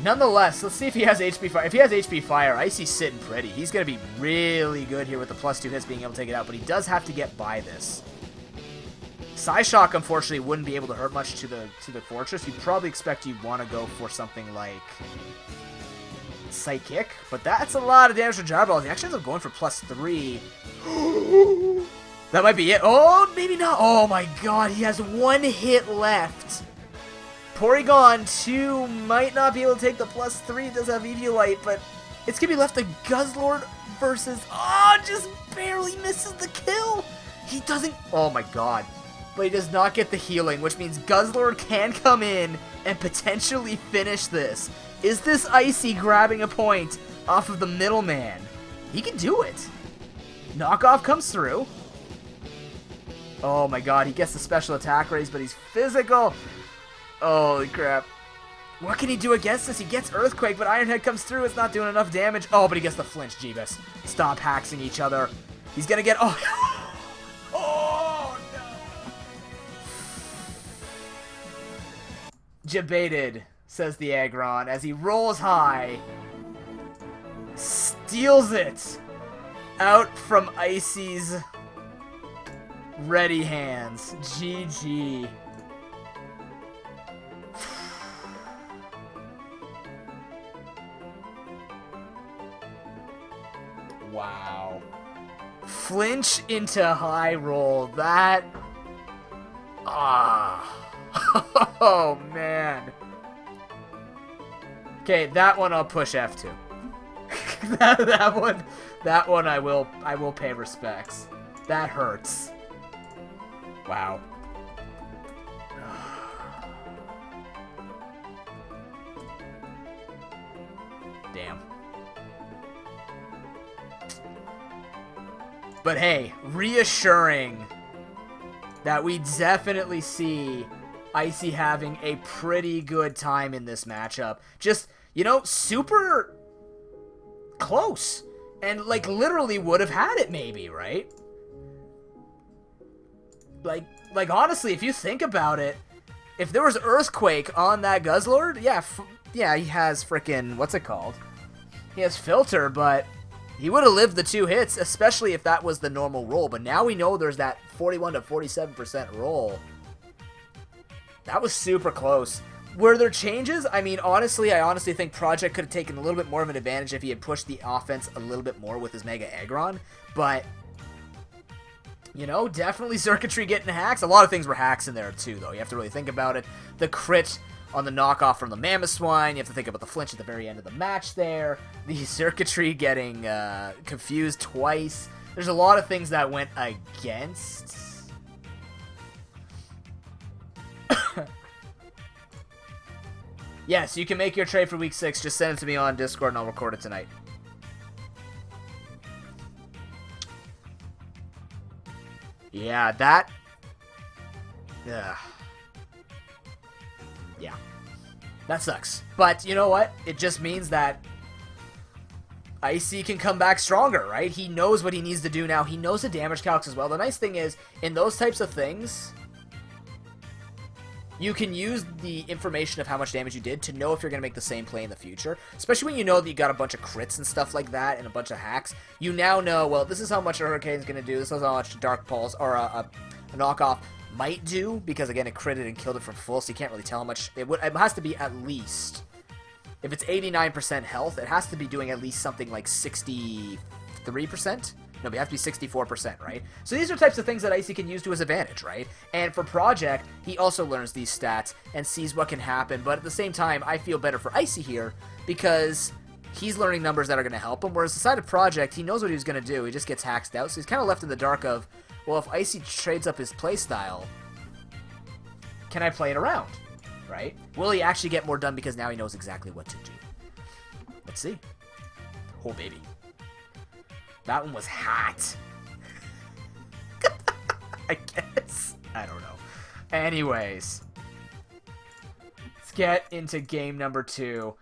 Nonetheless, let's see if he has HP Fire. If he has HP Fire, Icy's sitting pretty. He's going to be really good here with the +2 hits being able to take it out, but he does have to get by this. Psyshock, unfortunately, wouldn't be able to hurt much to the Fortress. You'd probably expect you'd want to go for something like Psychic, but that's a lot of damage to Gyro Ball. He actually ends up going for +3. That might be it. Oh, maybe not. Oh my god, he has 1 hit left. Porygon 2 might not be able to take the +3. It does have Eviolite, but it's going to be left to Guzzlord versus... Oh, just barely misses the kill. He doesn't... Oh my god. But he does not get the healing, which means Guzzlord can come in and potentially finish this. Is this Icy grabbing a point off of the middleman? He can do it. Knockoff comes through. Oh my god, he gets the special attack raise, but he's physical. Holy crap. What can he do against this? He gets Earthquake, but Iron Head comes through. It's not doing enough damage. Oh, but he gets the flinch, Jeebus. Stop hacking each other. He's gonna get... Oh, oh no. Jebaited, says the Aggron, as he rolls high. Steals it out from Icy's... ready hands. GG. Wow. Flinch into high roll. That... Ah. Oh, man. Okay, that one I'll push F2. that one I will pay respects. That hurts. Wow. Damn. But hey, reassuring that we definitely see Icy having a pretty good time in this matchup. Just, you know, super close. And, like, literally would have had it maybe, right? Like honestly, if you think about it, if there was Earthquake on that Guzzlord, yeah, he has frickin', what's it called? He has Filter, but he would have lived the 2 hits, especially if that was the normal roll. But now we know there's that 41 to 47% roll. That was super close. Were there changes? I mean, I honestly think Project could have taken a little bit more of an advantage if he had pushed the offense a little bit more with his Mega Aggron, but... You know, definitely circuitry getting hacks. A lot of things were hacks in there, too, though. You have to really think about it. The crit on the knockoff from the Mamoswine. You have to think about the flinch at the very end of the match there. The circuitry getting confused twice. There's a lot of things that went against. Yes, you can make your trade for Week 6. Just send it to me on Discord, and I'll record it tonight. Yeah, that... Yeah. That sucks. But you know what? It just means that Icy can come back stronger, right? He knows what he needs to do now. He knows the damage calcs as well. The nice thing is, in those types of things, you can use the information of how much damage you did to know if you're going to make the same play in the future. Especially when you know that you got a bunch of crits and stuff like that and a bunch of hacks. You now know, well, this is how much a Hurricane's going to do. This is how much a Dark Pulse or a knockoff might do. Because, again, it critted and killed it from full, so you can't really tell how much. It has to be at least... If it's 89% health, it has to be doing at least something like 63%. No, but it has to be 64%, right? So these are types of things that Icy can use to his advantage, right? And for Project, he also learns these stats and sees what can happen. But at the same time, I feel better for Icy here because he's learning numbers that are going to help him. Whereas the side of Project, he knows what he was going to do. He just gets hacked out. So he's kind of left in the dark of, well, if Icy trades up his playstyle, can I play it around? Right? Will he actually get more done because now he knows exactly what to do? Let's see. Oh, baby. That one was hot. I guess. I don't know. Anyways. Let's get into game number 2.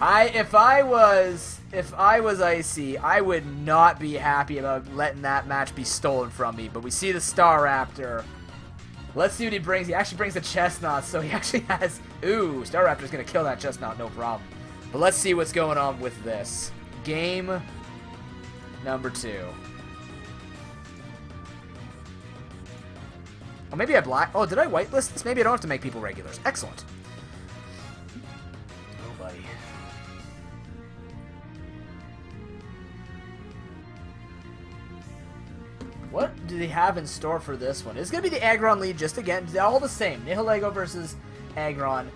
If I was Icy, I would not be happy about letting that match be stolen from me. But we see the Staraptor. Let's see what he brings. He actually brings a Chestnut, so he actually has... Ooh, Staraptor's going to kill that Chestnut, no problem. But let's see what's going on with this. Game number 2. Oh, maybe I black... Oh, did I whitelist this? Maybe I don't have to make people regulars. Excellent. Oh, buddy. What do they have in store for this one? It's going to be the Aggron lead just again. All the same. Nihilego versus Aggron.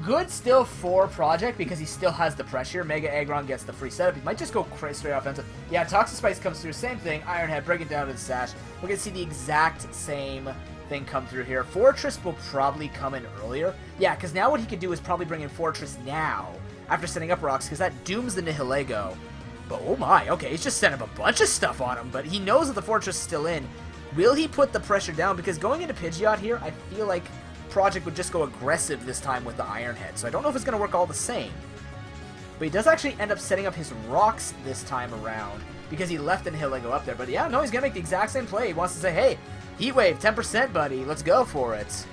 Good still for Project because he still has the pressure. Mega Aggron gets the free setup. He might just go straight offensive. Yeah, Toxispice comes through. Same thing. Ironhead breaking down to the Sash. We're going to see the exact same thing come through here. Fortress will probably come in earlier. Yeah, because now what he could do is probably bring in Fortress now after setting up rocks because that dooms the Nihilego. But oh my, okay, he's just setting up a bunch of stuff on him, but he knows that the Fortress is still in. Will he put the pressure down? Because going into Pidgeot here, I feel like Project would just go aggressive this time with the Ironhead, so I don't know if it's going to work all the same. But he does actually end up setting up his rocks this time around, because he left the Nihilego up there. But yeah, no, he's going to make the exact same play. He wants to say, hey, Heat Wave, 10%, buddy, let's go for it.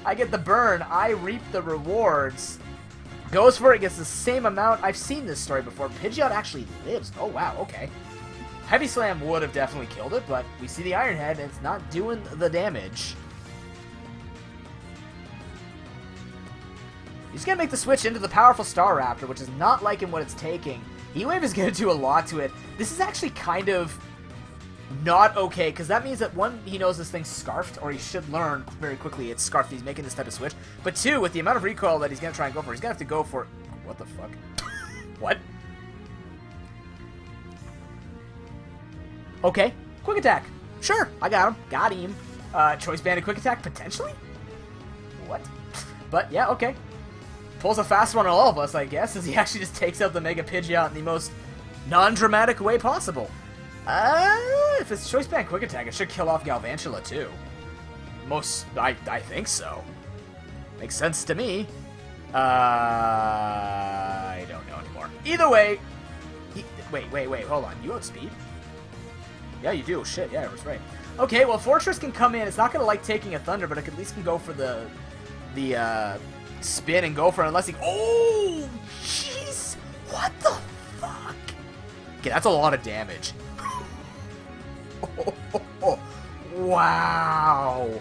I get the burn, I reap the rewards. Goes for it, gets the same amount. I've seen this story before. Pidgeot actually lives. Oh, wow, okay. Heavy Slam would have definitely killed it, but we see the Ironhead, and it's not doing the damage. He's going to make the switch into the powerful Staraptor, which is not liking what it's taking. E-Wave is going to do a lot to it. This is actually kind of not okay, because that means that one, he knows this thing's scarfed, or he should learn very quickly it's scarfed. He's making this type of switch. But two, with the amount of recoil that he's going to try and go for, he's going to have to go for... What the fuck? What? Okay. Quick attack. Sure, I got him. Got him. Choice Banded quick attack, potentially? What? But, yeah, okay. Pulls a fast one on all of us, I guess, as he actually just takes out the Mega Pidgeot in the most non-dramatic way possible. If it's Choice Band Quick Attack, it should kill off Galvantula, too. I think so. Makes sense to me. I don't know anymore. Either way, wait, hold on. You outspeed? Yeah, you do. Shit, yeah, I was right. Okay, well, Fortress can come in. It's not going to like taking a Thunder, but it at least can go for the spin and go for it unless he... Oh, jeez! What the fuck? Okay, that's a lot of damage. Wow.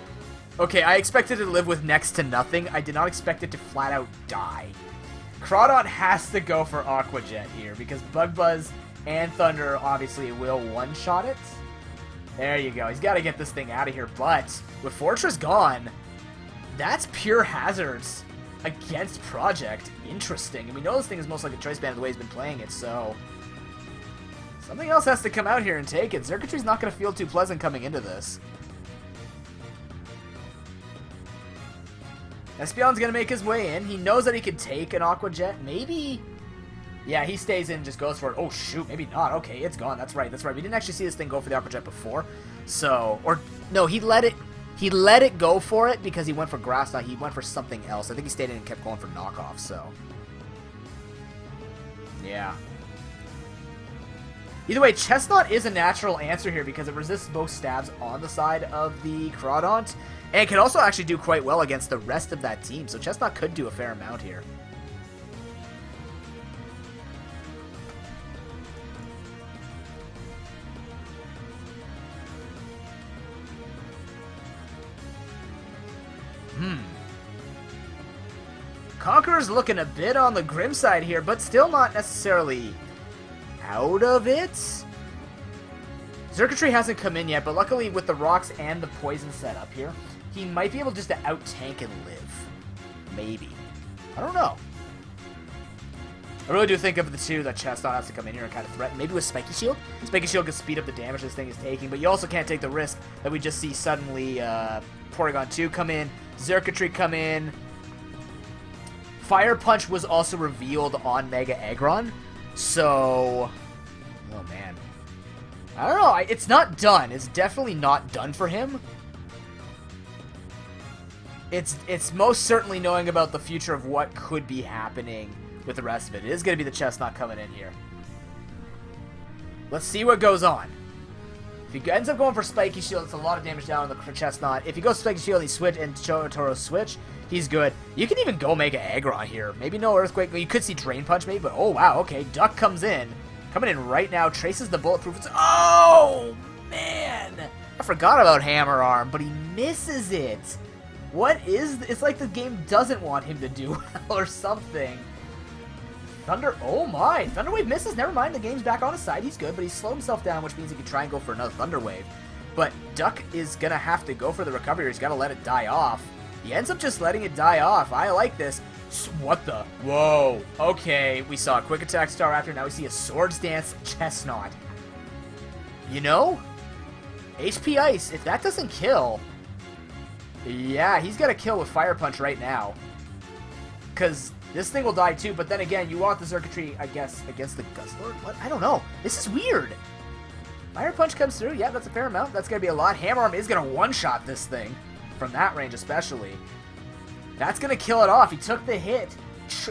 Okay, I expected it to live with next to nothing. I did not expect it to flat out die. Crawdon has to go for Aqua Jet here because Bug Buzz and Thunder obviously will one-shot it. There you go. He's got to get this thing out of here. But with Fortress gone, that's pure hazards against Project. Interesting. And we know this thing is most like a Choice Band the way he's been playing it, so... Something else has to come out here and take it. Xurkitry's not going to feel too pleasant coming into this. Espeon's going to make his way in. He knows that he could take an Aqua Jet. Maybe... Yeah, he stays in and just goes for it. Oh, shoot. Maybe not. Okay, it's gone. That's right. That's right. We didn't actually see this thing go for the Aqua Jet before. So... Or... No, he let it go for it because he went for Grass Knot. He went for something else. I think he stayed in and kept going for knockoff, so... Yeah. Either way, Chestnut is a natural answer here because it resists both stabs on the side of the Crawdaunt, and can also actually do quite well against the rest of that team, so Chestnut could do a fair amount here. Conqueror's looking a bit on the grim side here, but still not necessarily out of it. Xurkitree hasn't come in yet, but luckily with the rocks and the poison set up here, he might be able just to out-tank and live. Maybe. I don't know. I really do think of the two that Chestnut has to come in here and kind of threaten. Maybe with Spiky Shield. Spiky Shield can speed up the damage this thing is taking, but you also can't take the risk that we just see suddenly Porygon 2 come in, Xurkitree come in. Fire Punch was also revealed on Mega Aggron, so... Oh, man. I don't know. It's not done. It's definitely not done for him. It's most certainly knowing about the future of what could be happening with the rest of it. It is going to be the Chestnut coming in here. Let's see what goes on. If he ends up going for Spiky Shield, it's a lot of damage down on the Chestnut. If he goes Spiky Shield and he switch and Toro switch, he's good. You can even go Mega Aggron here. Maybe no Earthquake. You could see Drain Punch maybe, but oh wow, okay. Duck comes in. Coming in right now, traces the bulletproof. Oh, man. I forgot about Hammer Arm, but he misses it. What is... It's like the game doesn't want him to do well or something. Thunder... Oh, my. Thunder Wave misses. Never mind. The game's back on his side. He's good, but he's slowed himself down, which means he can try and go for another Thunder Wave. But Duck is going to have to go for the recovery. He's got to let it die off. He ends up just letting it die off. I like this. What the? Whoa. Okay, we saw a Quick Attack Staraptor. Now we see a Swords Dance Chestnut. You know? HP Ice, if that doesn't kill... Yeah, he's got to kill with Fire Punch right now. Because this thing will die too, but then again, you want the Xurkitree, I guess, against the Guzzlord? What? I don't know. This is weird. Fire Punch comes through. Yeah, that's a fair amount. That's going to be a lot. Hammer Arm is going to one-shot this thing. From that range especially. That's going to kill it off. He took the hit.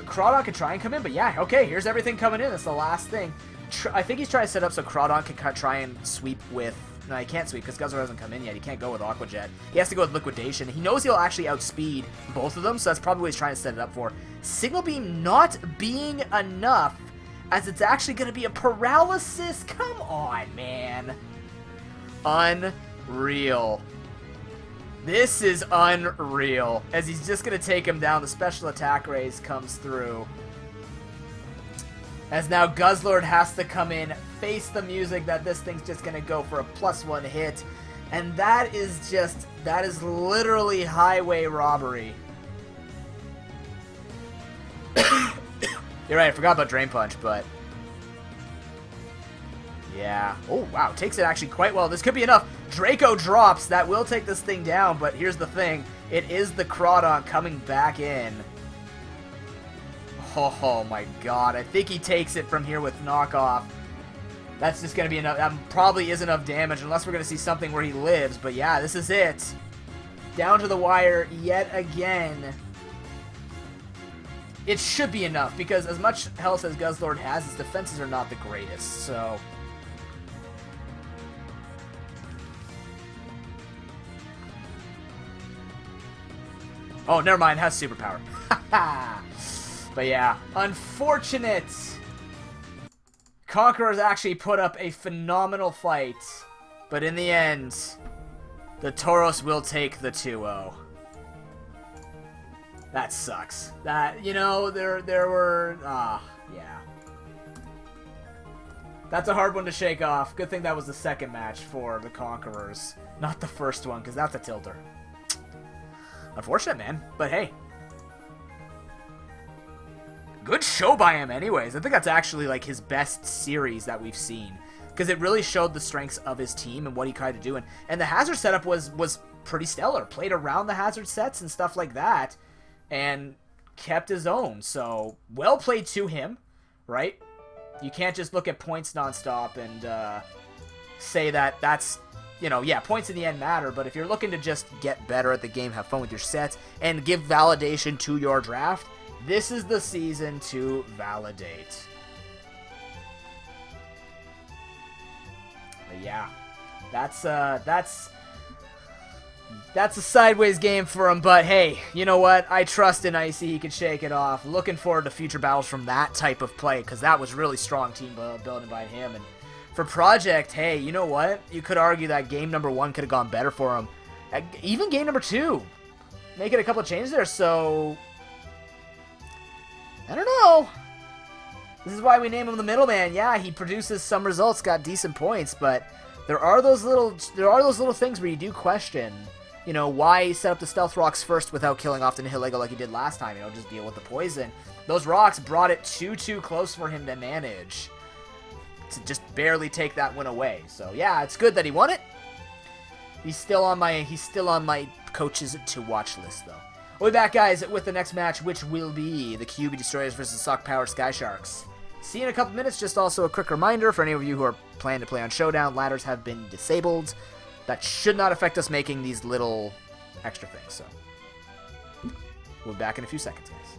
Crawdon can try and come in, but yeah, okay, here's everything coming in. That's the last thing. I think he's trying to set up so Crawdon can try and sweep with... No, he can't sweep because Guzzler hasn't come in yet. He can't go with Aqua Jet. He has to go with Liquidation. He knows he'll actually outspeed both of them, so that's probably what he's trying to set it up for. Signal Beam not being enough, as it's actually going to be a Paralysis. Come on, man. Unreal. This is unreal. As he's just going to take him down, the Special Attack Raise comes through. As now Guzzlord has to come in, face the music that this thing's just going to go for a +1 hit. And that is just, that is literally highway robbery. You're right, I forgot about Drain Punch, but... Yeah. Oh, wow. Takes it actually quite well. This could be enough. Draco drops. That will take this thing down, but here's the thing. It is the Crawdon coming back in. Oh my god. I think he takes it from here with knockoff. That's just going to be enough. That probably is enough damage unless we're going to see something where he lives. But yeah, this is it. Down to the wire yet again. It should be enough because as much health as Guzzlord has, his defenses are not the greatest. So... Oh, never mind. Has superpower. But yeah, unfortunate. Conquerors actually put up a phenomenal fight. But in the end, the Tauros will take the 2-0. That sucks. That, you know, there were... yeah. That's a hard one to shake off. Good thing that was the second match for the Conquerors. Not the first one, because that's a tilter. Unfortunate, man. But hey. Good show by him anyways. I think that's actually like his best series that we've seen. Because it really showed the strengths of his team and what he tried to do. And the hazard setup was pretty stellar. Played around the hazard sets and stuff like that. And kept his own. So, well played to him. Right? You can't just look at points nonstop and say that that's... You know, yeah, points in the end matter, but if you're looking to just get better at the game, have fun with your sets, and give validation to your draft, this is the season to validate. But yeah, that's a sideways game for him, but hey, you know what? I trust in Icy. He can shake it off. Looking forward to future battles from that type of play, because that was really strong team building by him, and for Project, hey, you know what? You could argue that game number 1 could have gone better for him. Even game number 2. Making a couple of changes there, so... I don't know. This is why we name him the middleman. Yeah, he produces some results, got decent points, but there are those little things where you do question, You know, why set up the Stealth Rocks first without killing off the Nihilego like he did last time? You know, just deal with the poison. Those rocks brought it too close for him to manage. To just barely take that win away. So, yeah, it's good that he won it. He's still on my coaches to watch list, though. We'll be back, guys, with the next match, which will be the QB Destroyers versus Sock Powered Sky Sharks. See you in a couple minutes. Just also a quick reminder for any of you who are planning to play on Showdown, ladders have been disabled. That should not affect us making these little extra things. So we'll be back in a few seconds, guys.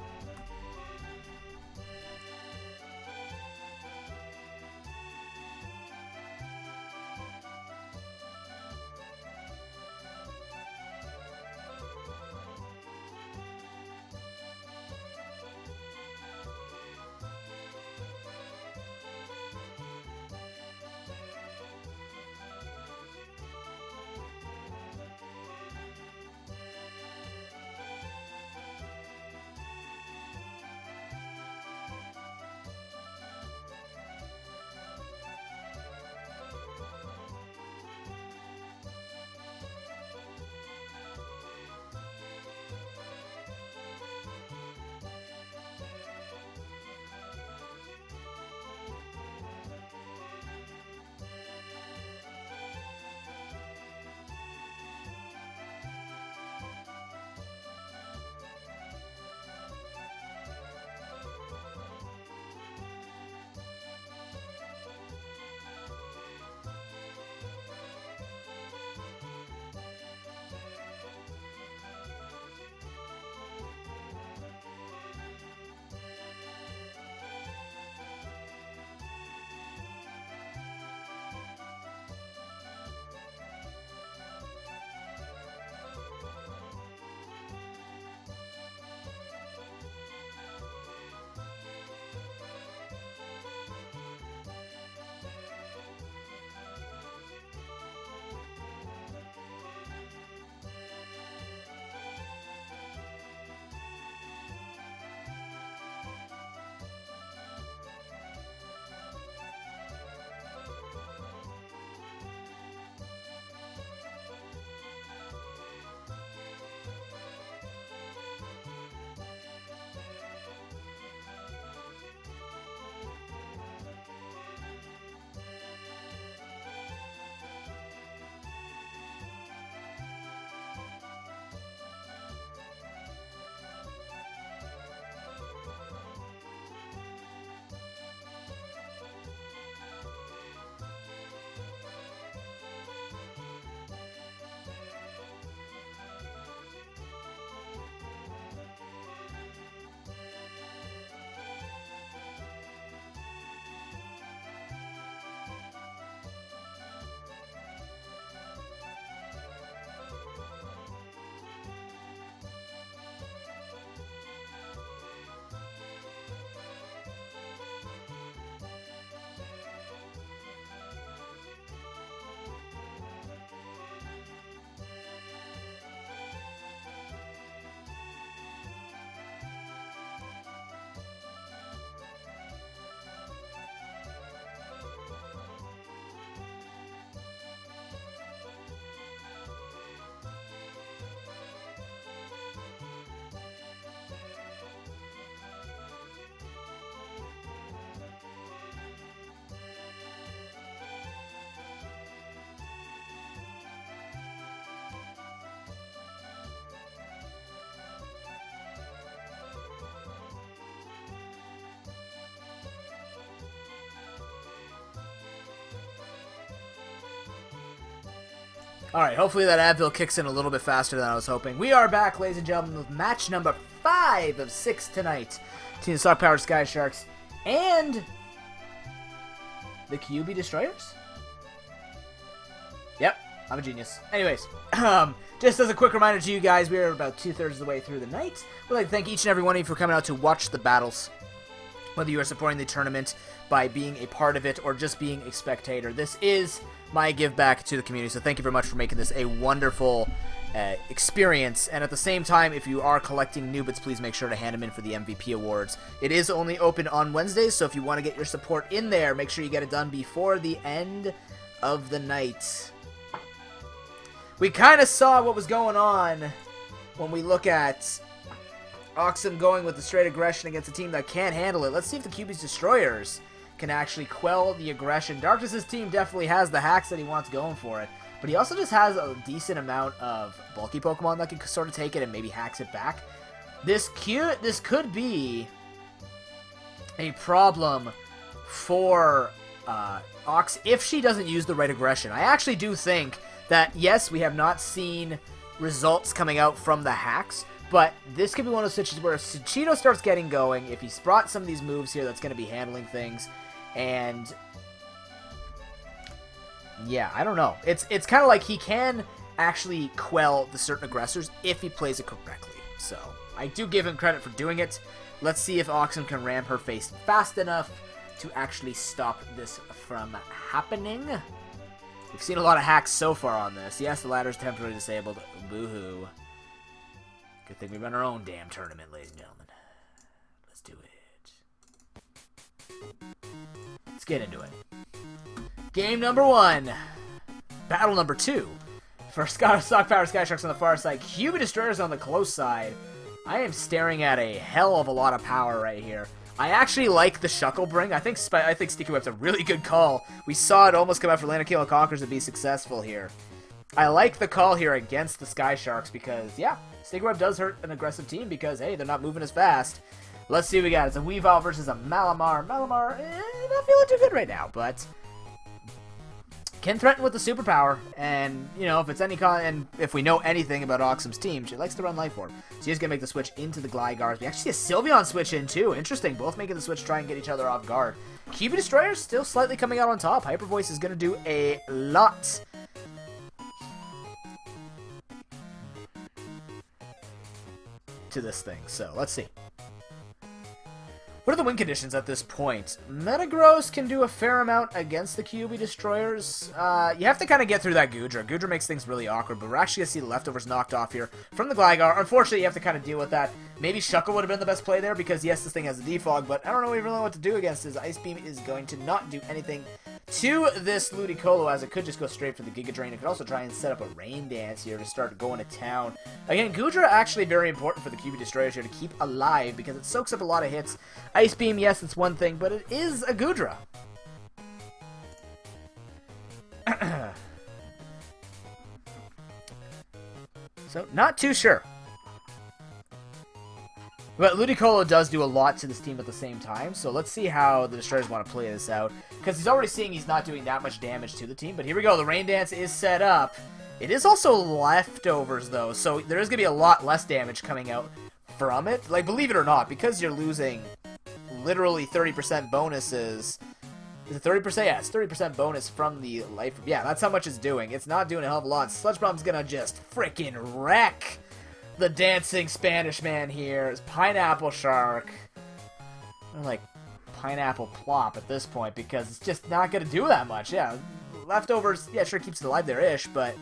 Alright, hopefully that Advil kicks in a little bit faster than I was hoping. We are back, ladies and gentlemen, with match number 5 of 6 tonight. Team Sock Powered Sky Sharks and the QB Destroyers? Yep, I'm a genius. Anyways, just as a quick reminder to you guys, we are about 2/3 of the way through the night. We'd like to thank each and every one of you for coming out to watch the battles. Whether you are supporting the tournament by being a part of it or just being a spectator. This is my give back to the community, so thank you very much for making this a wonderful experience. And at the same time, if you are collecting Newbits, please make sure to hand them in for the MVP awards. It is only open on Wednesdays, so if you want to get your support in there, make sure you get it done before the end of the night. we kind of saw what was going on when we look at Oxum going with the straight aggression against a team that can't handle it. Let's see if the QB's Destroyers can actually quell the aggression. Darkness' team definitely has the hacks that he wants going for it, but he also just has a decent amount of bulky Pokemon that can sort of take it and maybe hacks it back. This could be a problem for Ox if she doesn't use the right aggression. I actually do think that, yes, we have not seen results coming out from the hacks, but this could be one of those situations where if Cheeto starts getting going, if he's brought some of these moves here, that's going to be handling things, and yeah, I don't know. It's kind of like he can actually quell the certain aggressors if he plays it correctly. So I do give him credit for doing it. Let's see if Oxum can ram her face fast enough to actually stop this from happening. We've seen a lot of hacks so far on this. Yes, the ladder's temporarily disabled. Boo-hoo. Good thing we run our own damn tournament, ladies and gentlemen. Let's do it. Let's get into it. Game number 1. Battle number 2. For Stock Power Sky Sharks on the far side, QB Destroyers on the close side. I am staring at a hell of a lot of power right here. I actually like the Shuckle Bring. I think Sticky Web's a really good call. We saw it almost come out for Lanakila Conquers to be successful here. I like the call here against the Sky Sharks because, yeah, Sticky Web does hurt an aggressive team because, hey, they're not moving as fast. Let's see what we got. It's a Weavile versus a Malamar. Malamar, not feeling too good right now, but can threaten with the superpower, and, you know, if it's and if we know anything about Oxum's team, she likes to run Life Orb. So he's going to make the switch into the Glygars. We actually see a Sylveon switch in, too. Interesting. Both making the switch, try and get each other off guard. QB Destroyer still slightly coming out on top. Hyper Voice is going to do a lot. To this thing, so let's see. What are the win conditions at this point? Metagross can do a fair amount against the QB Destroyers. You have to kind of get through that Goodra. Goodra makes things really awkward, but we're actually going to see the leftovers knocked off here from the Gligar. Unfortunately, you have to kind of deal with that. Maybe Shuckle would have been the best play there because, yes, this thing has a defog, but I don't know really what to do against his Ice Beam is going to not do anything to this Ludicolo, as it could just go straight for the Giga Drain. It could also try and set up a Rain Dance here to start going to town. Again, Goodra actually very important for the QB Destroyers here to keep alive because it soaks up a lot of hits. Ice Beam, yes, it's one thing, but it is a Goodra. So, not too sure. But Ludicolo does do a lot to this team at the same time, so let's see how the Destroyers want to play this out. Because he's already seeing he's not doing that much damage to the team, but here we go, the Rain Dance is set up. It is also leftovers, though, so there is going to be a lot less damage coming out from it. Like, believe it or not, because you're losing literally 30% bonuses. Is it 30%? Yeah, it's 30% bonus from the life. Yeah, that's how much it's doing. It's not doing a hell of a lot. Sludge Bomb's going to just freaking wreck the dancing Spanish man here. It's Pineapple Shark. I'm like Pineapple Plop at this point because it's just not going to do that much. Yeah, leftovers, yeah, sure keeps it alive there-ish, but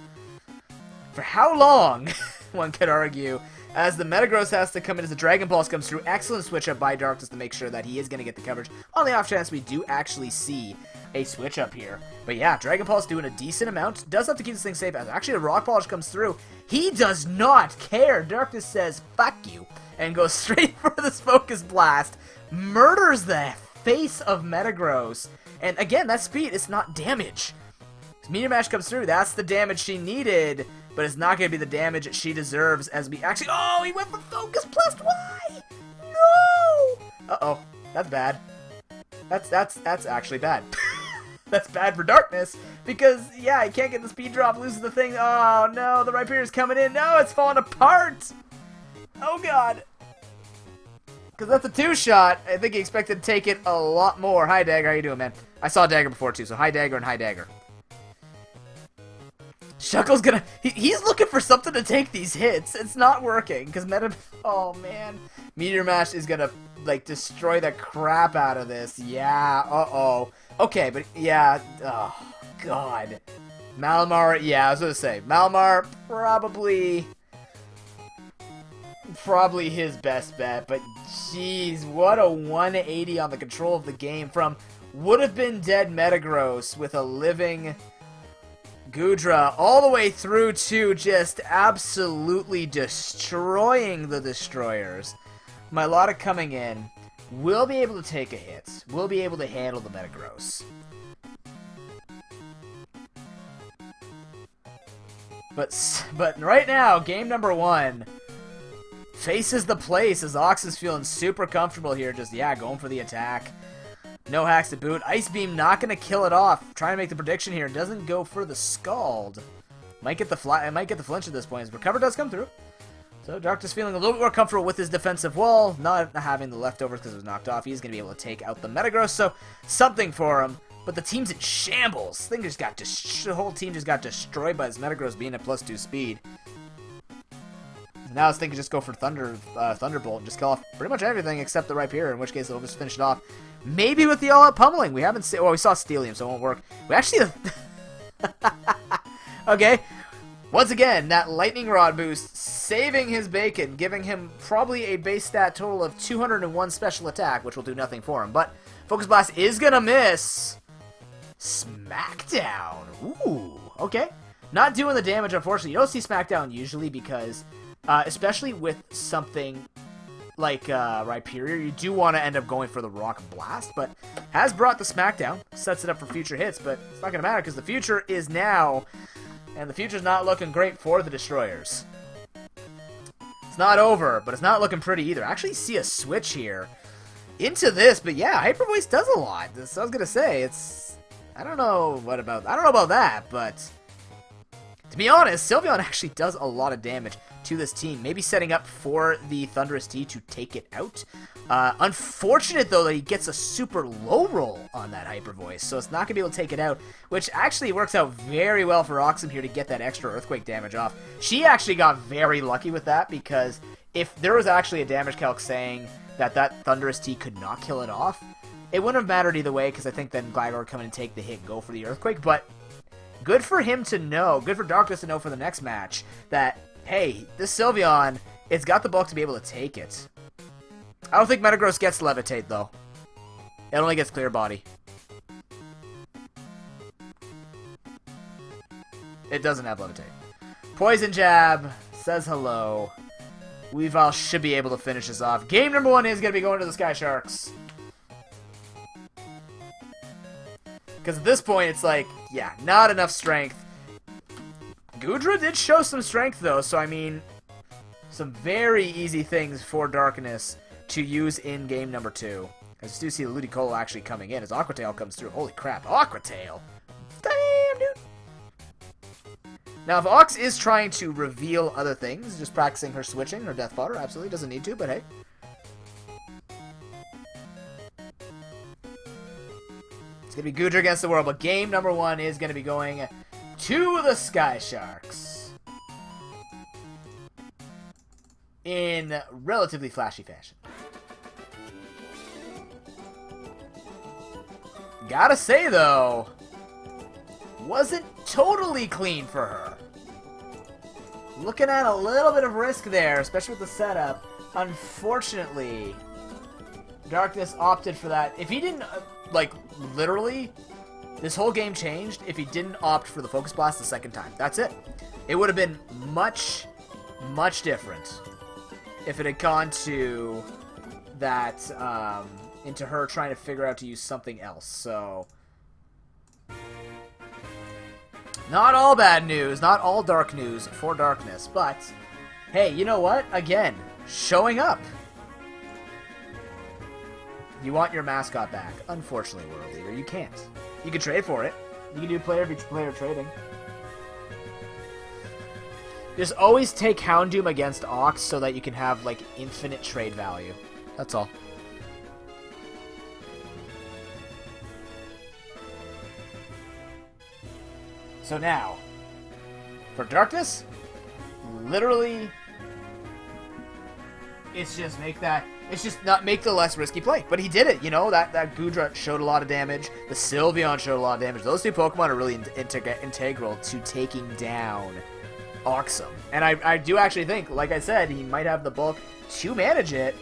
for how long, one could argue, as the Metagross has to come in as the Dragon Pulse comes through. Excellent switch up by Darkness to make sure that he is going to get the coverage on the off chance we do actually see a switch up here. But yeah, Dragon Pulse doing a decent amount. Does have to keep this thing safe as actually a Rock Polish comes through. He does not care. Darkness says, fuck you, and goes straight for this Focus Blast. Murders the face of Metagross. And again, that speed, it's not damage. Meteor Mash comes through. That's the damage she needed, but it's not going to be the damage she deserves as we actually... Oh, he went for Focus Blast. Why? No! Uh-oh. That's bad. That's actually bad. That's bad for Darkness because, yeah, he can't get the speed drop, loses the thing. Oh, no, the Rhyperior's coming in. No, it's falling apart. Oh, God. Because that's a two-shot. I think he expected to take it a lot more. Hi, Dagger. How you doing, man? I saw Dagger before, too, so hi, Dagger, and hi, Dagger. Shuckle's gonna... He's looking for something to take these hits. It's not working, because Oh, man. Meteor Mash is gonna, like, destroy the crap out of this. Yeah, uh-oh. Okay, but, yeah, oh, God. Malamar, yeah, I was gonna say. Malamar, probably his best bet, but, jeez, what a 180 on the control of the game from would have been dead Metagross with a living Goodra all the way through to just absolutely destroying the destroyers. Milotic coming in. Will be able to take a hit. Will be able to handle the Metagross. But right now, game number 1 faces the place as Ox is feeling super comfortable here. Just, yeah, going for the attack. No hacks to boot. Ice Beam not going to kill it off. Trying to make the prediction here. Doesn't go for the Scald. Might get the flinch at this point. His recover does come through. So Darkness feeling a little bit more comfortable with his defensive wall. Not having the leftovers because it was knocked off. He's going to be able to take out the Metagross. So something for him. But the team's in shambles. The whole team just got destroyed by this Metagross being at +2 speed. Now I was thinking just go for Thunderbolt and just kill off pretty much everything except the Rhyperior, in which case it'll just finish it off. Maybe with the all-out pummeling. We haven't seen... Well, we saw Steelium, so it won't work. We actually... Okay. Once again, that Lightning Rod boost saving his bacon, giving him probably a base stat total of 201 special attack, which will do nothing for him. But Focus Blast is going to miss. Smackdown. Ooh, okay. Not doing the damage, unfortunately. You don't see Smackdown usually because... especially with something like Rhyperior, you do want to end up going for the Rock Blast, but has brought the Smackdown, sets it up for future hits, but it's not going to matter because the future is now, and the future's not looking great for the Destroyers. It's not over, but it's not looking pretty either. I actually see a switch here into this, but yeah, Hyper Voice does a lot. So I was going to say, it's... I don't know about that, but... To be honest, Sylveon actually does a lot of damage to this team. Maybe setting up for the Thundurus T to take it out. Unfortunate, though, that he gets a super low roll on that Hyper Voice, so it's not going to be able to take it out, which actually works out very well for Oxum here to get that extra Earthquake damage off. She actually got very lucky with that, because if there was actually a damage calc saying that Thundurus T could not kill it off, it wouldn't have mattered either way, because I think then Gligar would come in and take the hit, go for the Earthquake, but good for him to know, good for Darkness to know for the next match, that, hey, this Sylveon, it's got the bulk to be able to take it. I don't think Metagross gets Levitate, though. It only gets Clear Body. It doesn't have Levitate. Poison Jab says hello. Weavile should be able to finish this off. Game number 1 is going to be going to the Sky Sharks. Because at this point, it's like, yeah, not enough strength. Goodra did show some strength, though, so I mean, some very easy things for Darkness to use in game number 2. As you do see the Ludicolo actually coming in as Aqua Tail comes through. Holy crap, Aqua Tail! Damn, dude! Now, if Ox is trying to reveal other things, just practicing her switching or Death Fodder, absolutely doesn't need to, but hey. It's going to be Goodra against the world, but game number 1 is going to be going to the Sky Sharks in relatively flashy fashion. Gotta say, though, wasn't totally clean for her. Looking at a little bit of risk there, especially with the setup. Unfortunately, Darkness opted for that. If he didn't... like, literally, this whole game changed if he didn't opt for the Focus Blast the second time. That's it. It would have been much, much different if it had gone to that, into her trying to figure out to use something else. So, not all bad news, not all dark news for Darkness, but, hey, you know what? Again, showing up. You want your mascot back. Unfortunately, World Leader, you can't. You can trade for it. You can do player trading. Just always take Houndoom against Ox so that you can have, like, infinite trade value. That's all. So now, for Darkness, literally, it's just not make the less risky play. But he did it, you know, that Goodra showed a lot of damage. The Sylveon showed a lot of damage. Those two Pokemon are really integral to taking down Oxum. And I do actually think, like I said, he might have the bulk to manage it.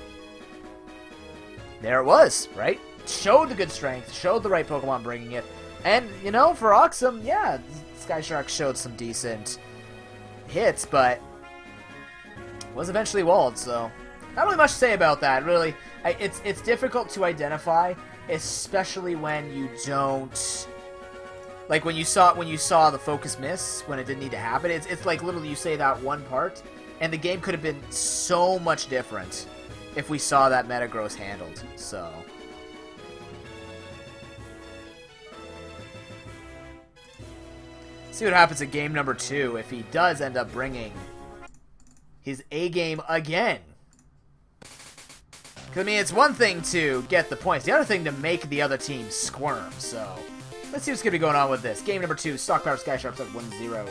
There it was, right? Showed the good strength, showed the right Pokemon bringing it. And, you know, for Oxum, yeah, Sky Shark showed some decent hits, but was eventually walled, so not really much to say about that, really. It's difficult to identify, especially when you don't... Like, when you saw the focus miss, when it didn't need to happen, it's like literally you say that one part, and the game could have been so much different if we saw that Metagross handled, so... See what happens in game number 2 if he does end up bringing his A game again. Because, I mean, it's one thing to get the points, the other thing to make the other team squirm, so... Let's see what's going to be going on with this. Game number 2, Stock Power Sky Sharks up 1-0.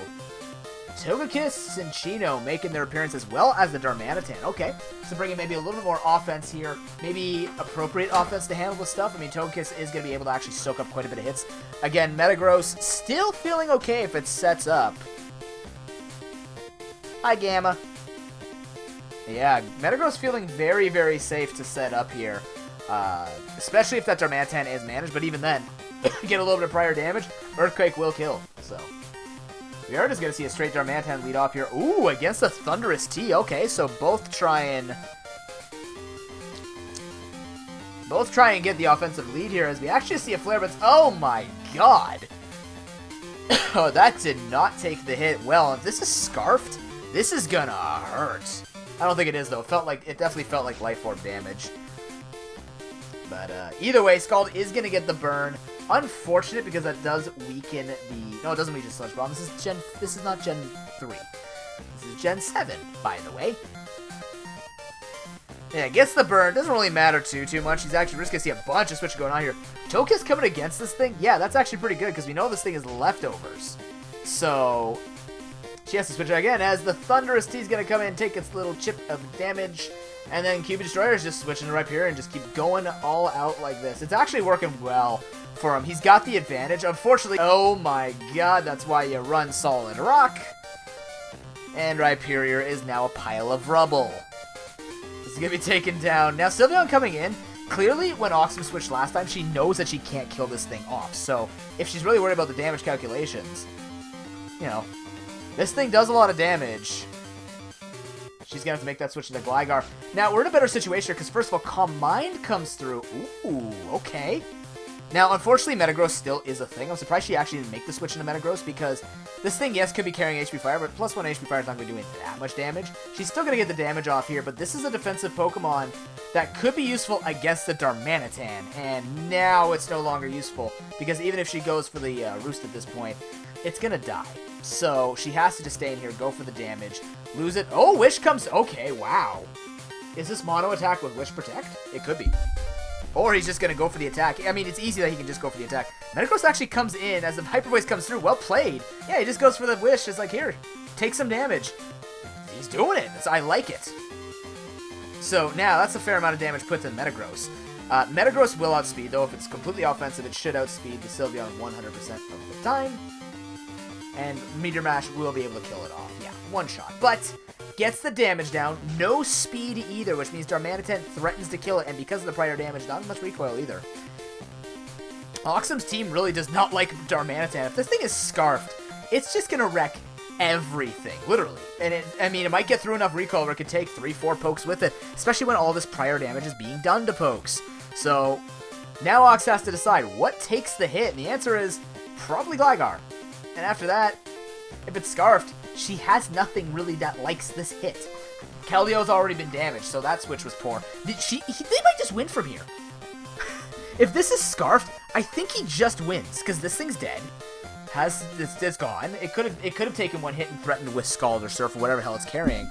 Togekiss and Chino making their appearance as well as the Darmanitan. Okay, so bringing maybe a little bit more offense here. Maybe appropriate offense to handle this stuff. I mean, Togekiss is going to be able to actually soak up quite a bit of hits. Again, Metagross still feeling okay if it sets up. Hi, Gamma. Yeah, Metagross feeling very, very safe to set up here. Especially if that Darmanitan is managed, but even then, get a little bit of prior damage, Earthquake will kill, so... We are just going to see a straight Darmanitan lead off here. Ooh, against the Thunderous T. Okay, so both try and get the offensive lead here as we actually see a Flare Blitz. Oh my god! Oh, that did not take the hit well. If this is Scarfed, this is gonna hurt. I don't think it is, though. It definitely felt like Life Orb damage. But either way, Scald is going to get the burn. Unfortunate because that does weaken the... No, it doesn't weaken Sludge Bomb. This is not Gen 3. This is Gen 7, by the way. Yeah, gets the burn. Doesn't really matter too much. He's actually just going to see a bunch of switch going on here. Togekiss coming against this thing? Yeah, that's actually pretty good because we know this thing is leftovers. So, she has to switch again as the Thunderous T is going to come in and take its little chip of damage. And then Cubey Destroyer is just switching right here and just keep going all out like this. It's actually working well for him. He's got the advantage. Unfortunately, oh my god, that's why you run Solid Rock. And Rhyperior is now a pile of rubble. This is going to be taken down. Now, Sylveon coming in. Clearly, when Oxum switched last time, she knows that she can't kill this thing off. So, if she's really worried about the damage calculations, you know, this thing does a lot of damage. She's going to have to make that switch to the Gligar. Now, we're in a better situation because, first of all, Calm Mind comes through. Ooh, okay. Now, unfortunately, Metagross still is a thing. I'm surprised she actually didn't make the switch into Metagross because this thing, yes, could be carrying HP Fire, but plus 1 HP Fire is not going to be doing that much damage. She's still going to get the damage off here, but this is a defensive Pokemon that could be useful against the Darmanitan, and now it's no longer useful because even if she goes for the Roost at this point, it's going to die. So she has to just stay in here, go for the damage, lose it. Oh, Wish comes... Okay, wow. Is this mono attack with Wish Protect? It could be. Or he's just going to go for the attack. I mean, it's easy that he can just go for the attack. Metagross actually comes in as the Hyper Voice comes through. Well played. Yeah, he just goes for the Wish. It's like, here, take some damage. He's doing it. I like it. So now, that's a fair amount of damage put to Metagross. Metagross will outspeed, though. If it's completely offensive, it should outspeed the Sylveon 100% of the time. And Meteor Mash will be able to kill it off. Yeah, one shot. But gets the damage down. No speed either, which means Darmanitan threatens to kill it. And because of the prior damage, not much recoil either. Oxum's team really does not like Darmanitan. If this thing is Scarfed, it's just going to wreck everything. Literally. And it might get through enough recoil where it could take 3-4 pokes with it. Especially when all this prior damage is being done to pokes. So, now Ox has to decide what takes the hit. And the answer is probably Gligar. And after that, if it's Scarfed, she has nothing really that likes this hit. Keldio's already been damaged, so that switch was poor. They might just win from here. If this is Scarfed, I think he just wins, because this thing's dead. It's gone. It could have taken one hit and threatened with Scald or Surf or whatever hell it's carrying.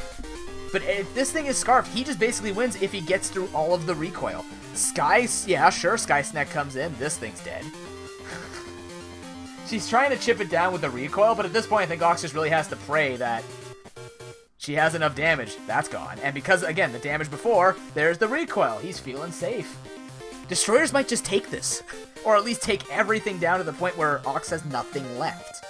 But if this thing is Scarfed, he just basically wins if he gets through all of the recoil. Yeah, sure, Sky Snack comes in. This thing's dead. She's trying to chip it down with the recoil, but at this point, I think Ox just really has to pray that she has enough damage. That's gone. And because, again, the damage before, there's the recoil. He's feeling safe. Destroyers might just take this. Or at least take everything down to the point where Ox has nothing left.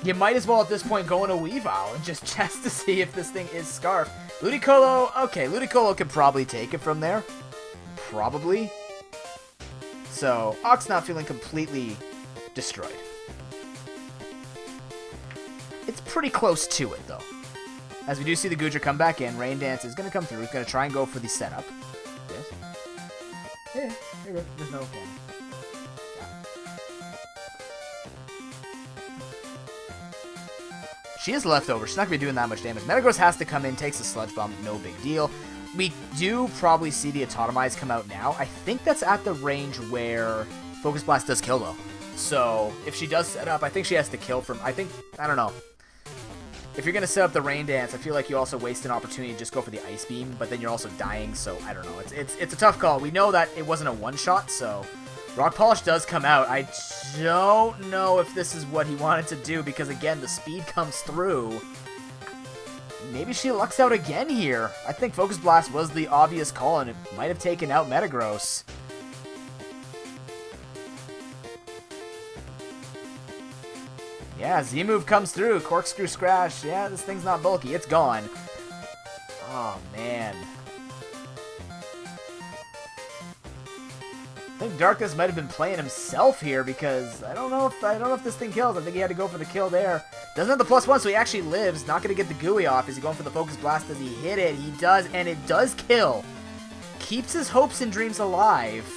You might as well, at this point, go in a Weavile and just test to see if this thing is Scarf. Ludicolo, okay, Ludicolo can probably take it from there. Probably. So, Ox not feeling completely destroyed. It's pretty close to it, though. As we do see the Goodra come back in, Rain Dance is going to come through. He's going to try and go for the setup. Yes. Yeah, there's no plan. She is leftover. She's not going to be doing that much damage. Metagross has to come in, takes a Sludge Bomb, no big deal. We do probably see the Atomize come out now. I think that's at the range where Focus Blast does kill, though. So, if she does set up, I think she has to kill from... I don't know. If you're going to set up the Rain Dance, I feel like you also waste an opportunity to just go for the Ice Beam, but then you're also dying, so I don't know. It's a tough call. We know that it wasn't a one-shot, so... Rock Polish does come out. I don't know if this is what he wanted to do because, again, the speed comes through. Maybe she lucks out again here. I think Focus Blast was the obvious call, and it might have taken out Metagross. Yeah, Z-Move comes through. Corkscrew Scratch. Yeah, this thing's not bulky. It's gone. Oh, man. I think Darkness might have been playing himself here because I don't know if this thing kills. I think he had to go for the kill there. Doesn't have the +1, so he actually lives. Not going to get the Gooey off. Is he going for the Focus Blast? Does he hit it? He does, and it does kill. Keeps his hopes and dreams alive.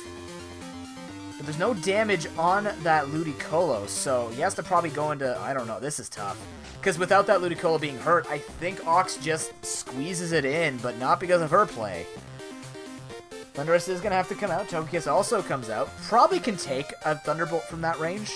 But there's no damage on that Ludicolo, so he has to probably go into... I don't know. This is tough. Because without that Ludicolo being hurt, I think Ox just squeezes it in, but not because of her play. Thundurus is going to have to come out. Togekiss also comes out. Probably can take a Thunderbolt from that range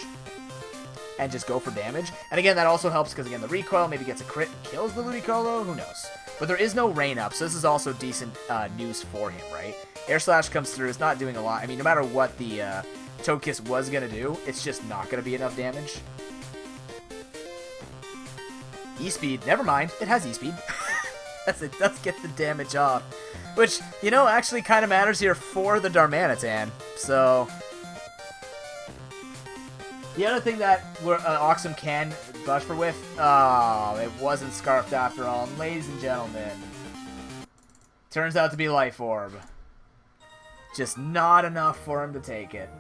and just go for damage. And again, that also helps because, again, the recoil maybe gets a crit and kills the Ludicolo. Who knows? But there is no rain up, so this is also decent news for him, right? Air Slash comes through. It's not doing a lot. I mean, no matter what the Togekiss was going to do, it's just not going to be enough damage. E-Speed. Never mind. It has E-Speed. It does get the damage off. Which, you know, actually kind of matters here for the Darmanitan. So, the other thing that Oxum can buffer with, it wasn't Scarfed after all. And ladies and gentlemen, turns out to be Life Orb. Just not enough for him to take it.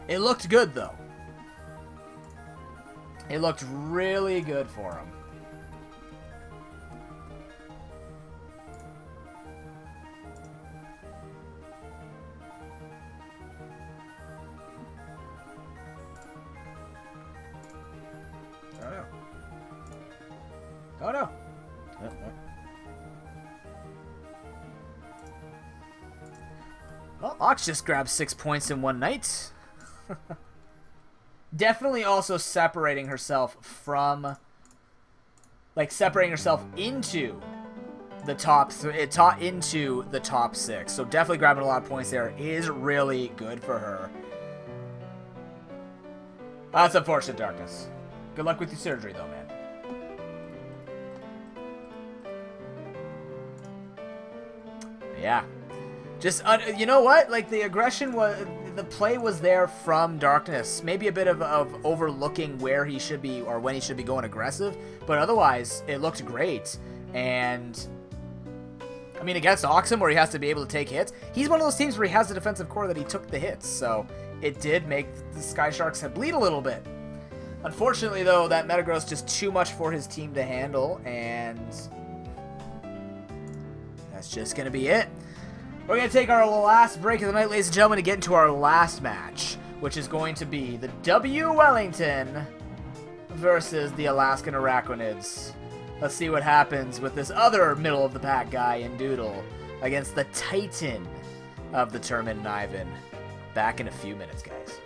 It looked good, though. It looked really good for him. Oh no. Well, Ox just grabbed 6 points in one night. Definitely also separating herself from... Like, separating herself into the top... into the top 6. So definitely grabbing a lot of points there is really good for her. That's unfortunate, Darkness. Good luck with your surgery, though, man. Yeah. Just, you know what? Like, the aggression was... The play was there from Darkness. Maybe a bit of overlooking where he should be or when he should be going aggressive. But otherwise, it looked great. And... I mean, against Oxum, where he has to be able to take hits, he's one of those teams where he has a defensive core that he took the hits. So, it did make the Sky Sharks bleed a little bit. Unfortunately, though, that Metagross just too much for his team to handle. And... that's just going to be it. We're going to take our last break of the night, ladies and gentlemen, to get into our last match, which is going to be the W. Wellington versus the Alaskan Arachnids. Let's see what happens with this other middle-of-the-pack guy in Doodle against the Titan of the tournament, Ivan. Back in a few minutes, guys.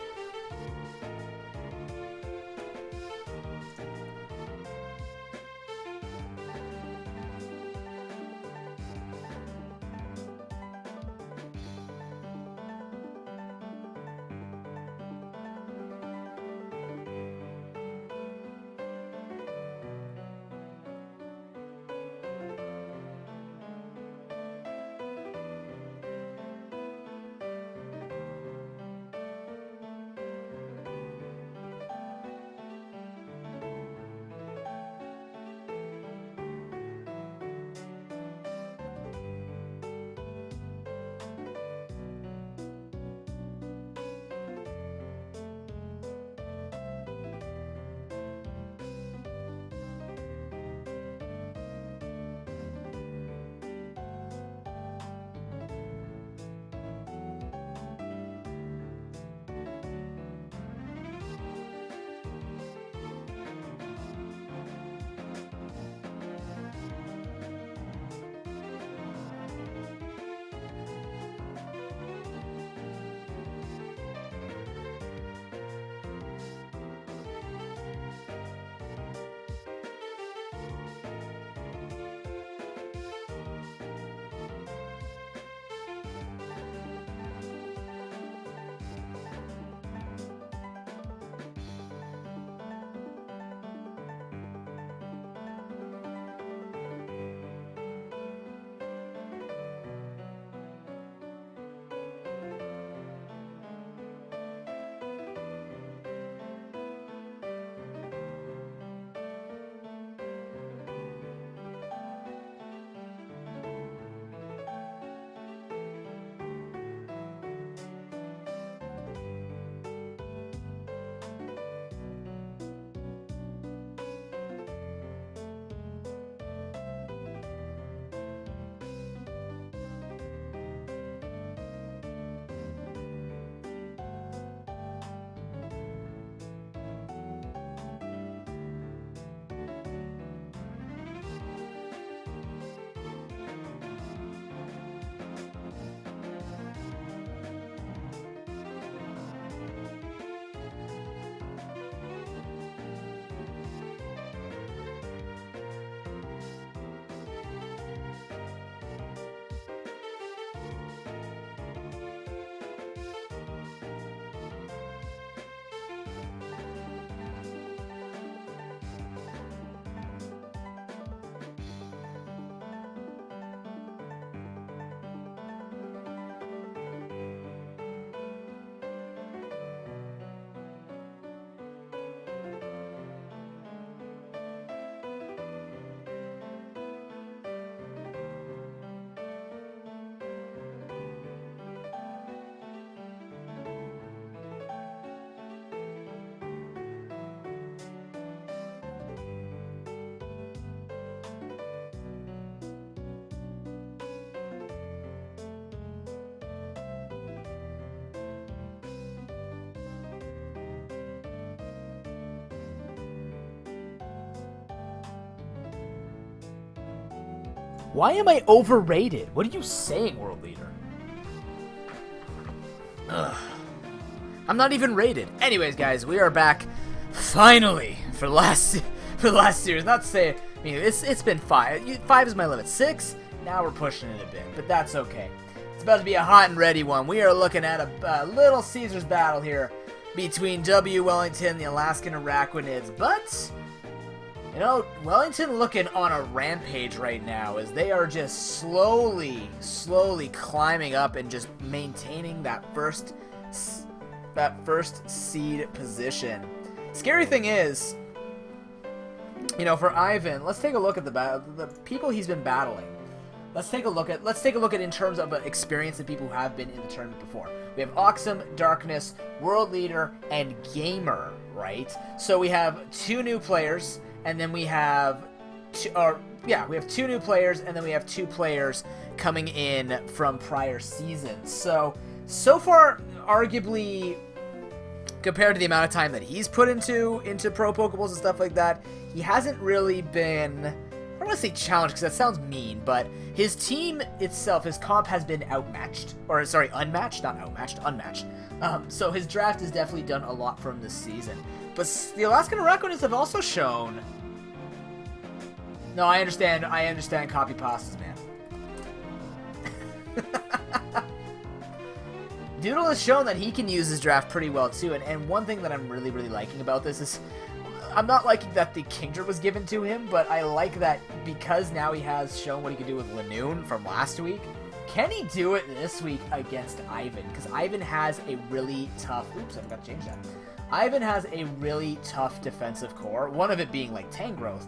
Why am I overrated? What are you saying, World Leader? Ugh. I'm not even rated. Anyways, guys, we are back finally for the last series. Not to say, I mean, it's been 5. 5 is my limit. 6. Now we're pushing it a bit, but that's okay. It's about to be a hot and ready one. We are looking at a Little Caesars battle here between W. Wellington and the Alaskan Araquanids, but you know, Wellington looking on a rampage right now as they are just slowly climbing up and just maintaining that first seed position. Scary thing is, you know, for Ivan, let's take a look at the people he's been battling. Let's take a look at in terms of experience and people who have been in the tournament before. We have Oxum, Darkness, World Leader, and Gamer, right? So we have 2 new players, and then we have we have 2 new players, and then we have 2 players coming in from prior seasons. So far, arguably, compared to the amount of time that he's put into Pro Pokeballs and stuff like that, he hasn't really been, I don't want to say challenged because that sounds mean, but his team itself, his comp has been outmatched. Or, sorry, unmatched, not outmatched, unmatched. So his draft has definitely done a lot from this season. But the Alaskan Araquanids have also shown... No, I understand copy pastas, man. Doodle has shown that he can use his draft pretty well, too. And one thing that I'm really liking about this is... I'm not liking that the Kingdra was given to him, but I like that because now he has shown what he could do with Lanoon from last week. Can he do it this week against Ivan? Because Ivan has a really tough... Oops, I forgot to change that. Ivan has a really tough defensive core, one of it being like Tangrowth.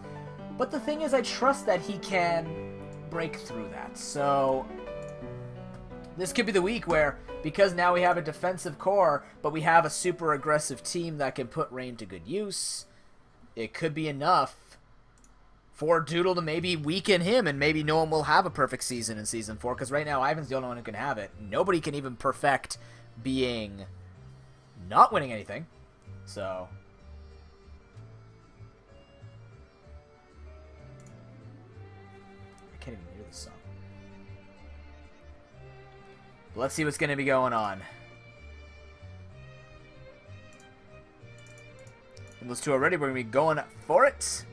But the thing is, I trust that he can break through that. So this could be the week where, because now we have a defensive core, but we have a super aggressive team that can put Rain to good use, it could be enough for Doodle to maybe weaken him, and maybe no one will have a perfect season in Season 4, because right now Ivan's the only one who can have it. Nobody can even perfect being not winning anything. So I can't even hear this song. But let's see what's going to be going on. And those 2 are ready. We're going to be going for it.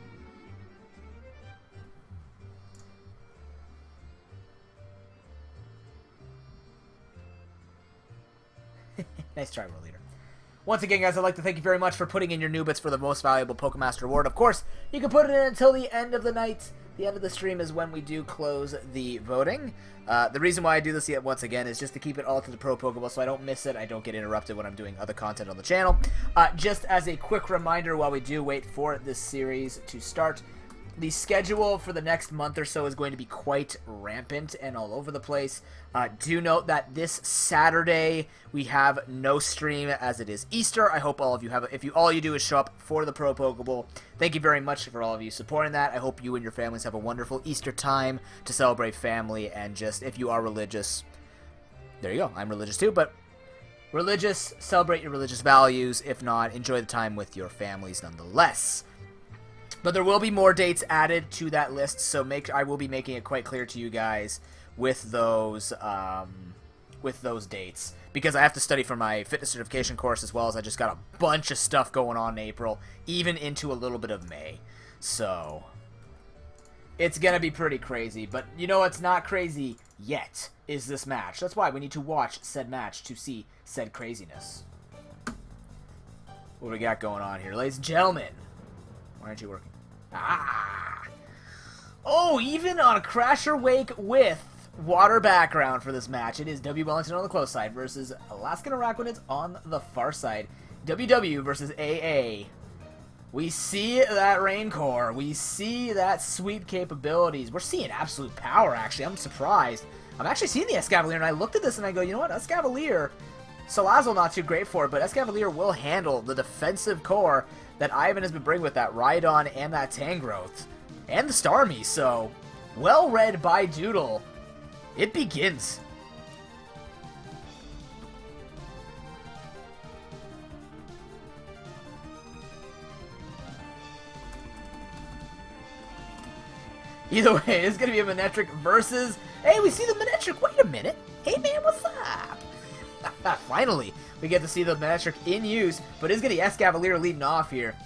Nice try, World Leader. Once again, guys, I'd like to thank you very much for putting in your new bits for the most valuable Pokemaster award. Of course, you can put it in until the end of the night. The end of the stream is when we do close the voting. The reason why I do this yet once again is just to keep it all to the Pro Pokeball so I don't miss it. I don't get interrupted when I'm doing other content on the channel. Just as a quick reminder while we do wait for this series to start, the schedule for the next month or so is going to be quite rampant and all over the place. Do note that this Saturday we have no stream as it is Easter. I hope all of you have, if all you do is show up for the Pro Pokeball. Thank you very much for all of you supporting that. I hope you and your families have a wonderful Easter time to celebrate family, and just, if you are religious, there you go. I'm religious too, but religious, celebrate your religious values. If not, enjoy the time with your families nonetheless. But there will be more dates added to that list, so I will be making it quite clear to you guys with those dates, because I have to study for my fitness certification course, as well as I just got a bunch of stuff going on in April, even into a little bit of May. So it's gonna be pretty crazy. But you know what's not crazy yet is this match. That's why we need to watch said match to see said craziness. What do we got going on here, ladies and gentlemen? Why aren't you working? Ah! Oh, even on a Crasher Wake with water background for this match, it is W. Wellington on the close side versus Alaskan Araquanids on the far side. WW versus AA. We see that Rain Core. We see that sweep capabilities. We're seeing absolute power, actually. I'm surprised. I'm actually seeing the Escavalier, and I looked at this and I go, you know what? Escavalier, Salazzle not too great for it, but Escavalier will handle the defensive core that Ivan has been bringing with that Rhydon and that Tangrowth. And the Starmie, so well read by Doodle. It begins. Either way, it's going to be a Manectric versus... Hey, we see the Manectric. Wait a minute. Hey, man, what's up? Finally, we get to see the Manectric in use, but it's going to be Escavalier leading off here.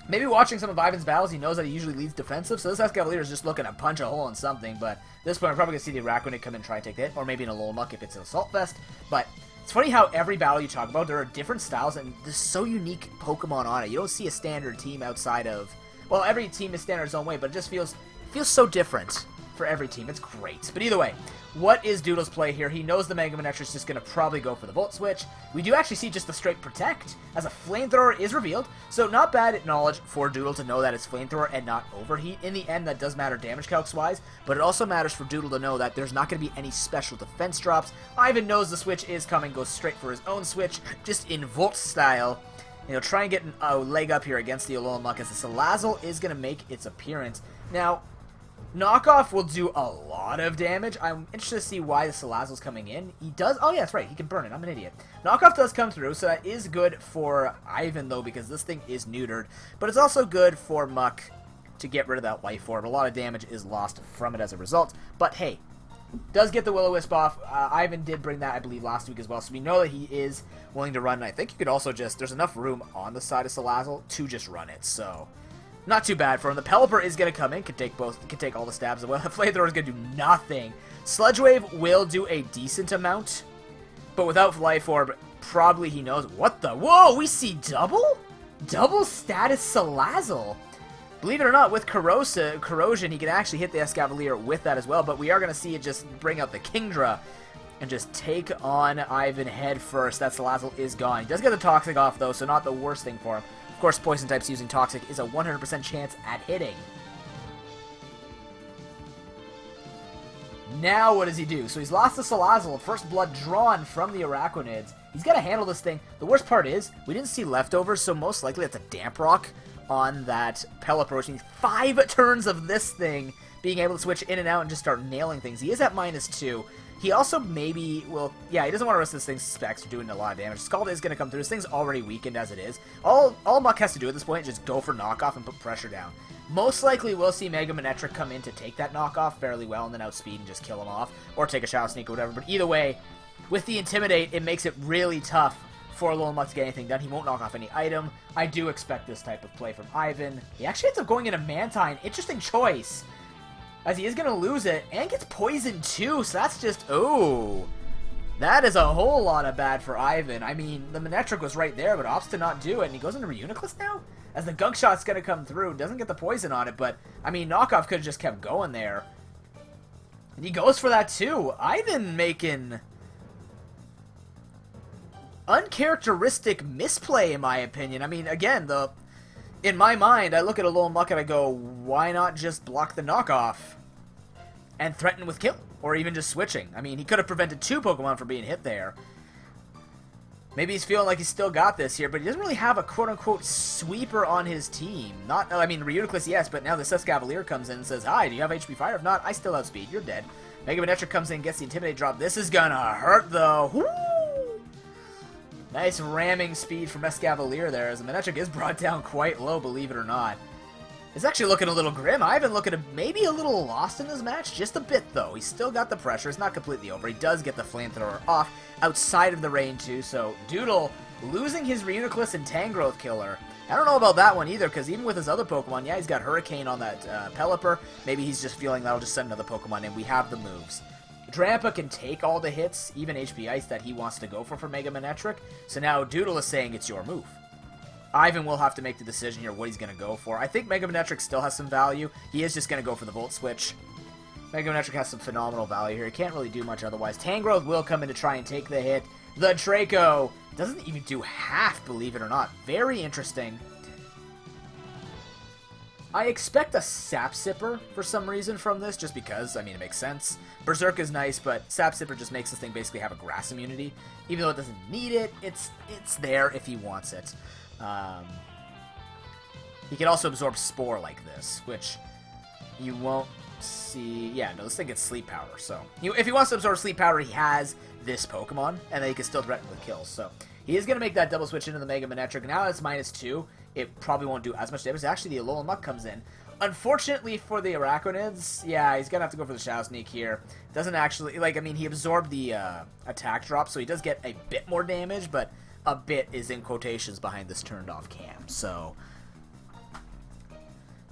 Maybe watching some of Ivan's battles, he knows that he usually leads defensive, so this Escavalier is just looking to punch a hole in something, but at this point, we're probably going to see the Araquanid come in and try and take the hit, or maybe in a Alolan Muck if it's an Assault Vest, but it's funny how every battle you talk about, there are different styles, and there's so unique Pokemon on it. You don't see a standard team outside of... Well, every team is standard its own way, but it just feels so different for every team. It's great. But either way, what is Doodle's play here? He knows the Mega Manectric's just going to probably go for the Volt Switch. We do actually see just the straight Protect, as a Flamethrower is revealed. So not bad knowledge for Doodle to know that it's Flamethrower and not Overheat. In the end, that does matter damage calcs-wise, but it also matters for Doodle to know that there's not going to be any special defense drops. Ivan knows the Switch is coming, goes straight for his own Switch, just in Volt style. You know, try and get a leg up here against the Alolan Muck as the Salazzle is going to make its appearance. Now, Knockoff will do a lot of damage. I'm interested to see why the Salazzle's coming in. He does... Oh, yeah, that's right. He can burn it. I'm an idiot. Knockoff does come through, so that is good for Ivan, though, because this thing is neutered. But it's also good for Muck to get rid of that Life Orb. A lot of damage is lost from it as a result. But, hey, does get the Will-O-Wisp off. Ivan did bring that, I believe, last week as well. So we know that he is willing to run. And I think you could also just... There's enough room on the side of Salazzle to just run it, so... Not too bad for him. The Pelipper is going to come in. Can take all the stabs as well. The Flamethrower is going to do nothing. Sludge Wave will do a decent amount. But without Life Orb, probably he knows. What the? Whoa, we see double? Double status Salazzle. Believe it or not, with Corrosion, he can actually hit the Escavalier with that as well. But we are going to see it just bring out the Kingdra and just take on Ivan head first. That Salazzle is gone. He does get the Toxic off, though, so not the worst thing for him. Of course, Poison types using Toxic is a 100% chance at hitting. Now what does he do? So he's lost the Salazzle, first blood drawn from the Araquanids. He's got to handle this thing. The worst part is, we didn't see leftovers, so most likely that's a Damp Rock on that Pelipper, which means 5 turns of this thing being able to switch in and out and just start nailing things. He is at -2. He also maybe will... Yeah, he doesn't want to risk this thing's specs for doing a lot of damage. Scald is going to come through. This thing's already weakened as it is. All Muck has to do at this point is just go for Knockoff and put pressure down. Most likely we'll see Mega Manectric come in to take that Knockoff fairly well and then outspeed and just kill him off. Or take a Shadow Sneak or whatever. But either way, with the Intimidate, it makes it really tough for Alolan Muck to get anything done. He won't knock off any item. I do expect this type of play from Ivan. He actually ends up going into Mantine. Interesting choice, as he is going to lose it, and gets poisoned too, so that's just... Oh, that is a whole lot of bad for Ivan. I mean, the Manectric was right there, but opts to not do it, and he goes into Reuniclus now? As the Gunk Shot's going to come through, doesn't get the poison on it, but, I mean, Knockoff could have just kept going there. And he goes for that too. Ivan making uncharacteristic misplay, in my opinion. I mean, again, in my mind, I look at Alolan Muck and I go, why not just block the Knockoff and threaten with kill? Or even just switching. I mean, he could have prevented 2 Pokemon from being hit there. Maybe he's feeling like he's still got this here, but he doesn't really have a quote-unquote sweeper on his team. I mean, Reuniclus, yes, but now the Escavalier comes in and says, hi, do you have HP Fire? If not, I still have speed. You're dead. Mega Manectric comes in, gets the Intimidate drop. This is gonna hurt, though. Woo! Nice ramming speed from Escavalier there, as the Manectric is brought down quite low, believe it or not. It's actually looking a little grim. Ivan looking maybe a little lost in this match. Just a bit, though. He's still got the pressure. It's not completely over. He does get the Flamethrower off outside of the rain, too. So, Doodle losing his Reuniclus and Tangrowth killer. I don't know about that one either, because even with his other Pokemon, yeah, he's got Hurricane on that Pelipper. Maybe he's just feeling that'll just send another Pokemon in. We have the moves. Drampa can take all the hits, even HP Ice, that he wants to go for Mega Manectric. So now Doodle is saying it's your move. Ivan will have to make the decision here what he's going to go for. I think Mega Manectric still has some value. He is just going to go for the Volt Switch. Mega Manectric has some phenomenal value here. He can't really do much otherwise. Tangrowth will come in to try and take the hit. The Draco doesn't even do half, believe it or not. Very interesting. I expect a Sap Sipper for some reason from this, just because, I mean, it makes sense. Berserk is nice, but Sap Sipper just makes this thing basically have a grass immunity. Even though it doesn't need it, it's there if he wants it. He can also absorb Spore like this, which you won't see. Yeah, no, this thing gets Sleep Powder, so if he wants to absorb Sleep Powder, he has this Pokemon, and then he can still threaten with kills. So he is going to make that double switch into the Mega Manectric. Now it's -2. It probably won't do as much damage. Actually, the Alolan Muck comes in. Unfortunately for the Arachnids, yeah, he's going to have to go for the Shadow Sneak here. Doesn't actually, like, I mean, he absorbed the attack drop, so he does get a bit more damage, but a bit is in quotations behind this turned off cam, so...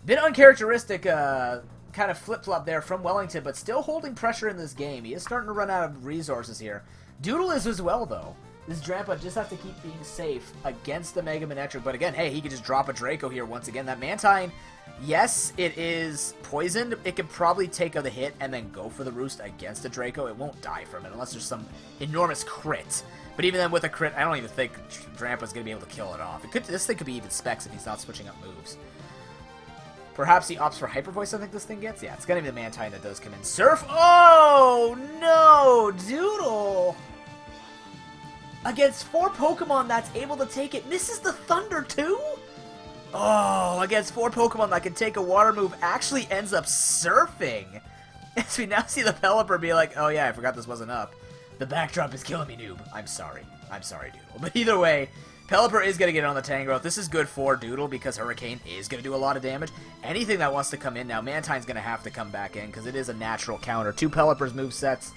Bit uncharacteristic kind of flip-flop there from Wellington, but still holding pressure in this game. He is starting to run out of resources here. Doodle is as well, though. This Drampa just has to keep being safe against the Mega Manectric, but again, hey, he could just drop a Draco here once again. That Mantine, yes, it is poisoned. It could probably take the hit and then go for the Roost against a Draco. It won't die from it unless there's some enormous crit. But even then with a crit, I don't even think Drampa's going to be able to kill it off. This thing could be even Specs if he's not switching up moves. Perhaps he opts for Hyper Voice, I think this thing gets. Yeah, it's going to be the Mantine that does come in. Surf! Oh, no! Doodle! Against 4 Pokemon that's able to take it. Misses the Thunder, too? Oh, against 4 Pokemon that can take a water move, actually ends up surfing. As we now see the Pelipper be like, oh yeah, I forgot this wasn't up. The backdrop is killing me, noob. I'm sorry, Doodle. But either way, Pelipper is going to get on the Tangrowth. This is good for Doodle because Hurricane is going to do a lot of damage. Anything that wants to come in now, Mantine's going to have to come back in because it is a natural counter to Pelipper's movesets.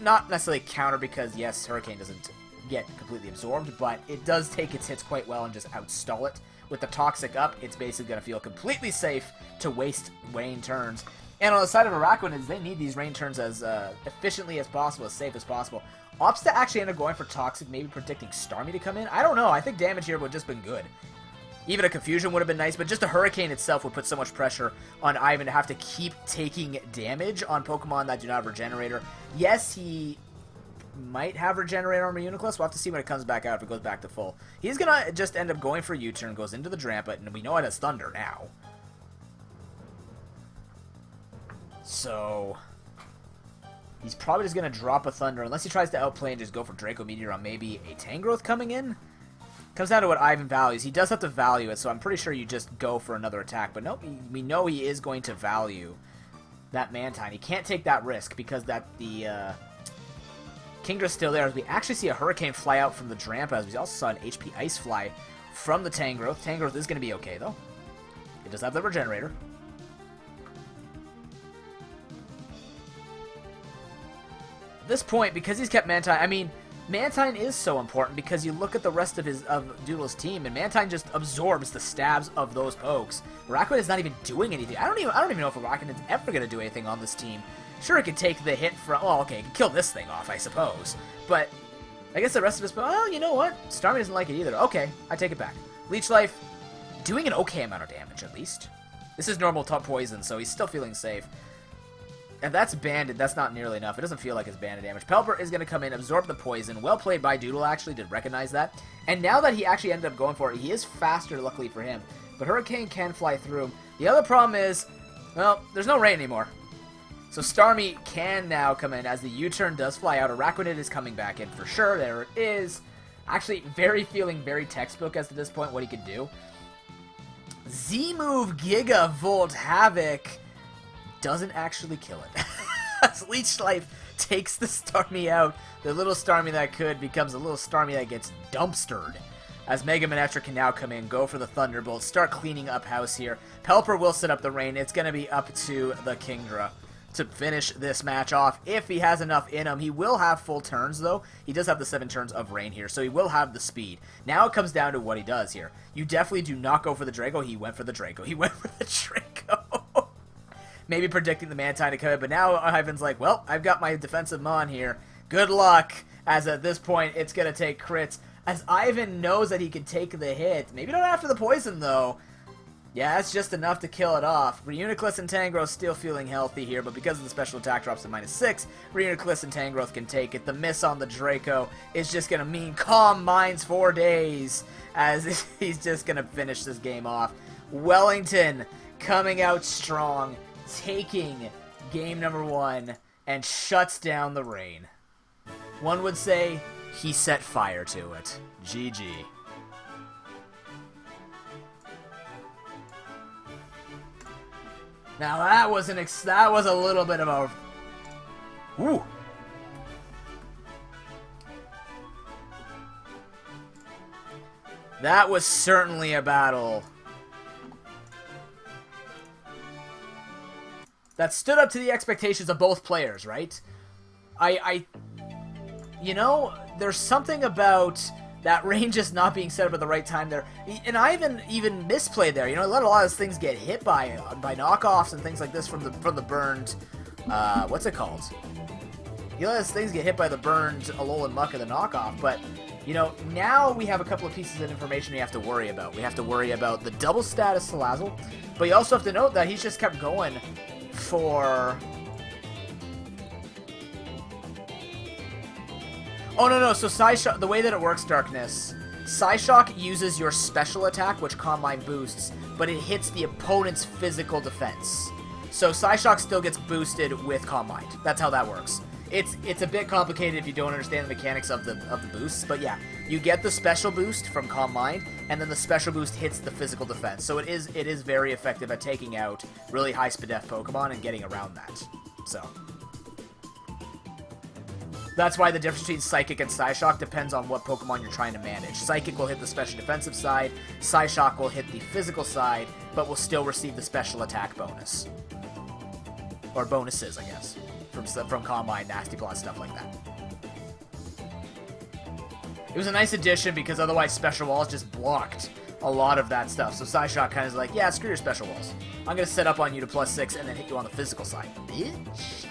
Not necessarily counter because, yes, Hurricane doesn't get completely absorbed, but it does take its hits quite well and just outstall it. With the Toxic up, it's basically going to feel completely safe to waste rain turns. And on the side of Arachnids, they need these rain turns as efficiently as possible, as safe as possible. Opts to actually end up going for Toxic, maybe predicting Starmie to come in. I don't know. I think damage here would have just been good. Even a Confusion would have been nice, but just a Hurricane itself would put so much pressure on Ivan to have to keep taking damage on Pokemon that do not have Regenerator. Yes, he might have Regenerator on Reuniclus. We'll have to see when it comes back out if it goes back to full. He's going to just end up going for a U-turn, goes into the Drampa, and we know it has Thunder now. So, he's probably just going to drop a Thunder, unless he tries to outplay and just go for Draco Meteor on maybe a Tangrowth coming in. Comes down to what Ivan values. He does have to value it, so I'm pretty sure you just go for another attack. But nope, we know he is going to value that Mantine. He can't take that risk because the Kingdra's still there. As we actually see a Hurricane fly out from the Drampa, as we also saw an HP Ice fly from the Tangrowth. Tangrowth is going to be okay, though. It does have the Regenerator. At this point, because he's kept Mantine, I mean, Mantine is so important because you look at the rest of Doodle's team, and Mantine just absorbs the stabs of those pokes. Arachnid is not even doing anything. I don't even know if Arachnid is ever going to do anything on this team. Sure, it could take the hit from... Well, okay, it could kill this thing off, I suppose. But I guess the rest of us... Well, you know what? Starmie doesn't like it either. Okay, I take it back. Leech Life, doing an okay amount of damage, at least. This is normal top poison, so he's still feeling safe. If that's banded, that's not nearly enough. It doesn't feel like it's banded damage. Pelipper is going to come in, absorb the poison. Well played by Doodle, actually, did recognize that. And now that he actually ended up going for it, he is faster, luckily for him. But Hurricane can fly through. The other problem is, well, there's no rain anymore. So Starmie can now come in as the U-turn does fly out. Arachnid is coming back in for sure. There it is. Actually, feeling very textbook as to this point what he could do. Z-move Giga Volt Havoc doesn't actually kill it. As Leech Life takes the Starmie out, the little Starmie that could becomes a little Starmie that gets dumpstered. As Mega Manectric can now come in, go for the Thunderbolt, start cleaning up house here. Pelipper will set up the rain. It's going to be up to the Kingdra to finish this match off. If he has enough in him, he will have full turns, though. He does have the 7 turns of rain here, so he will have the speed. Now it comes down to what he does here. You definitely do not go for the Draco. He went for the Draco. He went for the Draco. Maybe predicting the Mantine to come in, but now Ivan's like, well, I've got my defensive Mon here. Good luck, as at this point, it's going to take crits. As Ivan knows that he can take the hit. Maybe not after the poison, though. Yeah, that's just enough to kill it off. Reuniclus and Tangrowth still feeling healthy here, but because of the special attack drops to -6, Reuniclus and Tangrowth can take it. The miss on the Draco is just going to mean calm minds for days, as he's just going to finish this game off. Wellington coming out strong, taking game number 1, and shuts down the rain. One would say he set fire to it. GG. Now that was a little bit of a... Ooh. That was certainly a battle. that stood up to the expectations of both players, right? You know, there's something about that range just not being set up at the right time there. And I even misplayed there. You know, I let a lot of things get hit by knockoffs and things like this from the burned, what's it called? You let those things get hit by the burned Alolan Muck of the knockoff, but, you know, now we have a couple of pieces of information we have to worry about. We have to worry about the double status Salazzle, but you also have to note that he's just kept going for... Oh, no, so Psyshock, the way that it works, Darkness, Psyshock uses your special attack, which Calm Mind boosts, but it hits the opponent's physical defense. So Psyshock still gets boosted with Calm Mind. That's how that works. It's a bit complicated if you don't understand the mechanics of the boosts, but yeah, you get the special boost from Calm Mind, and then the special boost hits the physical defense. So it is very effective at taking out really high SPDF Pokemon and getting around that. So... that's why the difference between Psychic and Psyshock depends on what Pokemon you're trying to manage. Psychic will hit the special defensive side, Psyshock will hit the physical side, but will still receive the special attack bonus. Or bonuses, I guess, from Calm Mind, Nasty Plot, stuff like that. It was a nice addition because otherwise Special Walls just blocked a lot of that stuff. So Psyshock kind of is like, yeah, screw your Special Walls. I'm going to set up on you to +6 and then hit you on the physical side. Bitch.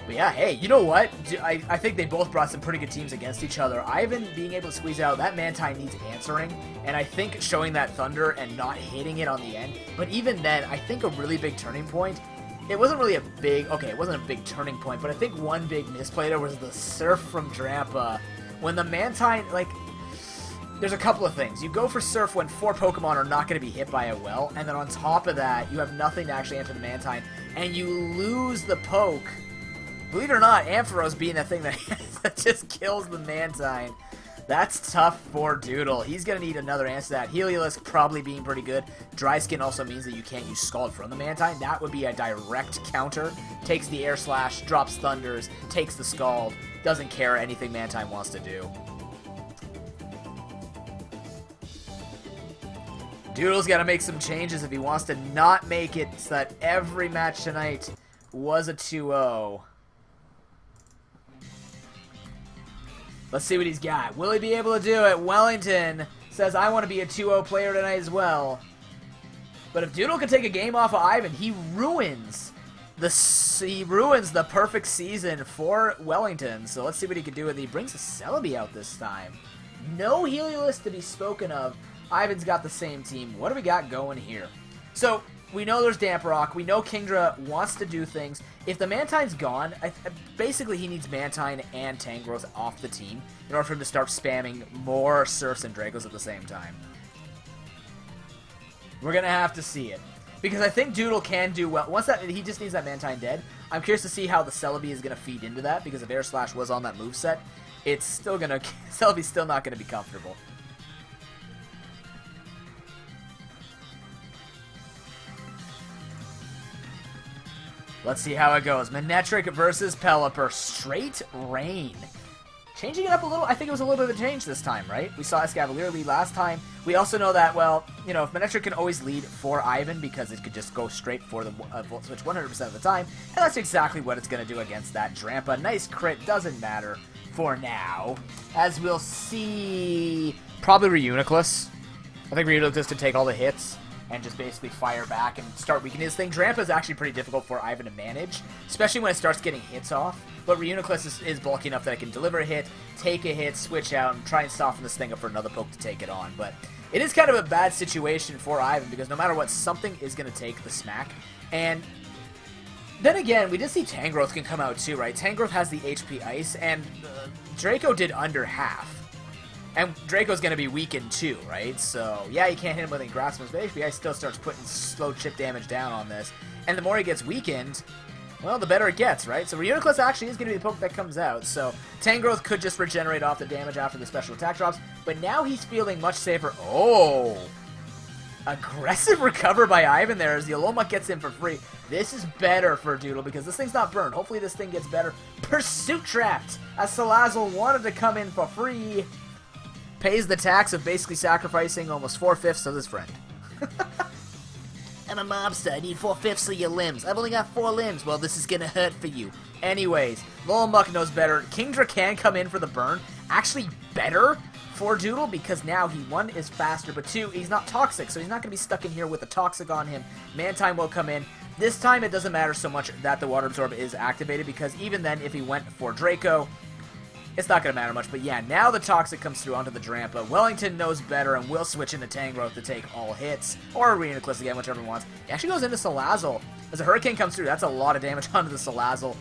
But yeah, hey, you know what? I think they both brought some pretty good teams against each other. Ivan being able to squeeze out, that Mantine needs answering, and I think showing that Thunder and not hitting it on the end. But even then, I think a really big turning point, it wasn't really a big, okay, it wasn't a big turning point, but I think one big misplay there was the Surf from Drampa. When the Mantine, like, there's a couple of things. You go for Surf when 4 Pokemon are not going to be hit by a well, and then on top of that, you have nothing to actually enter the Mantine, and you lose the poke. Believe it or not, Ampharos being that thing that, that just kills the Mantine. That's tough for Doodle. He's going to need another answer to that. Heliolisk probably being pretty good. Dry Skin also means that you can't use Scald from the Mantine. That would be a direct counter. Takes the Air Slash, drops Thunders, takes the Scald. Doesn't care anything Mantine wants to do. Doodle's got to make some changes if he wants to not make it so that every match tonight was a 2-0. Let's see what he's got. Will he be able to do it? Wellington says, I want to be a 2-0 player tonight as well. But if Doodle can take a game off of Ivan, he ruins the perfect season for Wellington. So let's see what he can do with it. He brings a Celebi out this time. No Heliolisk to be spoken of. Ivan's got the same team. What do we got going here? So we know there's Damprock. We know Kingdra wants to do things. If the Mantine's gone, basically he needs Mantine and Tangrowth off the team in order for him to start spamming more Surfs and Dragos at the same time. We're going to have to see it. Because I think Doodle can do well. Once that, he just needs that Mantine dead. I'm curious to see how the Celebi is going to feed into that, because if Air Slash was on that moveset, it's still going to... Celebi's still not going to be comfortable. Let's see how it goes. Manectric versus Pelipper. Straight Rain. Changing it up a little. I think it was a little bit of a change this time, right? We saw Escavalier lead last time. We also know that, well, you know, if Manectric can always lead for Ivan because it could just go straight for the Volt Switch 100% of the time, and that's exactly what it's going to do against that Drampa. Nice crit. Doesn't matter for now. As we'll see, probably Reuniclus. I think Reuniclus could take all the hits and just basically fire back and start weakening this thing. Drampa is actually pretty difficult for Ivan to manage, especially when it starts getting hits off. But Reuniclus is bulky enough that it can deliver a hit, take a hit, switch out, and try and soften this thing up for another poke to take it on. But it is kind of a bad situation for Ivan, because no matter what, something is going to take the smack. And then again, we did see Tangrowth can come out too, right? Tangrowth has the HP Ice, and Draco did under half. And Draco's going to be weakened too, right? So, yeah, you can't hit him with any Grass Moves, but HP Ice still starts putting slow chip damage down on this. And the more he gets weakened, well, the better it gets, right? So Reuniclus actually is going to be the poke that comes out. So Tangrowth could just regenerate off the damage after the special attack drops. But now he's feeling much safer. Oh! Aggressive recover by Ivan there as the Alola gets in for free. This is better for Doodle because this thing's not burned. Hopefully this thing gets better. Pursuit Trapped! As Salazzle wanted to come in for free. Pays the tax of basically sacrificing almost 4/5 of his friend. I'm a mobster. I need 4/5 of your limbs. I've only got 4 limbs. Well, this is gonna hurt for you. Anyways, Muck knows better. Kingdra can come in for the burn. Actually better for Doodle because now he, 1, is faster, but 2, he's not toxic, so he's not going to be stuck in here with the toxic on him. Mantine will come in. This time it doesn't matter so much that the Water Absorb is activated because even then if he went for Draco, it's not going to matter much. But yeah, now the toxic comes through onto the Drampa. Wellington knows better and will switch into Tangrowth to take all hits, or Reuniclus again, whichever he wants. He actually goes into Salazzle. As a Hurricane comes through, that's a lot of damage onto the Salazzle.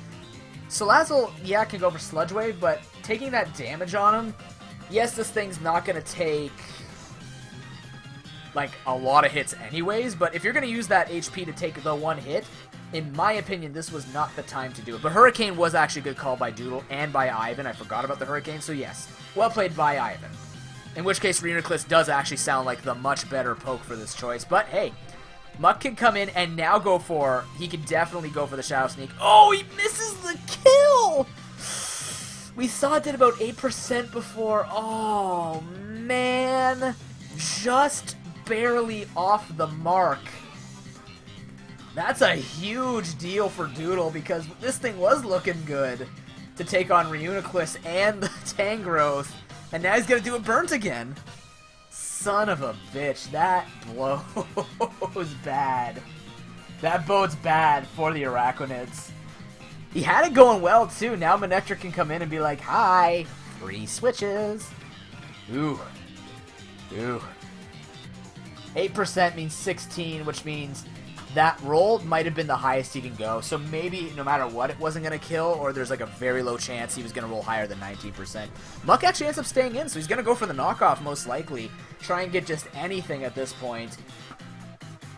Salazzle, yeah, can go for Sludge Wave, but taking that damage on him, yes, this thing's not going to take, like, a lot of hits anyways, but if you're going to use that HP to take the 1 hit, in my opinion, this was not the time to do it. But Hurricane was actually a good call by Doodle and by Ivan. I forgot about the Hurricane, so yes, well played by Ivan. In which case, Reuniclus does actually sound like the much better poke for this choice, but hey, Muck can come in and now go for, he can definitely go for the Shadow Sneak. Oh, he misses the kill! We saw it did about 8% before. Oh, man. Just barely off the mark. That's a huge deal for Doodle because this thing was looking good to take on Reuniclus and the Tangrowth. And now he's going to do it burnt again. Son of a bitch. That blows bad. That bodes bad for the Araquanids. He had it going well, too. Now Manectric can come in and be like, hi, free switches. Ooh. Ooh. 8% means 16, which means that roll might have been the highest he can go. So maybe no matter what, it wasn't going to kill, or there's like a very low chance he was going to roll higher than 19%. Muck actually ends up staying in, so he's going to go for the knockoff most likely. Try and get just anything at this point.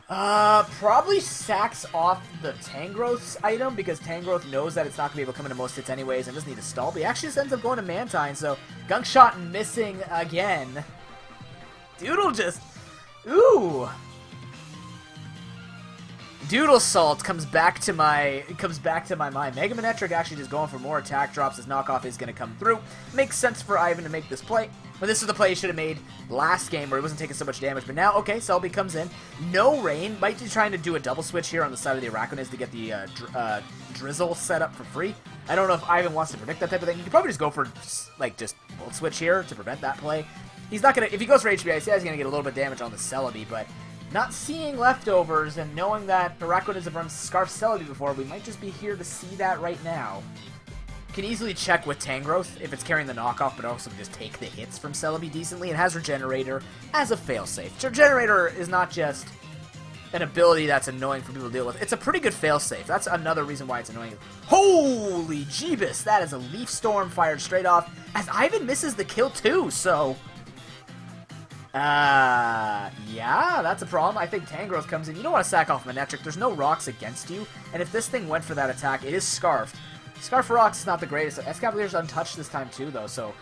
Probably sacks off the Tangrowth's item, because Tangrowth knows that it's not going to be able to come into most hits anyways and doesn't need to stall, but he actually just ends up going to Mantine, so Gunk Shot missing again. Doodle just... Ooh! Doodle Salt comes back to my mind. Mega Manectric actually just going for more attack drops. His knockoff is going to come through. Makes sense for Ivan to make this play. But this is the play he should have made last game where he wasn't taking so much damage. But now, okay, Selby comes in. No rain. Might be trying to do a double switch here on the side of the Araquanids to get the Drizzle set up for free. I don't know if Ivan wants to predict that type of thing. You could probably just go for, like, just Volt Switch here to prevent that play. He's not going to... If he goes for HB, I see he's going to get a little bit of damage on the Celebi, but... Not seeing leftovers and knowing that Araquanids have run Scarf Celebi before, we might just be here to see that right now. Can easily check with Tangrowth if it's carrying the knockoff, but also just take the hits from Celebi decently. It has Regenerator as a failsafe. Regenerator is not just an ability that's annoying for people to deal with. It's a pretty good failsafe. That's another reason why it's annoying. Holy Jeebus! That is a Leaf Storm fired straight off, as Ivan misses the kill too, so... yeah, that's a problem. I think Tangrowth comes in. You don't want to sack off Manectric. There's no rocks against you, and if this thing went for that attack, it is Scarfed. Scarf for rocks is not the greatest. Escavalier's untouched this time too, though, so...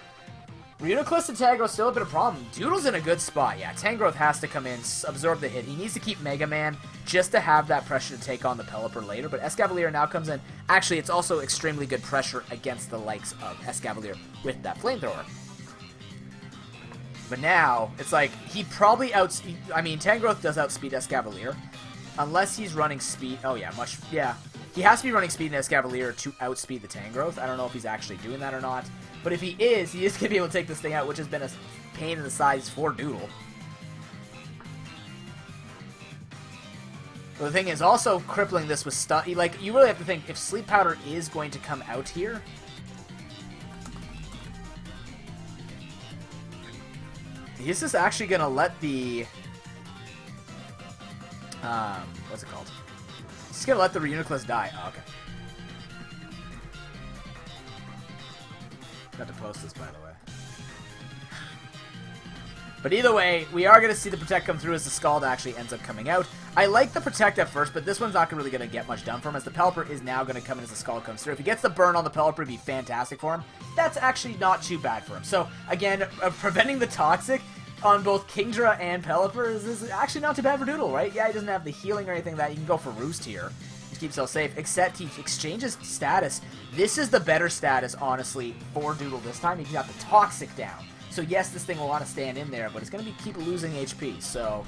Reuniclus and Tangrowth still a bit of a problem. Doodle's in a good spot. Yeah, Tangrowth has to come in, absorb the hit. He needs to keep Mega Man just to have that pressure to take on the Pelipper later, but Escavalier now comes in. Actually, it's also extremely good pressure against the likes of Escavalier with that Flamethrower. But now, it's like, he probably I mean, Tangrowth does outspeed Escavalier. Unless he's running speed. Oh, yeah, yeah. He has to be running speed in Escavalier to outspeed the Tangrowth. I don't know if he's actually doing that or not. But if he is going to be able to take this thing out, which has been a pain in the sides for Doodle. But the thing is, also crippling this with stuff. Like, you really have to think, if Sleep Powder is going to come out here... He's just actually going to let the... what's it called? He's going to let the Reuniclus die. Oh, okay. Got to post this, by the way. But either way, we are going to see the Protect come through as the Scald actually ends up coming out. I like the Protect at first, but this one's not really going to get much done for him, as the Pelipper is now going to come in as the Scald comes through. If he gets the burn on the Pelipper, it'd be fantastic for him. That's actually not too bad for him. So, again, preventing the Toxic on both Kingdra and Pelipper is actually not too bad for Doodle, right? Yeah, he doesn't have the healing or anything that. You can go for Roost here to keep himself safe, except he exchanges status. This is the better status, honestly, for Doodle this time. He got the Toxic down. So yes, this thing will want to stand in there, but it's going to keep losing HP, so...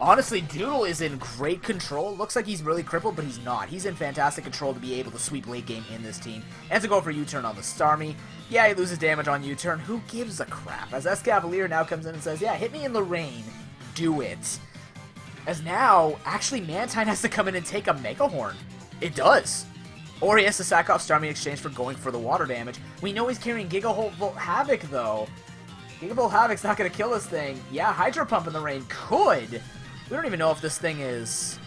Honestly, Doodle is in great control. Looks like he's really crippled, but he's not. He's in fantastic control to be able to sweep late game in this team. Ends up going for U-turn on the Starmie. Yeah, he loses damage on U-turn. Who gives a crap? As Escavalier now comes in and says, yeah, hit me in the rain. Do it. As now, actually, Mantine has to come in and take a Mega Horn. It does. Or he has to sack off Starmie in exchange for going for the water damage. We know he's carrying Gigavolt Havoc, though. Gigavolt Havoc's not going to kill this thing. Yeah, Hydro Pump in the rain could. We don't even know if this thing is...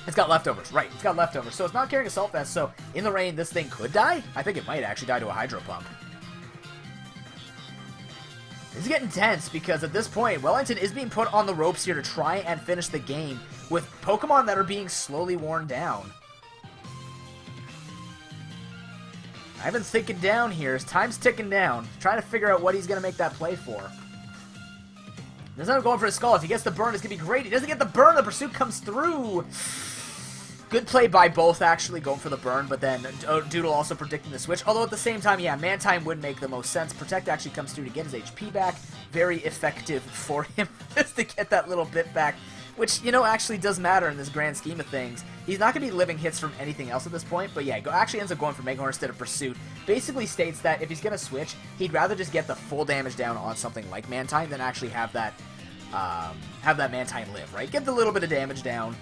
It's got leftovers. Right, it's got leftovers. So it's not carrying Assault Vest, so in the rain, this thing could die? I think it might actually die to a Hydro Pump. This is getting tense because at this point, Wellington is being put on the ropes here to try and finish the game with Pokemon that are being slowly worn down. I've been thinking down here. His time's ticking down. Trying to figure out what he's going to make that play for. He's not going for his skull. If he gets the burn, it's going to be great. He doesn't get the burn. The pursuit comes through. Good play by both, actually, going for the burn, but then Doodle also predicting the switch. Although at the same time, yeah, Mantine would make the most sense. Protect actually comes through to get his HP back. Very effective for him just to get that little bit back, which, you know, actually does matter in this grand scheme of things. He's not going to be living hits from anything else at this point, but yeah, actually ends up going for Mega Horn instead of Pursuit. Basically states that if he's going to switch, he'd rather just get the full damage down on something like Mantine than actually have that Mantine live, right? Get the little bit of damage down.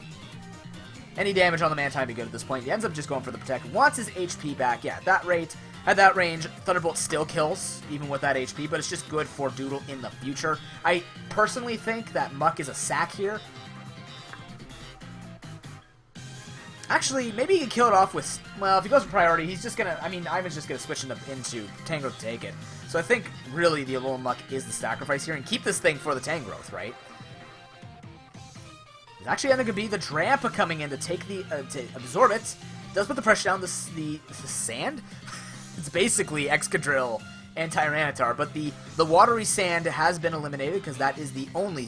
Any damage on the Mantine would be good at this point. He ends up just going for the Protect. Wants his HP back. Yeah, at that rate, at that range, Thunderbolt still kills, even with that HP, but it's just good for Doodle in the future. I personally think that Muck is a sack here. Actually, maybe he can kill it off with... Well, if he goes for priority, he's just gonna... I mean, Ivan's just gonna switch into Tangrowth to take it. So I think, really, the Alolan Muck is the sacrifice here, and keep this thing for the Tangrowth, right? It's actually going to be the Drampa coming in to take the... to absorb it. Does put the pressure down the sand? It's basically Excadrill and Tyranitar, but the watery sand has been eliminated because that is the only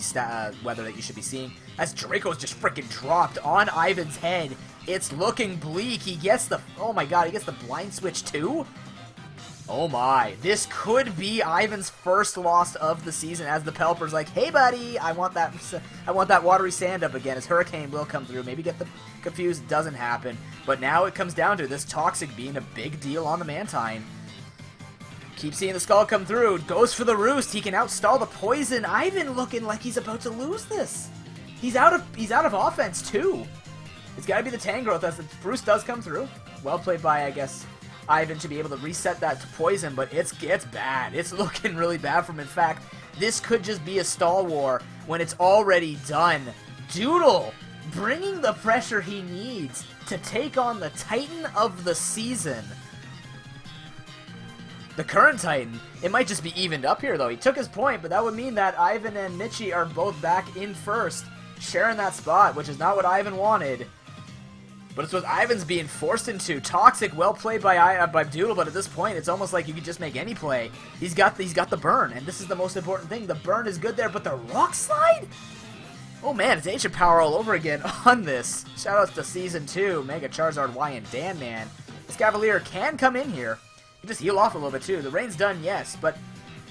weather that you should be seeing. As Draco's just freaking dropped on Ivan's head. It's looking bleak. He gets the... Oh my god, he gets the Blind Switch too? Oh my. This could be Ivan's first loss of the season as the Pelipper's like, hey buddy, I want that watery sand up again. His Hurricane will come through. Maybe get the confused. Doesn't happen. But now it comes down to this Toxic being a big deal on the Mantine. Keep seeing the Skull come through. Goes for the Roost. He can outstall the Poison. Ivan looking like he's about to lose this. He's out of offense too. It's got to be the Tangrowth as the Roost does come through. Well played by, I guess, Ivan to be able to reset that to Poison, but it's bad. It's looking really bad for him. In fact, this could just be a stall war when it's already done. Doodle bringing the pressure he needs to take on the Titan of the season. The current Titan. It might just be evened up here, though. He took his point, but that would mean that Ivan and Mitchie are both back in first, sharing that spot, which is not what Ivan wanted. But it's what Ivan's being forced into. Toxic, well played by Doodle, but at this point, it's almost like you could just make any play. He's got the burn, and this is the most important thing. The burn is good there, but the Rock Slide? Oh man, it's Ancient Power all over again on this. Shoutouts to Season 2, Mega Charizard Y and Dan Man. This Cavalier can come in here. He can just heal off a little bit too. The rain's done, yes, but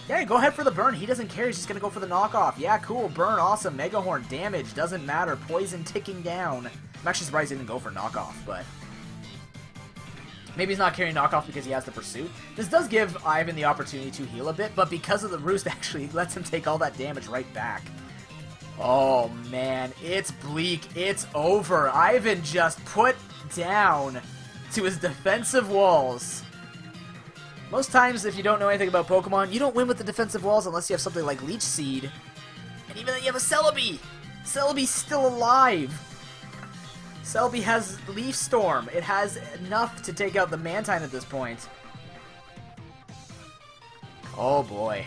yeah, go ahead for the burn. He doesn't care. He's just going to go for the knockoff. Yeah, cool. Burn, awesome. Mega Horn, damage, doesn't matter. Poison ticking down. I'm actually surprised he didn't go for knockoff, but maybe he's not carrying knockoff because he has the Pursuit. This does give Ivan the opportunity to heal a bit, but because of the Roost, actually lets him take all that damage right back. Oh, man. It's bleak. It's over. Ivan just put down to his defensive walls. Most times, if you don't know anything about Pokemon, you don't win with the defensive walls unless you have something like Leech Seed. And even then you have a Celebi! Celebi's still alive! Celebi has Leaf Storm. It has enough to take out the Mantine at this point. Oh boy.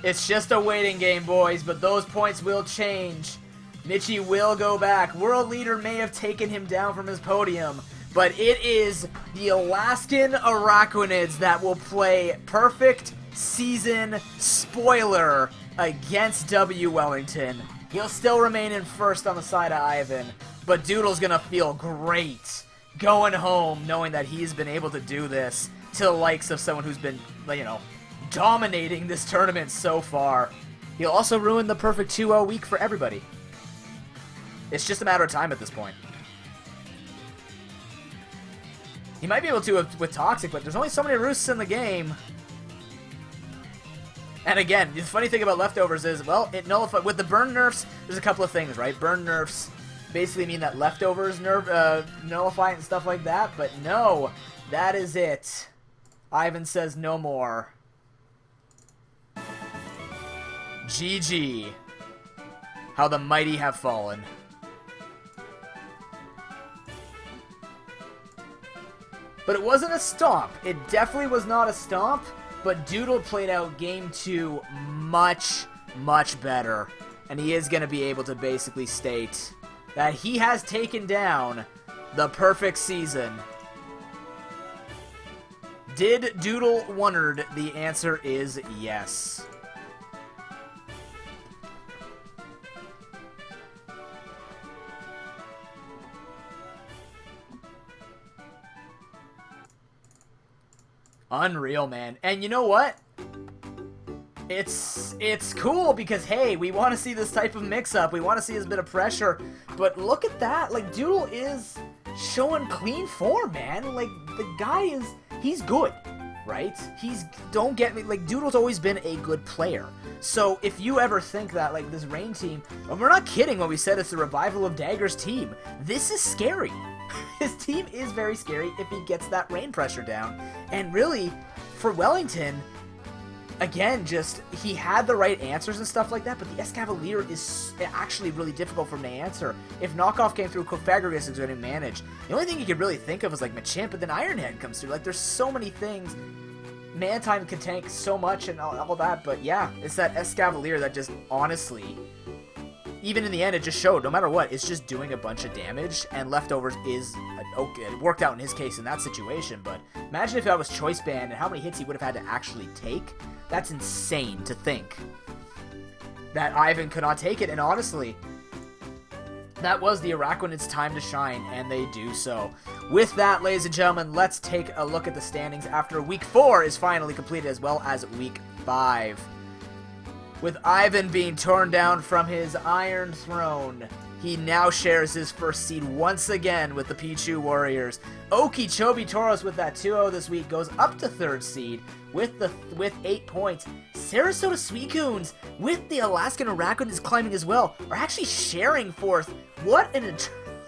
It's just a waiting game, boys, but those points will change. Mitchie will go back. World Leader may have taken him down from his podium, but it is the Alaskan Araquanids that will play Perfect Season Spoiler against W. Wellington. He'll still remain in first on the side of Ivan, but Doodle's gonna feel great going home knowing that he's been able to do this to the likes of someone who's been, you know, dominating this tournament so far. He'll also ruin the perfect 2-0 week for everybody. It's just a matter of time at this point. He might be able to with Toxic, but there's only so many Roosts in the game. And again, the funny thing about Leftovers is, well, it nullifies... With the burn nerfs, there's a couple of things, right? Burn nerfs basically mean that Leftovers nullify it and stuff like that, but no, that is it. Ivan says no more. GG. How the mighty have fallen. But it wasn't a stomp. It definitely was not a stomp, but Doodle played out Game 2 much, much better. And he is going to be able to basically state that he has taken down the perfect season. Did Doodle wondered? The answer is yes. Unreal, man. And you know what? It's cool because, hey, we want to see this type of mix-up. We want to see this bit of pressure. But look at that. Like, Doodle is showing clean form, man. Like, the guy is... He's good, right? Don't get me... Like, Doodle's always been a good player. So, if you ever think that, like, this Rain team... And we're not kidding when we said it's the revival of Dagger's team. This is scary. His team is very scary if he gets that rain pressure down. And really, for Wellington, again, just, he had the right answers and stuff like that, but the Escavalier is actually really difficult for him to answer. If Knockoff came through, Cofagrigus is going to manage. The only thing you could really think of is, like, Machamp, but then Ironhead comes through. Like, there's so many things. Mantine can tank so much and all that, but yeah, it's that Escavalier that just, honestly... Even in the end, it just showed, no matter what, it's just doing a bunch of damage, and Leftovers is, okay, it worked out in his case in that situation, but imagine if that was Choice Band and how many hits he would have had to actually take. That's insane to think that Ivan could not take it, and honestly, that was the Araquanid's time to shine, and they do so. With that, ladies and gentlemen, let's take a look at the standings after Week 4 is finally completed, as well as Week 5. With Ivan being torn down from his Iron Throne, he now shares his first seed once again with the Pichu Warriors. Okeechobee Toros with that 2-0 this week goes up to 3rd seed with 8 points. Sarasota Suicunes with the Alaskan Araquanid climbing as well are actually sharing 4th. What an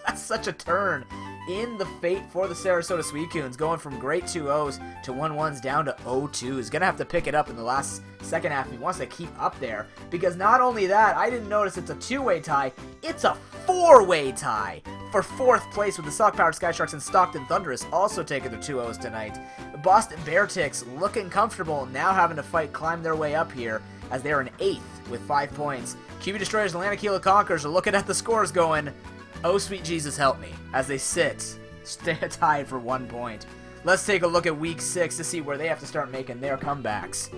that's such a turn in the fate for the Sarasota Suicunes, going from great 2-0s to 1-1s down to 0-2s. Gonna have to pick it up in the last second half if he wants to keep up there, because not only that, I didn't notice it's a 2-way tie, it's a 4-way tie for 4th place, with the Sock-Powered Sky Sharks and Stockton Thunderous also taking their 2-0s tonight. The Boston Bearticks looking comfortable, now having to climb their way up here, as they're in 8th with 5 points. QB Destroyers and Lanakila Conquerors are looking at the scores going, oh, sweet Jesus, help me, as they stay tied for 1 point. Let's take a look at Week 6 to see where they have to start making their comebacks.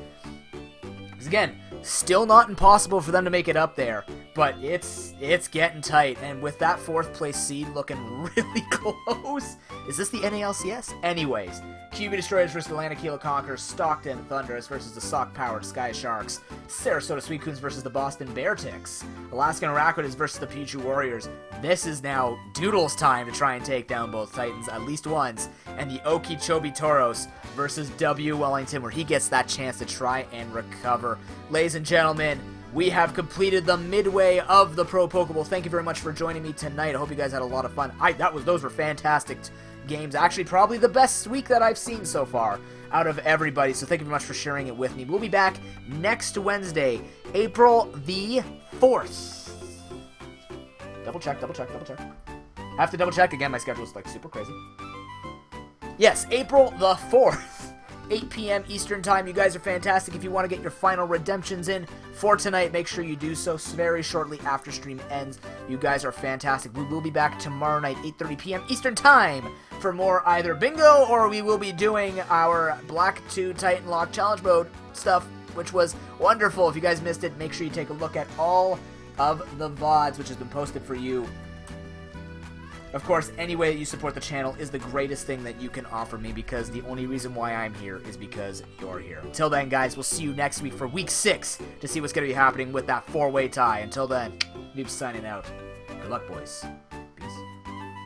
Because again, still not impossible for them to make it up there, but it's getting tight. And with that 4th place seed looking really close, is this the NALCS? Anyways, QB Destroyers versus the Lanakila Conquerors, Stockton Thunderous versus the Sock-Powered Sky Sharks, Sarasota Suicunes versus the Boston Bearticks, Alaskan Araquanids versus the Pichu Warriors. This is now Doodle's time to try and take down both Titans at least once, and the Okeechobee Toros versus W Wellington, where he gets that chance to try and recover. Ladies and gentlemen, we have completed the midway of the ProPokeBowl. Thank you very much for joining me tonight. I hope you guys had a lot of fun. Those were fantastic games. Actually, probably the best week that I've seen so far out of everybody. So thank you very much for sharing it with me. We'll be back next Wednesday, April the 4th. Double check. I have to double check again. My schedule is like super crazy. Yes, April the 4th. 8 p.m. Eastern Time. You guys are fantastic. If you want to get your final redemptions in for tonight, make sure you do so very shortly after stream ends. You guys are fantastic. We will be back tomorrow night, 8:30 p.m. Eastern Time, for more either bingo or we will be doing our Black 2 Titan Lock Challenge Mode stuff, which was wonderful. If you guys missed it, make sure you take a look at all of the VODs, which has been posted for you. Of course, any way that you support the channel is the greatest thing that you can offer me, because the only reason why I'm here is because you're here. Until then, guys, we'll see you next week for Week 6 to see what's going to be happening with that 4-way tie. Until then, Noob's signing out. Good luck, boys.